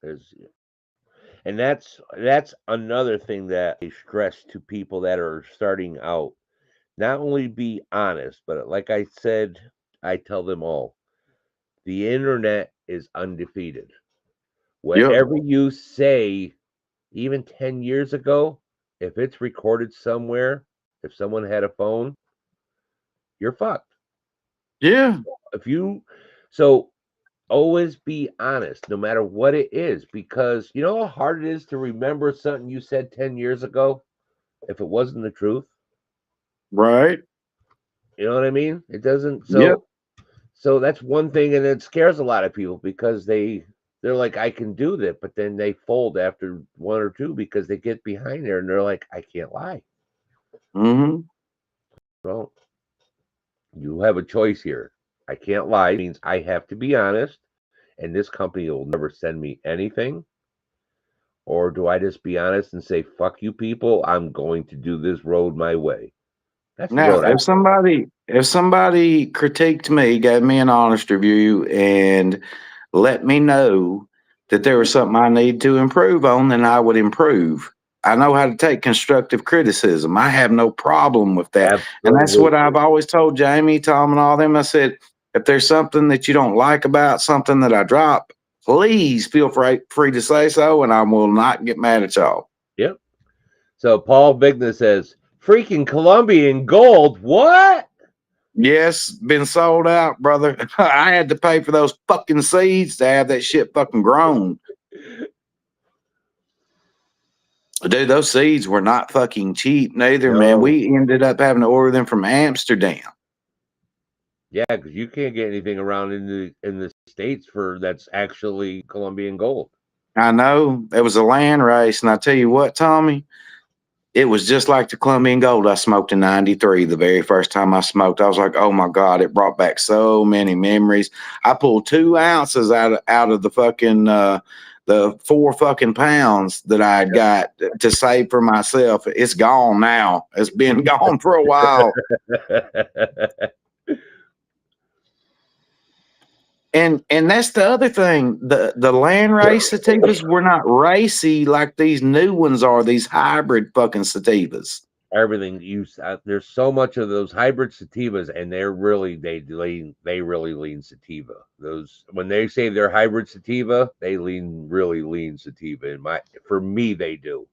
There's, and that's another thing that I stress to people that are starting out. Not only be honest, but like I said, I tell them all, the internet is undefeated. Yep. Whatever you say, even 10 years ago, if it's recorded somewhere, if someone had a phone, you're fucked. Yeah. If you so always be honest, no matter what it is, because you know how hard it is to remember something you said 10 years ago if it wasn't the truth. Right. You know what I mean? It doesn't. Yep. So that's one thing, and it scares a lot of people because they're like, I can do that, but then they fold after one or two because they get behind there and they're like, I can't lie. Mm-hmm. Well, you have a choice here. I can't lie means I have to be honest, and this company will never send me anything. Or do I just be honest and say, fuck you people, I'm going to do this road my way? That's the Now, road I if somebody critiqued me, gave me an honest review, and let me know that there was something I need to improve on, then I would improve. I know how to take constructive criticism. I have no problem with that. And that's what I've absolutely. always told Jamie, Tom, and all them. I said, if there's something that you don't like about something that I drop, please feel free to say so, and I will not get mad at y'all. Yep. So Paul Vigna says, freaking Colombian gold. What? Yes, been sold out, brother. I had to pay for those fucking seeds to have that shit fucking grown. Dude, those seeds were not fucking cheap neither, man. No. We ended up having to order them from Amsterdam. Yeah, because you can't get anything around in the States for that's actually Colombian gold. I know it was a land race, and I tell you what, Tommy, it was just like the Colombian gold I smoked in '93. The very first time I smoked, I was like, "Oh my god!" It brought back so many memories. I pulled 2 ounces out of the fucking the 4 fucking pounds that I had got to save for myself. It's gone now. It's been gone for a while. And that's the other thing. The land race sativas were not racy like these new ones are. These hybrid fucking sativas. Everything there's so much of those hybrid sativas, and they really lean sativa. Those when they say they're hybrid sativa, they really lean sativa. For me, they do,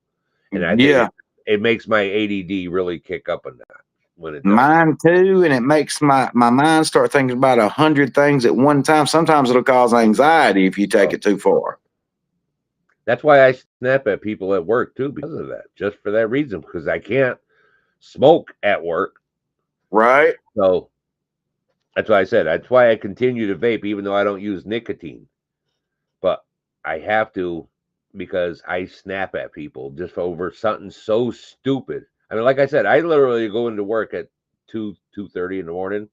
and I think Yeah, it makes my ADD really kick up a notch when it does. mine too. And it makes my mind start thinking about 100 things at one time. Sometimes it'll cause anxiety if you take it too far. That's why I snap at people at work too, because of that. Just for that reason, because I can't smoke at work. Right? So that's why I said that's why I continue to vape, even though I don't use nicotine. But I have to because I snap at people just over something so stupid. I mean, like I said, I literally go into work at 2:30 in the morning.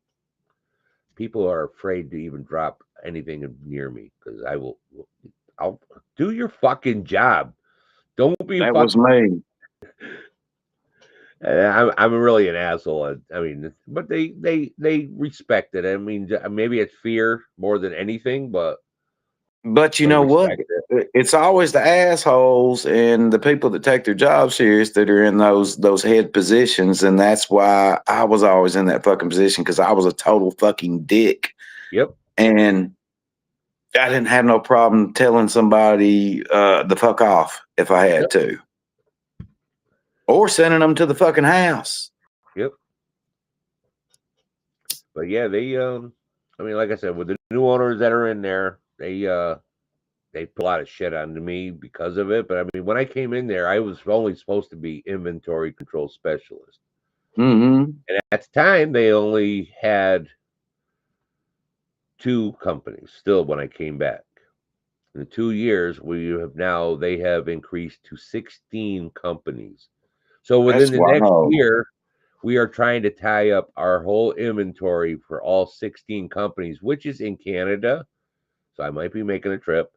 People are afraid to even drop anything near me because I'll do your fucking job. Don't be That was fucking. me. I'm really an asshole. I mean, but they respect it. I mean, maybe it's fear more than anything, but But you they know what? respect it. It's always the assholes and the people that take their job serious that are in those head positions, and that's why I was always in that fucking position because I was a total fucking dick, Yep. and I didn't have no problem telling somebody the fuck off if I had Yep. to, or sending them to the fucking house. Yep. But yeah, I mean, like I said, with the new owners that are in there, they put a lot of shit onto me because of it. But I mean, when I came in there, I was only supposed to be inventory control specialist. Mm-hmm. And at the time, they only had 2 companies still when I came back. In the 2 years, they have increased to 16 companies. So within That's the next wild. year, we are trying to tie up our whole inventory for all 16 companies, which is in Canada. So I might be making a trip.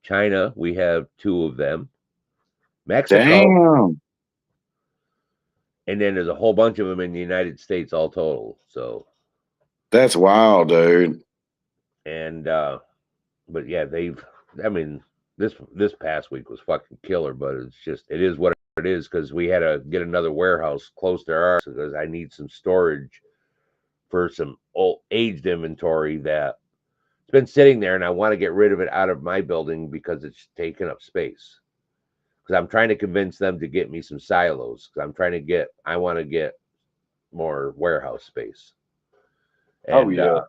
China, we have 2 of them. Mexico, Damn. and then there's a whole bunch of them in the United States all total. So, That's wild, dude. and but yeah, I mean, this past week was fucking killer, but it is what it is because we had to get another warehouse close to ours because I need some storage for some old aged inventory that it's been sitting there and I want to get rid of it out of my building because it's taking up space. because I'm trying to convince them to get me some silos. Because I want to get more warehouse space. And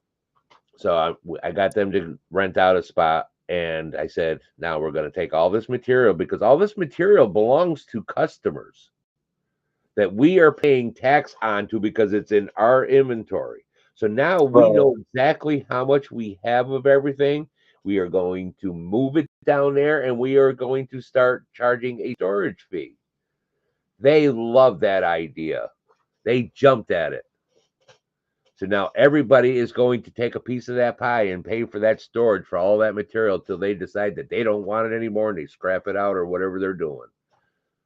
so I got them to rent out a spot, and I said, now we're going to take all this material, because all this material belongs to customers that we are paying tax onto because it's in our inventory. So now we know exactly how much we have of everything. We are going to move it down there, and we are going to start charging a storage fee. They love that idea. They jumped at it. So now everybody is going to take a piece of that pie and pay for that storage for all that material till they decide that they don't want it anymore and they scrap it out or whatever they're doing.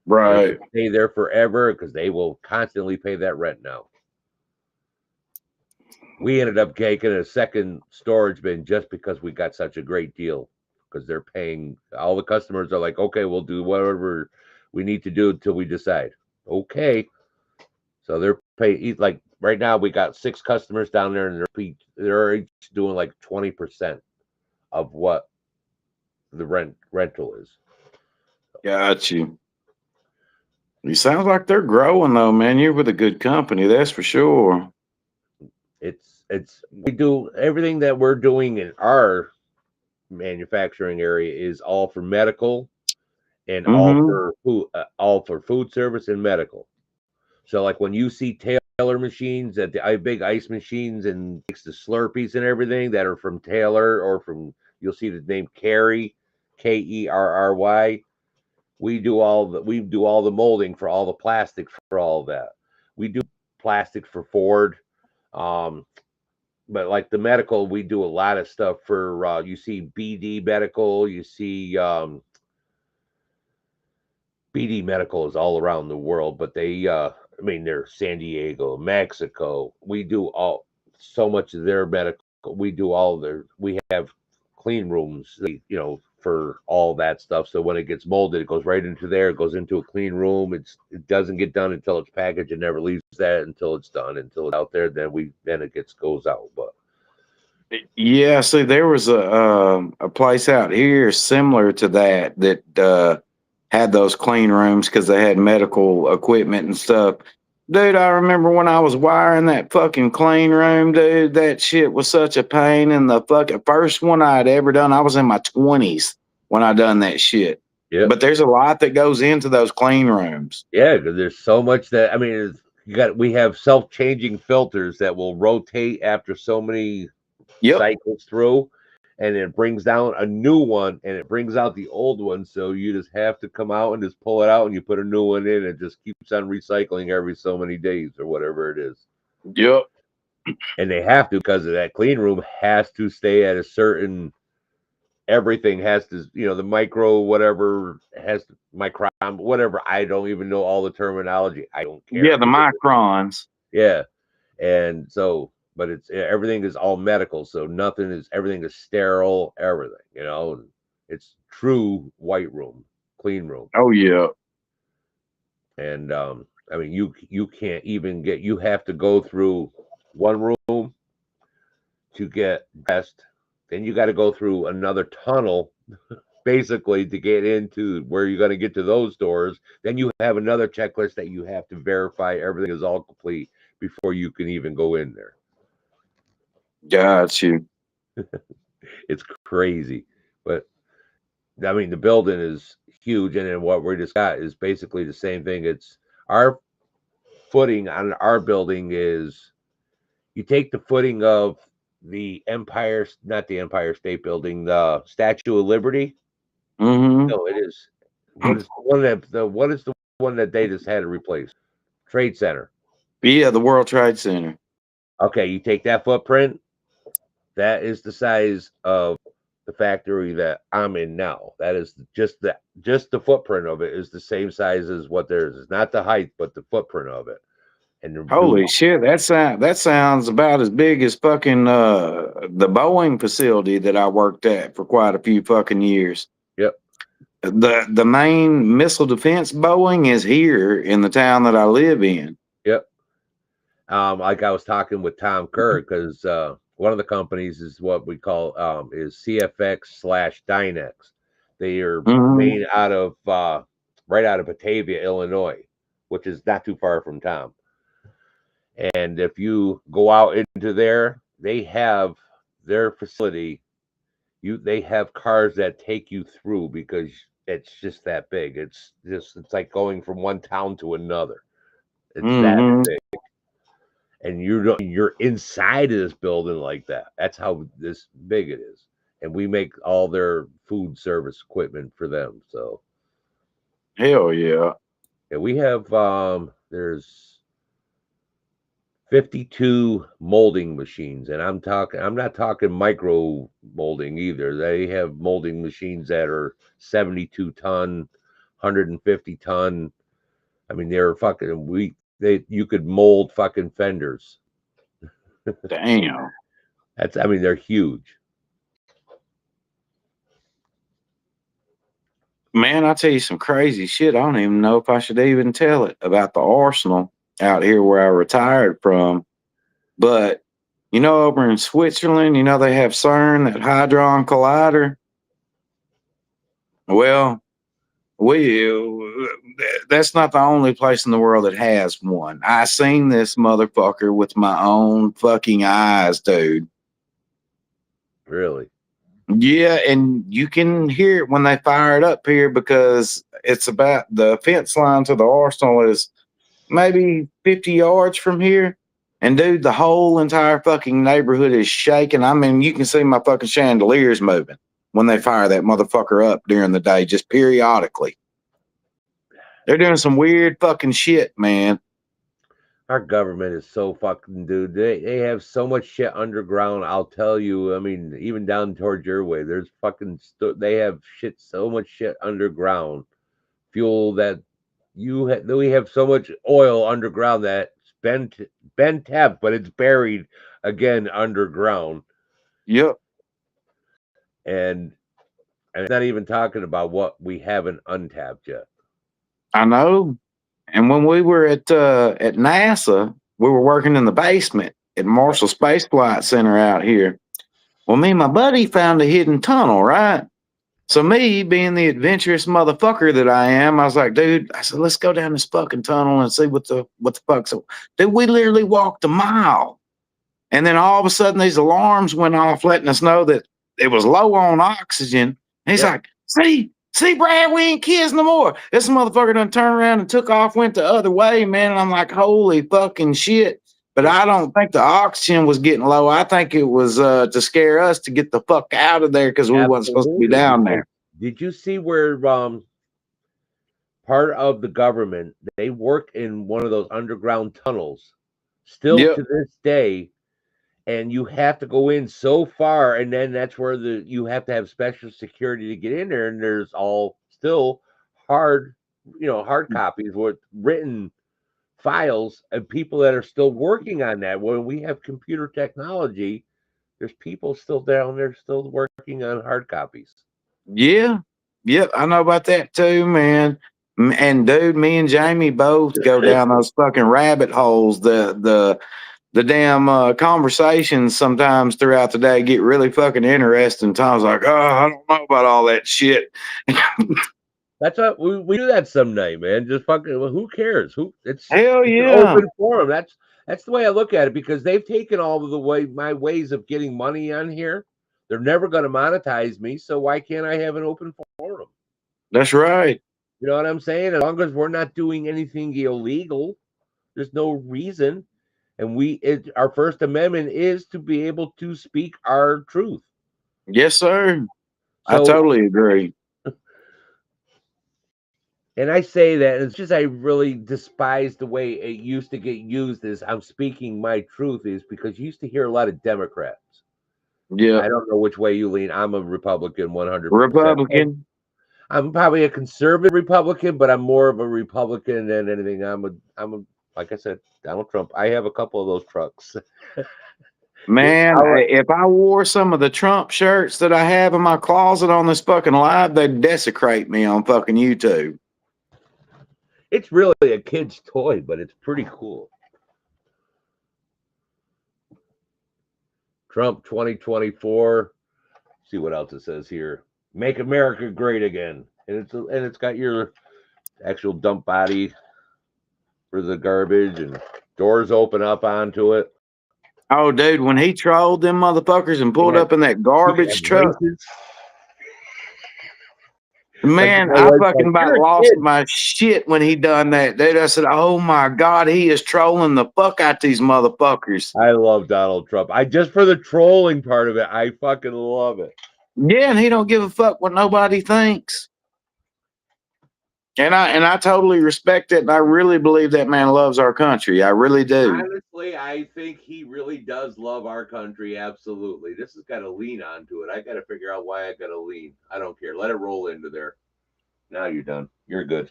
Right. Stay there forever because they will constantly pay that rent now. We ended up taking a second storage bin just because we got such a great deal, because they're paying. All the customers are like, okay, we'll do whatever we need to do until we decide. Okay. So they're paying, like right now we got 6 customers down there, and they're each doing like 20% of what the rental is. Got you. It sounds like they're growing though, man. You're with a good company, that's for sure. We do everything that we're doing in our manufacturing area is all for medical and all for food service and medical. So like when you see Taylor machines at the big ice machines and makes the Slurpees and everything that are from Taylor, or from, you'll see the name Kerry, Kerry. We do all the molding for all the plastic for all that. We do plastic for Ford. But like the medical, we do a lot of stuff for you see BD Medical, you see BD Medical is all around the world, but they're San Diego, Mexico. We do so much of their medical. We have clean rooms, for all that stuff. So when it gets molded, it goes right into there. It goes into a clean room. It doesn't get done until it's packaged. It never leaves that until it's done. Until it's out there, then it goes out. But yeah, see, there was a place out here similar to that had those clean rooms because they had medical equipment and stuff. Dude, I remember when I was wiring that fucking clean room, dude, that shit was such a pain. And the fucking first one I'd ever done, I was in my 20s when I done that shit. yeah, But there's a lot that goes into those clean rooms. yeah, because there's so much that we have self-changing filters that will rotate after so many cycles through, and it brings down a new one and it brings out the old one. So you just have to come out and just pull it out, and you put a new one in. It just keeps on recycling every so many days or whatever it is. Yep. And they have to, because of that clean room has to stay at a certain, everything has to, the micro, whatever has to, micron, whatever. I don't even know all the terminology. I don't care. Yeah, the microns. Yeah. And so, but everything is all medical, so everything is sterile, everything, it's true white room, clean room. Oh yeah. And you can't even you have to go through one room to get dressed, then you got to go through another tunnel basically to get into where you're going to get to those doors. Then you have another checklist that you have to verify everything is all complete before you can even go in there. Got you. It's crazy, but the building is huge, and then what we just got is basically the same thing. It's our footing on our building is, you take the footing of the not the Empire State Building, the Statue of Liberty. No, it is. What is the one that they just had to replace? Trade Center. Yeah, the World Trade Center. Okay, you take that footprint. That is the size of the factory that I'm in now. That is just the footprint of it is the same size as what theirs is. Not the height, but the footprint of it. And holy shit, that sounds about as big as fucking the Boeing facility that I worked at for quite a few fucking years. Yep. The main missile defense Boeing is here in the town that I live in. Yep. Like I was talking with Tom Kerr, because one of the companies is what we call is CFX/Dynex. They are made out of right out of Batavia, Illinois, which is not too far from Tom. And if you go out into there, they have their facility. They have cars that take you through because it's just that big. It's like going from one town to another. It's that big. And you're inside of this building like that. That's how this big it is. And we make all their food service equipment for them. So hell yeah. yeah, we have there's 52 molding machines, and I'm not talking micro molding either. They have molding machines that are 72 ton, 150 ton. I mean, they're fucking you could mold fucking fenders. Damn. I mean, they're huge. Man, I tell you some crazy shit. I don't even know if I should even tell it about the arsenal out here where I retired from. But over in Switzerland, they have CERN, that Hadron Collider. Well, that's not the only place in the world that has one. I seen this motherfucker with my own fucking eyes, dude. Really? Yeah, and you can hear it when they fire it up here because it's about the fence line to the arsenal is maybe 50 yards from here. And dude, the whole entire fucking neighborhood is shaking. I mean, you can see my fucking chandeliers moving when they fire that motherfucker up during the day, just periodically. They're doing some weird fucking shit, man. Our government is so fucking, dude. They have so much shit underground. I'll tell you. I mean, even down towards your way, there's fucking. They have so much shit underground. Fuel that we have so much oil underground that's been tapped, but it's buried again underground. Yep. And I'm not even talking about what we haven't untapped yet. I know. And when we were at NASA, we were working in the basement at Marshall Space Flight Center out here. Well, me and my buddy found a hidden tunnel, right? So me, being the adventurous motherfucker that I am, I was like, dude, I said, let's go down this fucking tunnel and see what the fuck. So, dude, we literally walked a mile. And then all of a sudden, these alarms went off, letting us know that it was low on oxygen. And he's like, see, Brad, we ain't kids no more. This motherfucker done turned around and took off, went the other way, man. And I'm like, holy fucking shit. But I don't think the oxygen was getting low. I think it was to scare us to get the fuck out of there because we wasn't supposed to be down there. Did you see where part of the government, they work in one of those underground tunnels still to this day, and you have to go in so far, and then that's where you have to have special security to get in there, and there's all still hard copies with written files and people that are still working on that. When we have computer technology, there's people still down there still working on hard copies. Yeah. Yep, I know about that too, man. And dude, me and Jamie both go down those fucking rabbit holes. The damn conversations sometimes throughout the day get really fucking interesting. Tom's like, oh, I don't know about all that shit. That's what we do that some night, man. Just fucking, who cares? It's hell yeah, it's an open forum. That's the way I look at it, because they've taken all of my ways of getting money on here. They're never going to monetize me, so why can't I have an open forum? That's right. You know what I'm saying? As long as we're not doing anything illegal, there's no reason. And our First Amendment is to be able to speak our truth. Yes, sir. I totally agree. And I say that it's just I really despise the way it used to get used as I'm speaking my truth, is because you used to hear a lot of Democrats. Yeah. I don't know which way you lean. I'm a Republican, 100%. Republican. I'm probably a conservative Republican, but I'm more of a Republican than anything. I'm a like I said, Donald Trump. I have a couple of those trucks. Man, if I wore some of the Trump shirts that I have in my closet on this fucking live, they'd desecrate me on fucking YouTube. It's really a kid's toy, but it's pretty cool. Trump 2024. See what else it says here. Make America great again. And it's got your actual dump body for the garbage, and doors open up onto it. Oh, dude, when he trolled them motherfuckers and pulled Yeah. up in that He garbage had truck, races. man, My I wife's fucking like, about "You're a lost kid." my shit when he done that, dude. I said, oh my God, he is trolling the fuck out these motherfuckers. I love Donald Trump. I just for the trolling part of it, I fucking love it. Yeah, and he don't give a fuck what nobody thinks. And I totally respect it, and I really believe that man loves our country. I really do. Honestly, I think he really does love our country. Absolutely. This has got to lean onto it. I got to figure out why I got to lean. I don't care. Let it roll into there. Now you're done. You're good.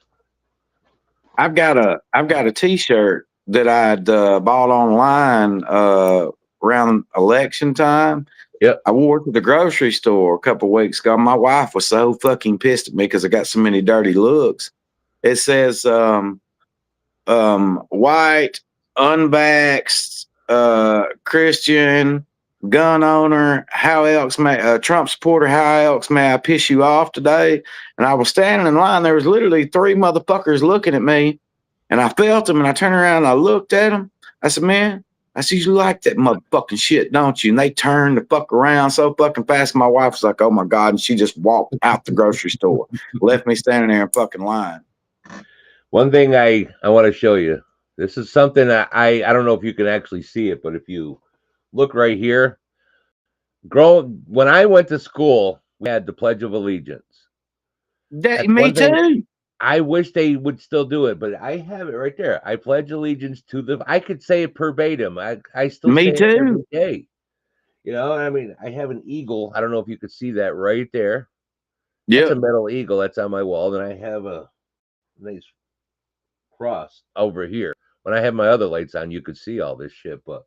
I've got a T-shirt that I'd bought online around election time. Yep. I wore it to the grocery store a couple weeks ago. My wife was so fucking pissed at me because I got so many dirty looks. It says white, unvaxxed, Christian, gun owner, how else may Trump supporter, how else may I piss you off today? And I was standing in line. There was literally 3 motherfuckers looking at me, and I felt them, and I turned around and I looked at them. I said, man, I said, you like that motherfucking shit, don't you? And they turned the fuck around so fucking fast. My wife was like, oh my God. And she just walked out the grocery store, left me standing there in fucking line. One thing I want to show you. This is something I don't know if you can actually see it, but if you look right here, when I went to school, we had the Pledge of Allegiance. That's Me one thing. too. I wish they would still do it, but I have it right there. I pledge allegiance to the. I could say it verbatim. I still Me say it every too. day. You know, I mean, I have an eagle. I don't know if you could see that right there. That's Yep. a metal eagle that's on my wall. Then I have a nice cross over here. When I have my other lights on, you could see all this shit, but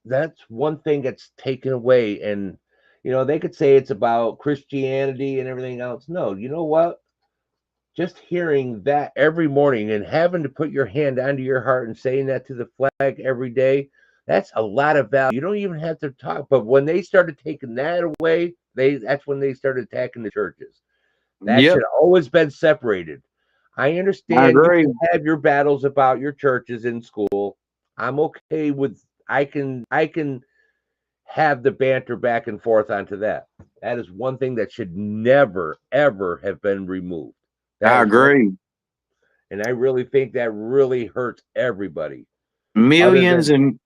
that's one thing that's taken away. And you know, they could say it's about Christianity and everything else. No, you know what? Just hearing that every morning and having to put your hand onto your heart and saying that to the flag every day, that's a lot of value. You don't even have to talk. But when they started taking that away, that's when they started attacking the churches. That Yep. should always been separated. I I understand you agree. can have your battles about your churches in school. I'm okay with I can have the banter back and forth onto that. That is one thing that should never ever have been removed. That I is one, agree. and I really think that really hurts everybody. Millions than and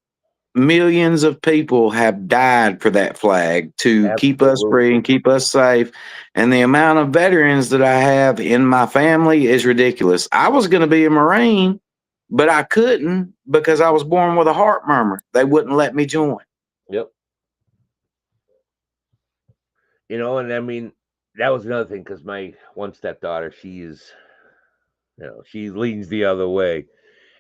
millions of people have died for that flag to keep us free and Absolutely. keep us safe. And the amount of veterans that I have in my family is ridiculous. I was going to be a Marine, but I couldn't because I was born with a heart murmur. They wouldn't let me join. Yep. You know, and I mean that was another thing because my one stepdaughter, she leans the other way,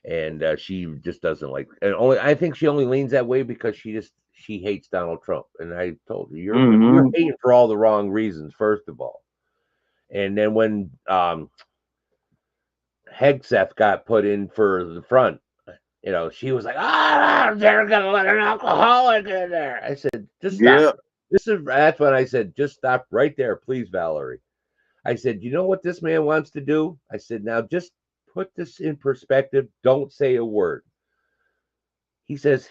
and she just doesn't like. And only I think she only leans that way because she hates Donald Trump. And I told her you're Mhm. hating for all the wrong reasons, first of all. And then when Hegseth got put in for the front, you know, she was like, they're gonna let an alcoholic in there. I said, just stop. Yep. That's when I said, just stop right there, please, Valerie. I said, you know what this man wants to do? I said, now just put this in perspective. Don't say a word. He says,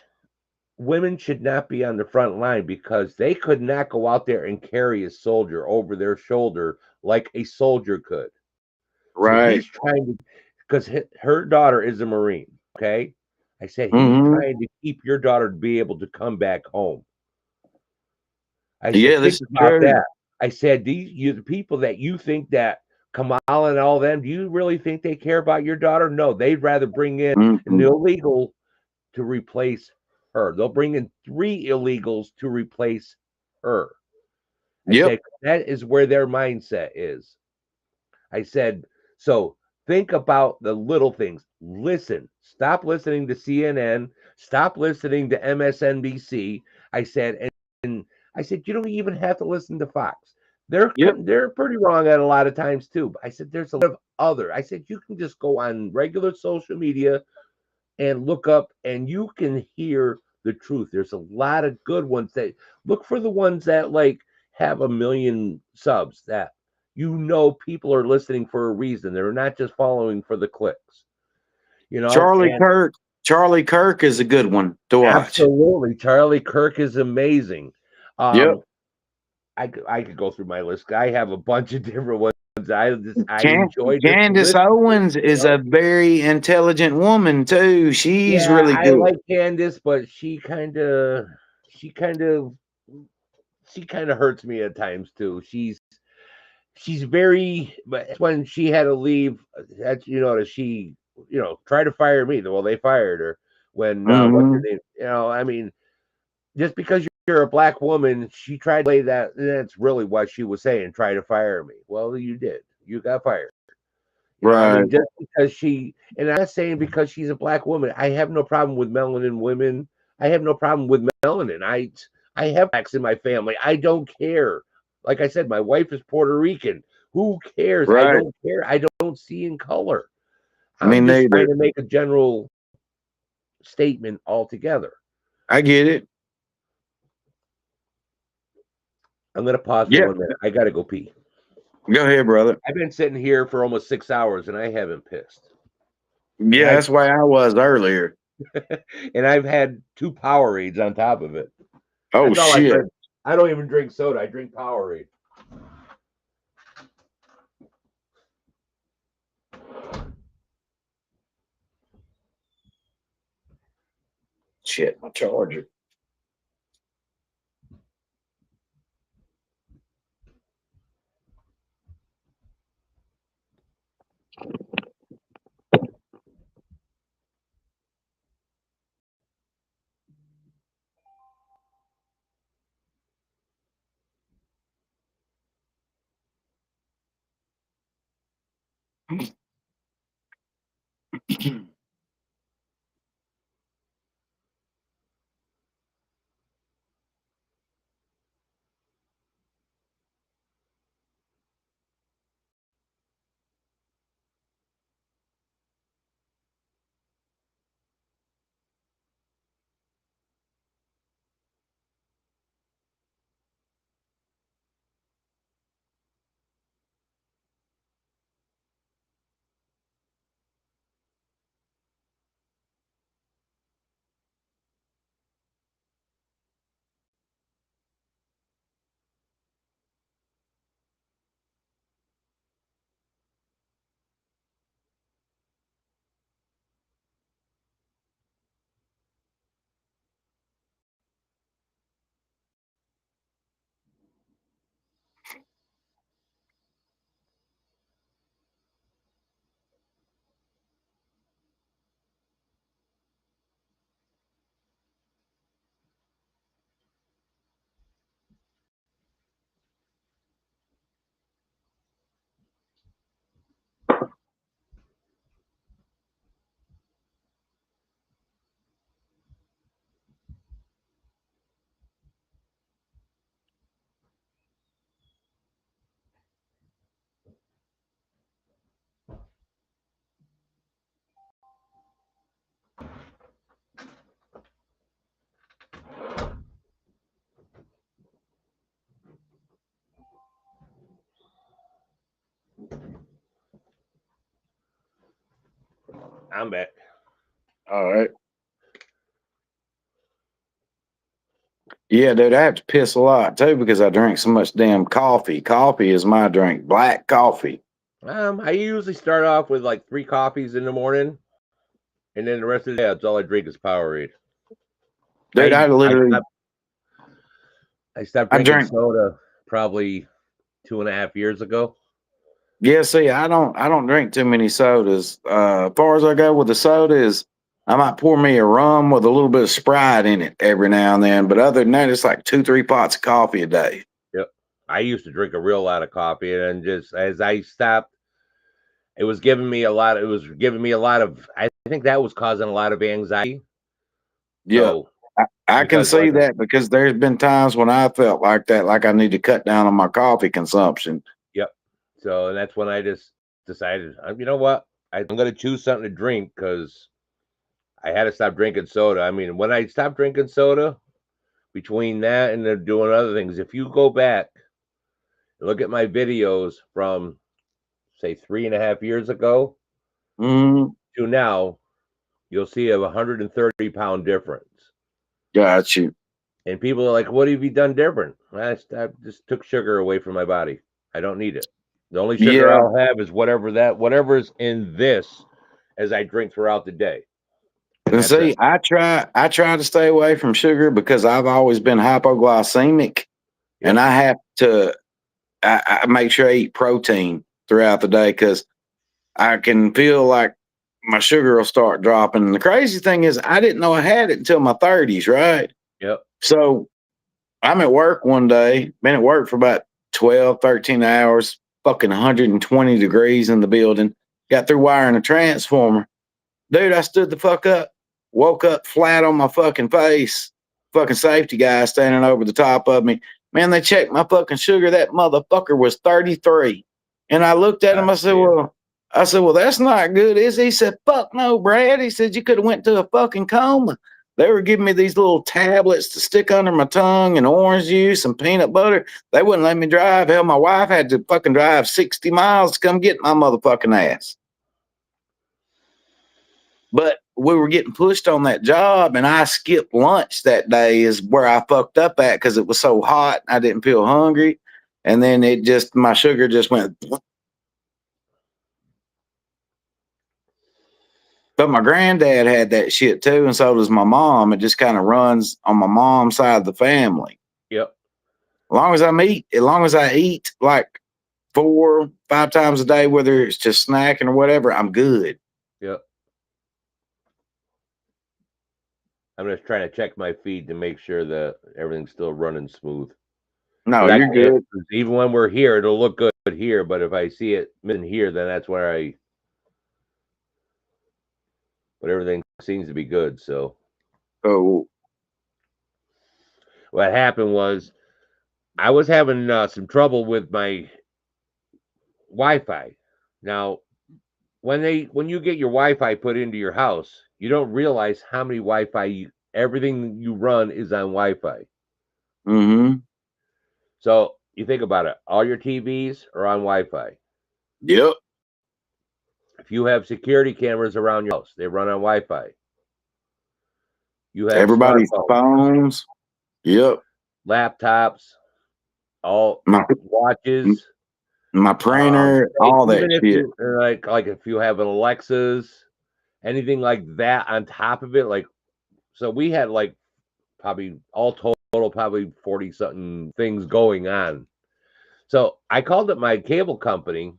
women should not be on the front line because they could not go out there and carry a soldier over their shoulder like a soldier could. So Right. he's trying to, because her daughter is a Marine. Okay. I said, he's Mhm. trying to keep your daughter to be able to come back home. I Yeah, said, this think is about true. that. I said, the people that you think that Kamala and all them, do you really think they care about your daughter? No, they'd rather bring in an Mhm. illegal to replace her. They'll bring in 3 illegals to replace her. I Yep. said, that is where their mindset is. I said, so think about the little things. Listen, stop listening to CNN, stop listening to MSNBC. I said, and I said, you don't even have to listen to Fox. Yep. They're pretty wrong at a lot of times too. But I said, there's a lot of other. I said, you can just go on regular social media and look up and you can hear the truth. There's a lot of good ones that look for the ones that like have 1 million subs that people are listening for a reason. They're not just following for the clicks. Charlie Kirk is a good one to watch. Absolutely. Charlie Kirk is amazing. Yep. I could go through my list. I have a bunch of different ones. I enjoyed Candace Owens is a very intelligent woman too. She's really good. I like Candace, but she kind of hurts me at times too. She's very, but when she had to leave, that's she tried to fire me. Well, they fired her when what's her name? I mean, just because you're a black woman, she tried to lay that. That's really what she was saying. Try to fire me. Well, you did. You got fired. Right. I mean, just because and I'm not saying because she's a black woman. I have no problem with melanin women. I have no problem with melanin. I have blacks in my family. I don't care. Like I said, my wife is Puerto Rican. Who cares? Right. I don't care. I don't see in color. I'm just trying to make a general statement altogether. I get it. I'm going to pause for 1 minute. I got to go pee. Go ahead, brother. I've been sitting here for almost 6 hours and I haven't pissed. Yeah, that's why I was earlier. And I've had 2 Powerades on top of it. Oh, shit. I don't even drink soda. I drink Powerade. Shit, my charger. I'm back. All right. Yeah, dude, I have to piss a lot too because I drink so much damn coffee. Coffee is my drink, black coffee. I usually start off with like 3 coffees in the morning, and then the rest of the day, that's all I drink is Powerade. Dude, I stopped drinking soda probably 2.5 years ago. Yeah, see, I don't drink too many sodas. As far as I go with the soda is I might pour me a rum with a little bit of Sprite in it every now and then, but other than that, it's like 2-3 pots of coffee a day. Yep. I used to drink a real lot of coffee, and just as I stopped, it was giving me a lot of I think that was causing a lot of anxiety. Yeah. So, I can see that because there's been times when I felt like that, like I need to cut down on my coffee consumption. Yep. So that's when I just decided, you know what? I'm going to choose something to drink because I had to stop drinking soda. I mean, when I stopped drinking soda, between that and they're doing other things, if you go back look at my videos from say 3.5 years ago Mm, to now, you'll see a 130-pound difference. got you. And people are like, what have you done different? I just took sugar away from my body. I don't need it. The only sugar Yeah. I'll have is whatever's in this as I drink throughout the day. And And that's it. see, I try to stay away from sugar because I've always been hypoglycemic, and Yep. I have to. I make sure I eat protein throughout the day because I can feel like my sugar will start dropping. And the crazy thing is, I didn't know I had it until my 30s, right? Yep. So I'm at work one day, been at work for about 12, 13 hours, fucking 120 degrees in the building, got through wiring a transformer. Dude, I stood the fuck up, woke up flat on my fucking face. Fucking safety guy standing over the top of me. Man, they checked my fucking sugar. That motherfucker was 33. And I looked at him. Damn. I said, well, that's not good, is it? He said, fuck no, Brad. He said, you could have went to a fucking coma. They were giving me these little tablets to stick under my tongue and orange juice and peanut butter. They wouldn't let me drive. Hell, my wife had to fucking drive 60 miles to come get my motherfucking ass. But we were getting pushed on that job, and I skipped lunch that day is where I fucked up at because it was so hot. I didn't feel hungry. And then my sugar just went. But my granddad had that shit too, and so does my mom. It just kind of runs on my mom's side of the family. Yep. As long as I eat like 4-5 times a day, whether it's just snacking or whatever, I'm good. Yep. I'm just trying to check my feed to make sure that everything's still running smooth. No, you're good. Even when we're here, it'll look good here, but if I see it missing here, then that's where but everything seems to be good. So Oh, what happened was I was having some trouble with my Wi-Fi. Now, when you get your Wi-Fi put into your house, you don't realize how many everything you run is on Wi-Fi. mm-hmm. So you think about it, all your TVs are on Wi-Fi. Yep. If you have security cameras around your house, they run on Wi-Fi. You have Everybody's smartphones, phones. Yep. laptops, all My watches, printer, all that even if shit. you like if you have an Alexas, anything like that on top of it, like so we had like probably all total probably 40 something things going on. So I called up my cable company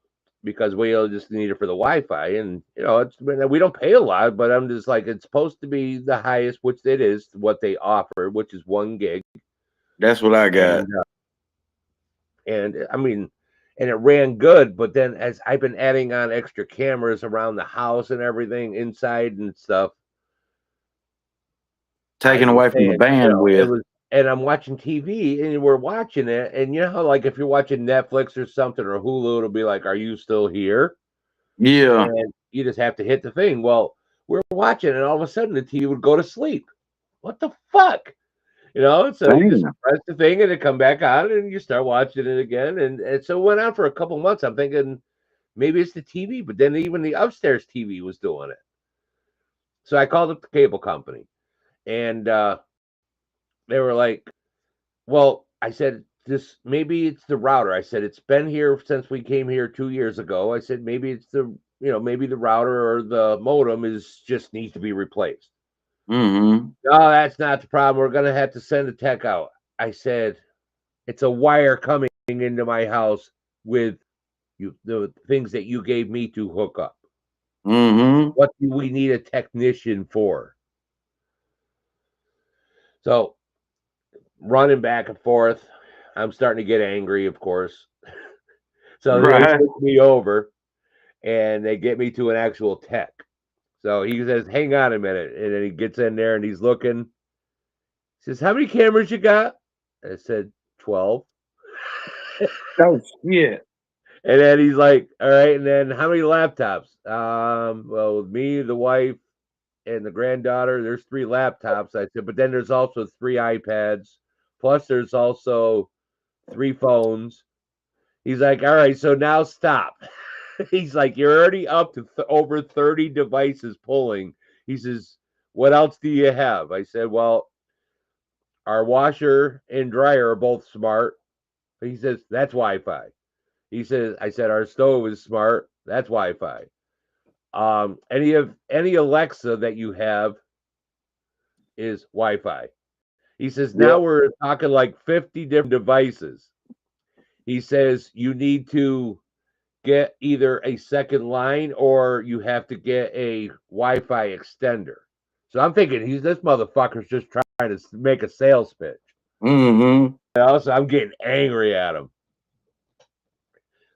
because we just need it for the Wi-Fi, and we don't pay a lot, but I'm just like it's supposed to be the highest, which it is what they offer, which is 1 gig. That's what I got. And I mean, and it ran good, but then as I've been adding on extra cameras around the house and everything inside and stuff, Taken away from the it bandwidth. was, and I'm watching TV and we're watching it, and you know how like if you're watching Netflix or something or Hulu, it'll be like, "Are you still here?" Yeah. And you just have to hit the thing. Well, we're watching, and all of a sudden the TV would go to sleep. What the fuck? So you just Damn. press the thing and it come back on and you start watching it again. And so it went on for a couple months. I'm thinking maybe it's the TV, but then even the upstairs TV was doing it. So I called up the cable company and they were like, well, I said, this maybe it's the router. I said, it's been here since we came here 2 years ago. I said, maybe it's maybe the router or the modem just needs to be replaced. Mm-hmm. No, that's not the problem. We're gonna have to send a tech out. I said, it's a wire coming into my house with the things that you gave me to hook up. Mm-hmm. What do we need a technician for? So running back and forth, I'm starting to get angry, of course. So they Right. switch me over and they get me to an actual tech. So he says, hang on a minute. And then he gets in there and he's looking. He says, how many cameras you got? I said, 12. Oh shit. And then he's like, all right. And then how many laptops? Well, me, the wife, and the granddaughter, there's 3 laptops. I said, but then there's also 3 iPads. Plus there's also 3 phones. He's like, all right, so now stop. He's like, you're already up to over 30 devices pulling. He says, what else do you have? I said, well, our washer and dryer are both smart. He says, that's Wi-Fi. He says, I said, our stove is smart. That's Wi-Fi. Any Alexa that you have is Wi-Fi. He says, now Yep. we're talking like 50 different devices. He says, you need to get either a second line or you have to get a Wi-Fi extender. So I'm thinking this motherfucker's just trying to make a sales pitch. Mm-hmm. So I'm getting angry at him.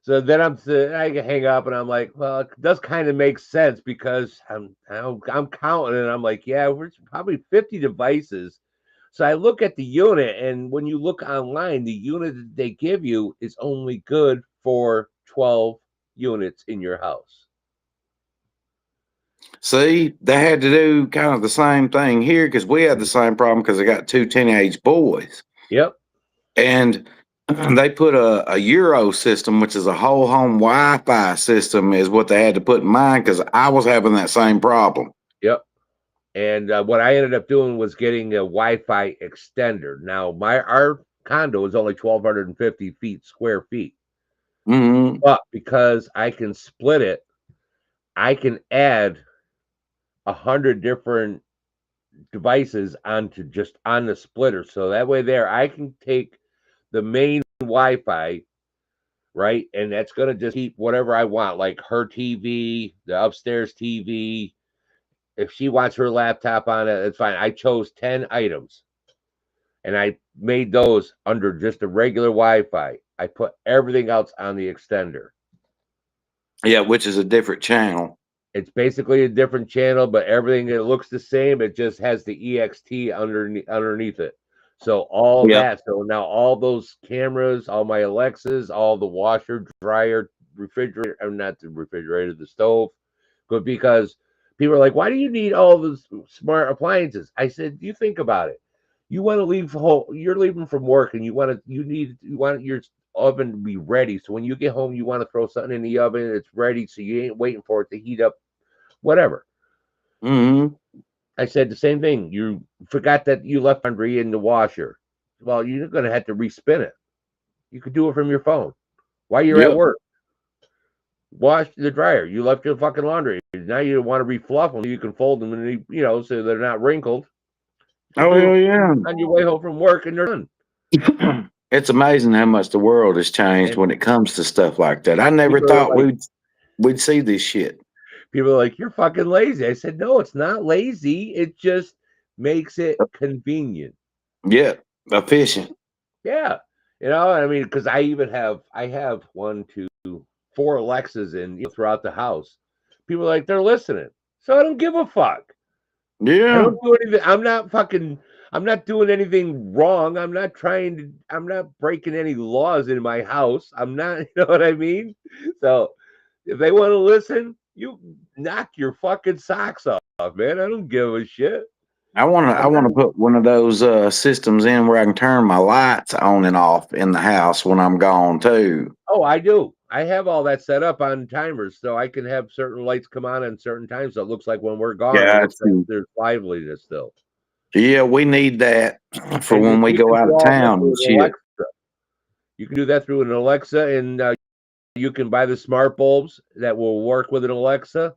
So then I hang up and I'm like, well, it does kind of make sense because I'm counting and I'm like, yeah, we're probably 50 devices. So I look at the unit, and when you look online, the unit that they give you is only good for 12 units in your house. See, they had to do kind of the same thing here because we had the same problem because I got two teenage boys. Yep. And they put a Euro system, which is a whole home Wi-Fi system, is what they had to put in mine because I was having that same problem. Yep. And what I ended up doing was getting a Wi-Fi extender. Now, our condo is only 1,250 square feet. Mm-hmm. But because I can split it, I can add 100 different devices on the splitter. So that way there, I can take the main Wi-Fi, right? And that's going to just keep whatever I want, like her TV, the upstairs TV. If she wants her laptop on it, it's fine. I chose 10 items and I made those under just a regular Wi-Fi. I put everything else on the extender. Yeah, which is a different channel. It's basically a different channel, but everything, it looks the same. It just has the EXT underneath it. So all Yep. that. So now all those cameras, all my Alexas, all the washer, dryer, refrigerator, not the refrigerator, the stove. But because people are like, why do you need all those smart appliances? I said, you think about it. You want to leave home, you're leaving from work and you want your oven to be ready. So when you get home, you want to throw something in the oven, it's ready. So you ain't waiting for it to heat up, whatever. Mm-hmm. I said the same thing. You forgot that you left laundry in the washer. Well, you're going to have to respin it. You could do it from your phone while you're at Yep. work. Wash the dryer. You left your fucking laundry. Now you want to refluff them. You can fold them, and so they're not wrinkled. Just Oh, do hell it yeah. on your way home from work, and they're done. It's amazing how much the world has changed And when it comes to stuff like that. I never people are thought like, we'd see this shit. people are like, you're fucking lazy. I said, no, it's not lazy. It just makes it convenient. Yeah, efficient. Yeah. I mean, because I have 1, 2, 4 Alexas throughout the house. People are like, they're listening. So I don't give a fuck. I Yeah. don't do anything. I'm not doing anything wrong. I'm not breaking any laws in my house. I'm not, you know what I mean? So if they want to listen, you knock your fucking socks off, man. I don't give a shit. I want to put one of those systems in where I can turn my lights on and off in the house when I'm gone too. Oh, I do. I have all that set up on timers, so I can have certain lights come on at certain times. So it looks like when we're gone, it looks like Gotcha. there's liveliness still. Yeah, we need that for And when we you go can out do of all that town through and an shit. Alexa. You can do that through an Alexa, and you can buy the smart bulbs that will work with an Alexa,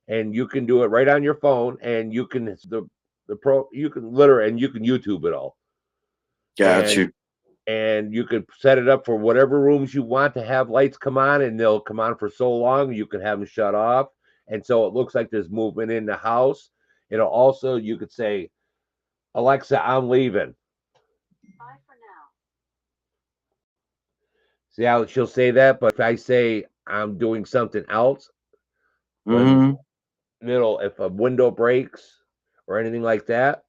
and you can do it right on your phone. And you can you can YouTube it all, Got and you. you could set it up for whatever rooms you want to have lights come on, and they'll come on for so long. You can have them shut off, and so it looks like there's movement in the house. It'll also, you could say, Alexa, I'm leaving. Bye for now. See how she'll say that, but if I say I'm doing something else, when Mm-hmm. if a window breaks or anything like that,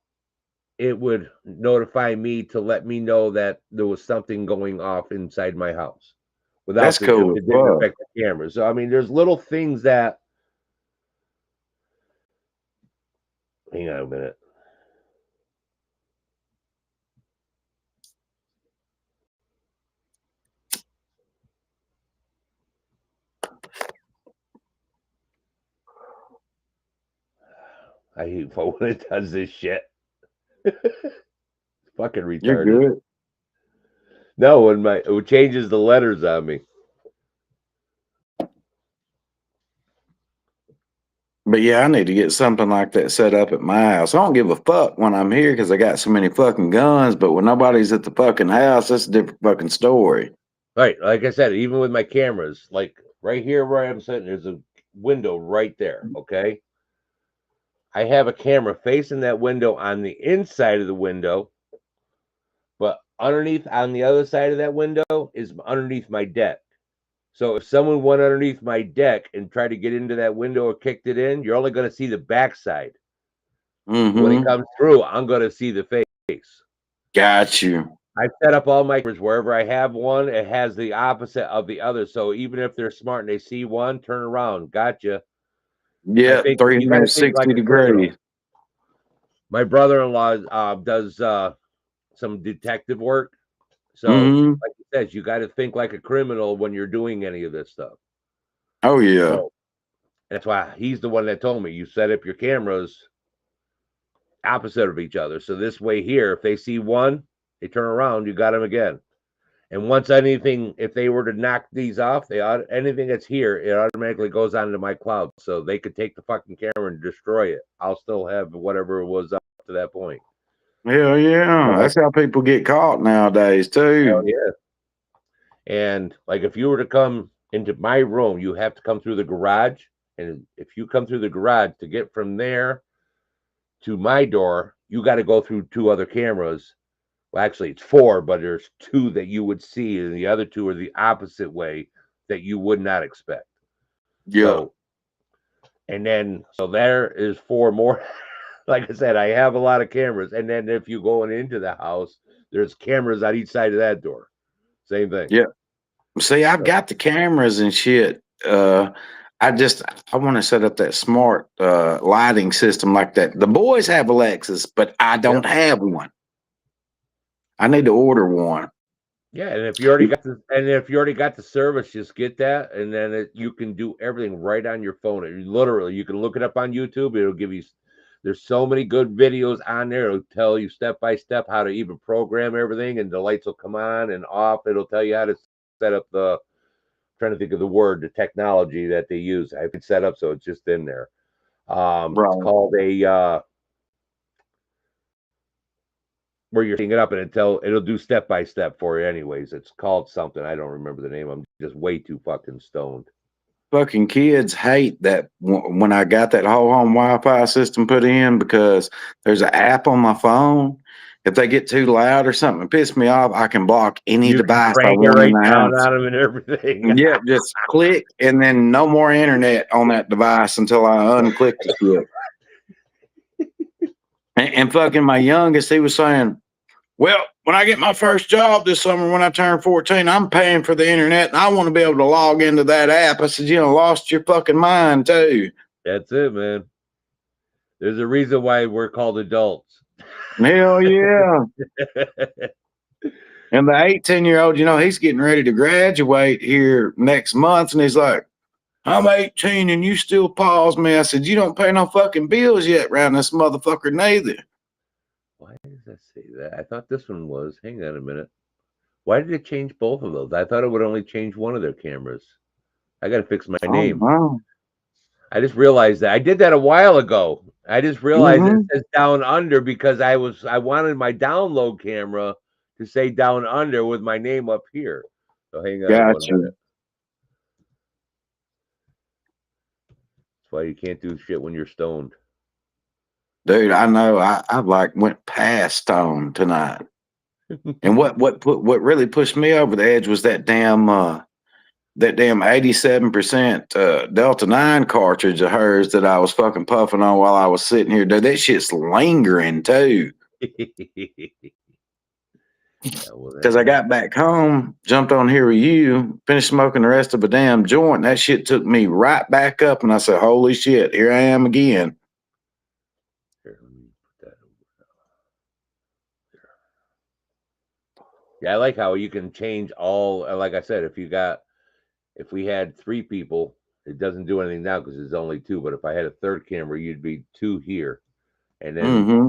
it would notify me to let me know that there was something going off inside my house That's without cool as it didn't fuck. affect the cameras. So I mean, there's little things that. Hang on a minute. I hate when it does this shit. Fucking You're retarded. good. No, when it changes the letters on me. But yeah, I need to get something like that set up at my house. I don't give a fuck when I'm here because I got so many fucking guns. But when nobody's at the fucking house, that's a different fucking story. Right, like I said, even with my cameras, like right here where I'm sitting, there's a window right there. Okay, I have a camera facing that window on the inside of the window, but underneath on the other side of that window is underneath my deck. So if someone went underneath my deck and tried to get into that window or kicked it in, you're only going to see the backside. When it Mm-hmm. comes through, I'm going to see the face. Got you. I set up all my cameras wherever I have one, it has the opposite of the other. So even if they're smart and they see one, turn around. Gotcha. I Yeah, think you got to think like 360 a criminal. degrees. My brother-in-law does some detective work. So, Mm-hmm. like he says, you got to think like a criminal when you're doing any of this stuff. Oh yeah. So that's why he's the one that told me you set up your cameras opposite of each other. So this way here, if they see one, they turn around, you got them again. And once anything, if they were to knock these off, anything that's here, it automatically goes onto my cloud. So they could take the fucking camera and destroy it. I'll still have whatever was up to that point. Hell yeah. So, That's how people get caught nowadays hell too. yeah. And like if you were to come into my room, you have to come through the garage. And if you come through the garage to get from there to my door, you got to go through two other cameras. Well, actually, it's four, but there's two that you would see, and the other two are the opposite way that you would not expect. Yeah. So, and then, so there is four more. Like I said, I have a lot of cameras. And then if you going into the house, there's cameras on each side of that door. Same thing. Yeah. See, I've got the cameras and shit. I want to set up that smart lighting system like that. The boys have Alexas, but I don't have one. I need to order one. Yeah, and if you already got the service, just get that, and then you can do everything right on your phone. Literally, you can look it up on YouTube. It'll give you. There's so many good videos on there. It'll tell you step by step how to even program everything, and the lights will come on and off. It'll tell you how to set up the. Trying to think of the word, the technology that they use. I can set up so it's just in there. Right. It's called a. Where you're setting it up and it'll do step by step for you anyways. It's called something. I don't remember the name. I'm just way too fucking stoned. Fucking kids hate that when I got that whole home Wi-Fi system put in because there's an app on my phone. If they get too loud or something piss me off, I can block any device I Crank it want in right the down house. on them and everything. Yeah, just click and then no more internet on that device until I unclick the shit. And fucking my youngest, he was saying, well, when I get my first job this summer, when I turn 14, I'm paying for the internet and I want to be able to log into that app. I said, you know, lost your fucking mind too. That's it, man. There's a reason why we're called adults. Hell yeah. And the 18-year-old, you know, he's getting ready to graduate here next month. And he's like, I'm 18 and you still pause me. I said, you don't pay no fucking bills yet around this motherfucker neither. Why does that say that? I thought this one was. Hang on a minute. Why did it change both of those? I thought it would only change one of their cameras. I got to fix my name. Wow. I just realized that. I did that a while ago. I just realized it says down under because I wanted my download camera to say down under with my name up here. So hang on 1 minute. That's why you can't do shit when you're stoned. Dude, I know. I like went past stone tonight. And what really pushed me over the edge was that damn 87% Delta 9 cartridge of hers that I was fucking puffing on while I was sitting here. Dude, that shit's lingering too. Because I got back home, jumped on here with you, finished smoking the rest of a damn joint, and that shit took me right back up. And I said, holy shit, here I am again. Here, let me put that over there. Yeah, I like how you can change all. Like I said, if we had 3 people, it doesn't do anything now because there's only 2. But if I had a third camera, you'd be 2 here. and then Mm-hmm.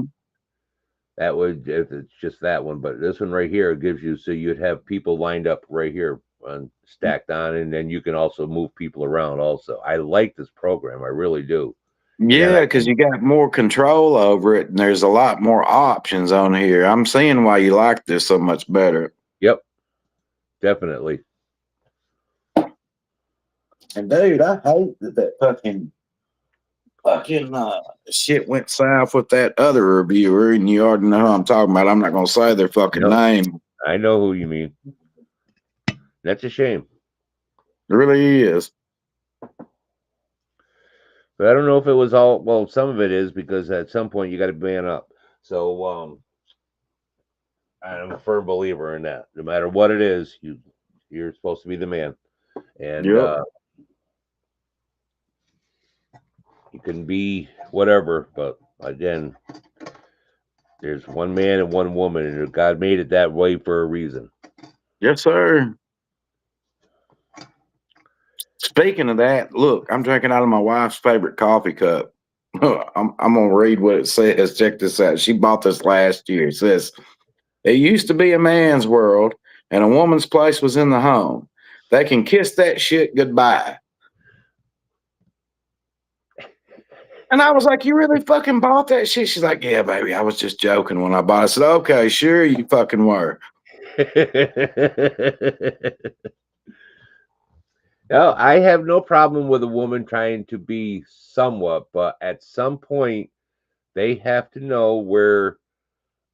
that would, if it's just that one, but this one right here gives you, so you'd have people lined up right here stacked on, and then you can also move people around also. I like this program, I really do. And then Yeah, because you got more control over it, and there's a lot more options on here. I'm seeing why you like this so much better. yep, definitely. And dude, I hate that fucking shit went south with that other reviewer, and you already know who I'm talking about. I'm not gonna say their fucking Yep. name. I know who you mean. That's a shame. It really is. But I don't know if it was all, well, some of it is because at some point you got to man up. So I'm a firm believer in that. No matter what it is, you're supposed to be the man. And Yep. you can be whatever, but again, there's one man and one woman, and God made it that way for a reason. Yes, sir. Speaking of that, look, I'm drinking out of my wife's favorite coffee cup. I'm gonna read what it says. Check this out. She bought this last year. It says, "It used to be a man's world, and a woman's place was in the home. They can kiss that shit goodbye." And I was like, "You really fucking bought that shit?" She's like, "Yeah, baby. I was just joking when I bought it." I said, "Okay, sure, you fucking were." No, I have no problem with a woman trying to be somewhat, but at some point, they have to know where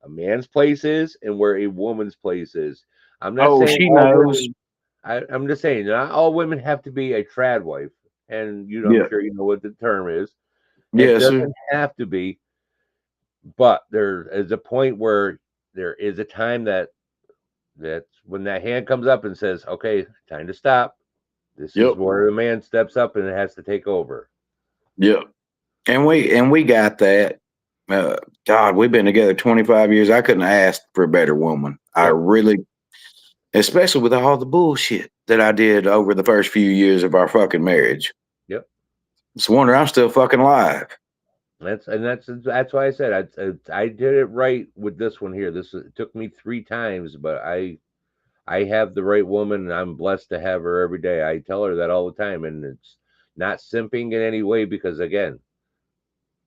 a man's place is and where a woman's place is. I'm not Oh, saying she all knows. women. I'm just saying not all women have to be a trad wife, and I'm Yeah. sure you know what the term is. It Yes, sir. doesn't have to be, but there is a point where there is a time that's when that hand comes up and says, "Okay, time to stop." This is Yep. where the man steps up and it has to take over. Yep. And we got that. God, we've been together 25 years. I couldn't ask for a better woman. I Yep. really, especially with all the bullshit that I did over the first few years of our fucking marriage. Yep. It's a wonder I'm still fucking alive. That's why I said I did it right with this one here. It took me 3 times, but I have the right woman, and I'm blessed to have her every day. I tell her that all the time, and it's not simping in any way because again,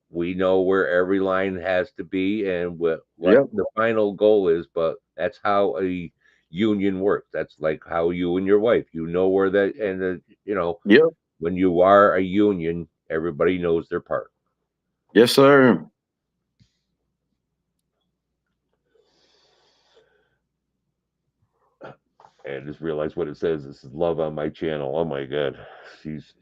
we know where every line has to be and what Yep. the final goal is. But that's how a union works. That's like how you and your wife, where that, and Yep. when you are a union, everybody knows their part. Yes, sir. And just realized what it says. This is love on my channel. Oh my god, she's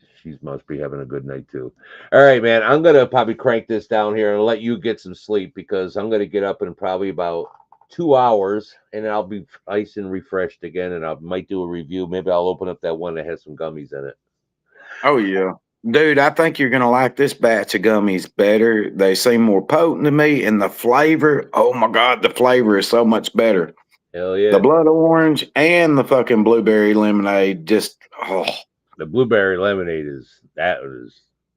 must be having a good night too. All right, man. I'm gonna probably crank this down here and let you get some sleep because I'm gonna get up in probably about 2 hours, and I'll be nice and refreshed again. And I might do a review. Maybe I'll open up that one that has some gummies in it. Oh, yeah. Dude, I think you're going to like this batch of gummies better. They seem more potent to me, and the flavor, oh my God, the flavor is so much better. Hell The yeah! blood orange and the fucking blueberry lemonade just, oh, The blueberry lemonade that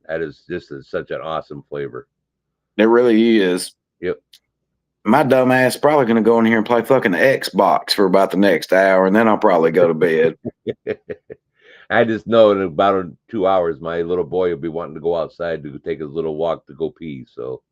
is just such an awesome flavor. it really is. Yep. My dumb ass probably going to go in here and play fucking Xbox for about the next hour, and then I'll probably go to bed. I just know in about 2 hours, my little boy will be wanting to go outside to take his little walk to go pee. So,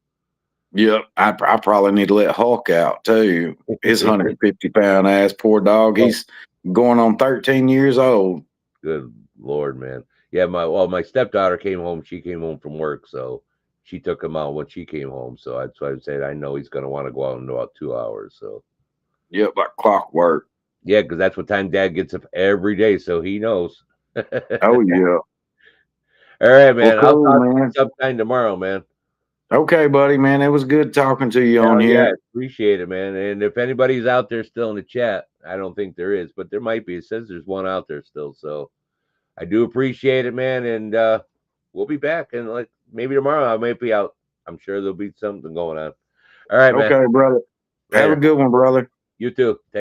Yep, I probably need to let Hulk out too. His 150-pound ass, poor dog. He's going on 13 years old. good Lord, man. Yeah, my stepdaughter came home. She came home from work, so she took him out when she came home. So that's why I said I know he's going to want to go out in about 2 hours. So, Yep, like clockwork. yeah, because that's what time Dad gets up every day, so he knows. Oh yeah. All right, Well, man. I'll cool, talk to you man. sometime tomorrow, man. Okay, buddy, man. It was good talking to you on Hell yeah, here. appreciate it, man. And if anybody's out there still in the chat, I don't think there is, but there might be. It says there's one out there still. So I do appreciate it, man. And we'll be back. And like maybe tomorrow I might be out. I'm sure there'll be something going on. All right, man. Okay, brother. Have a Later. good one, brother. You too.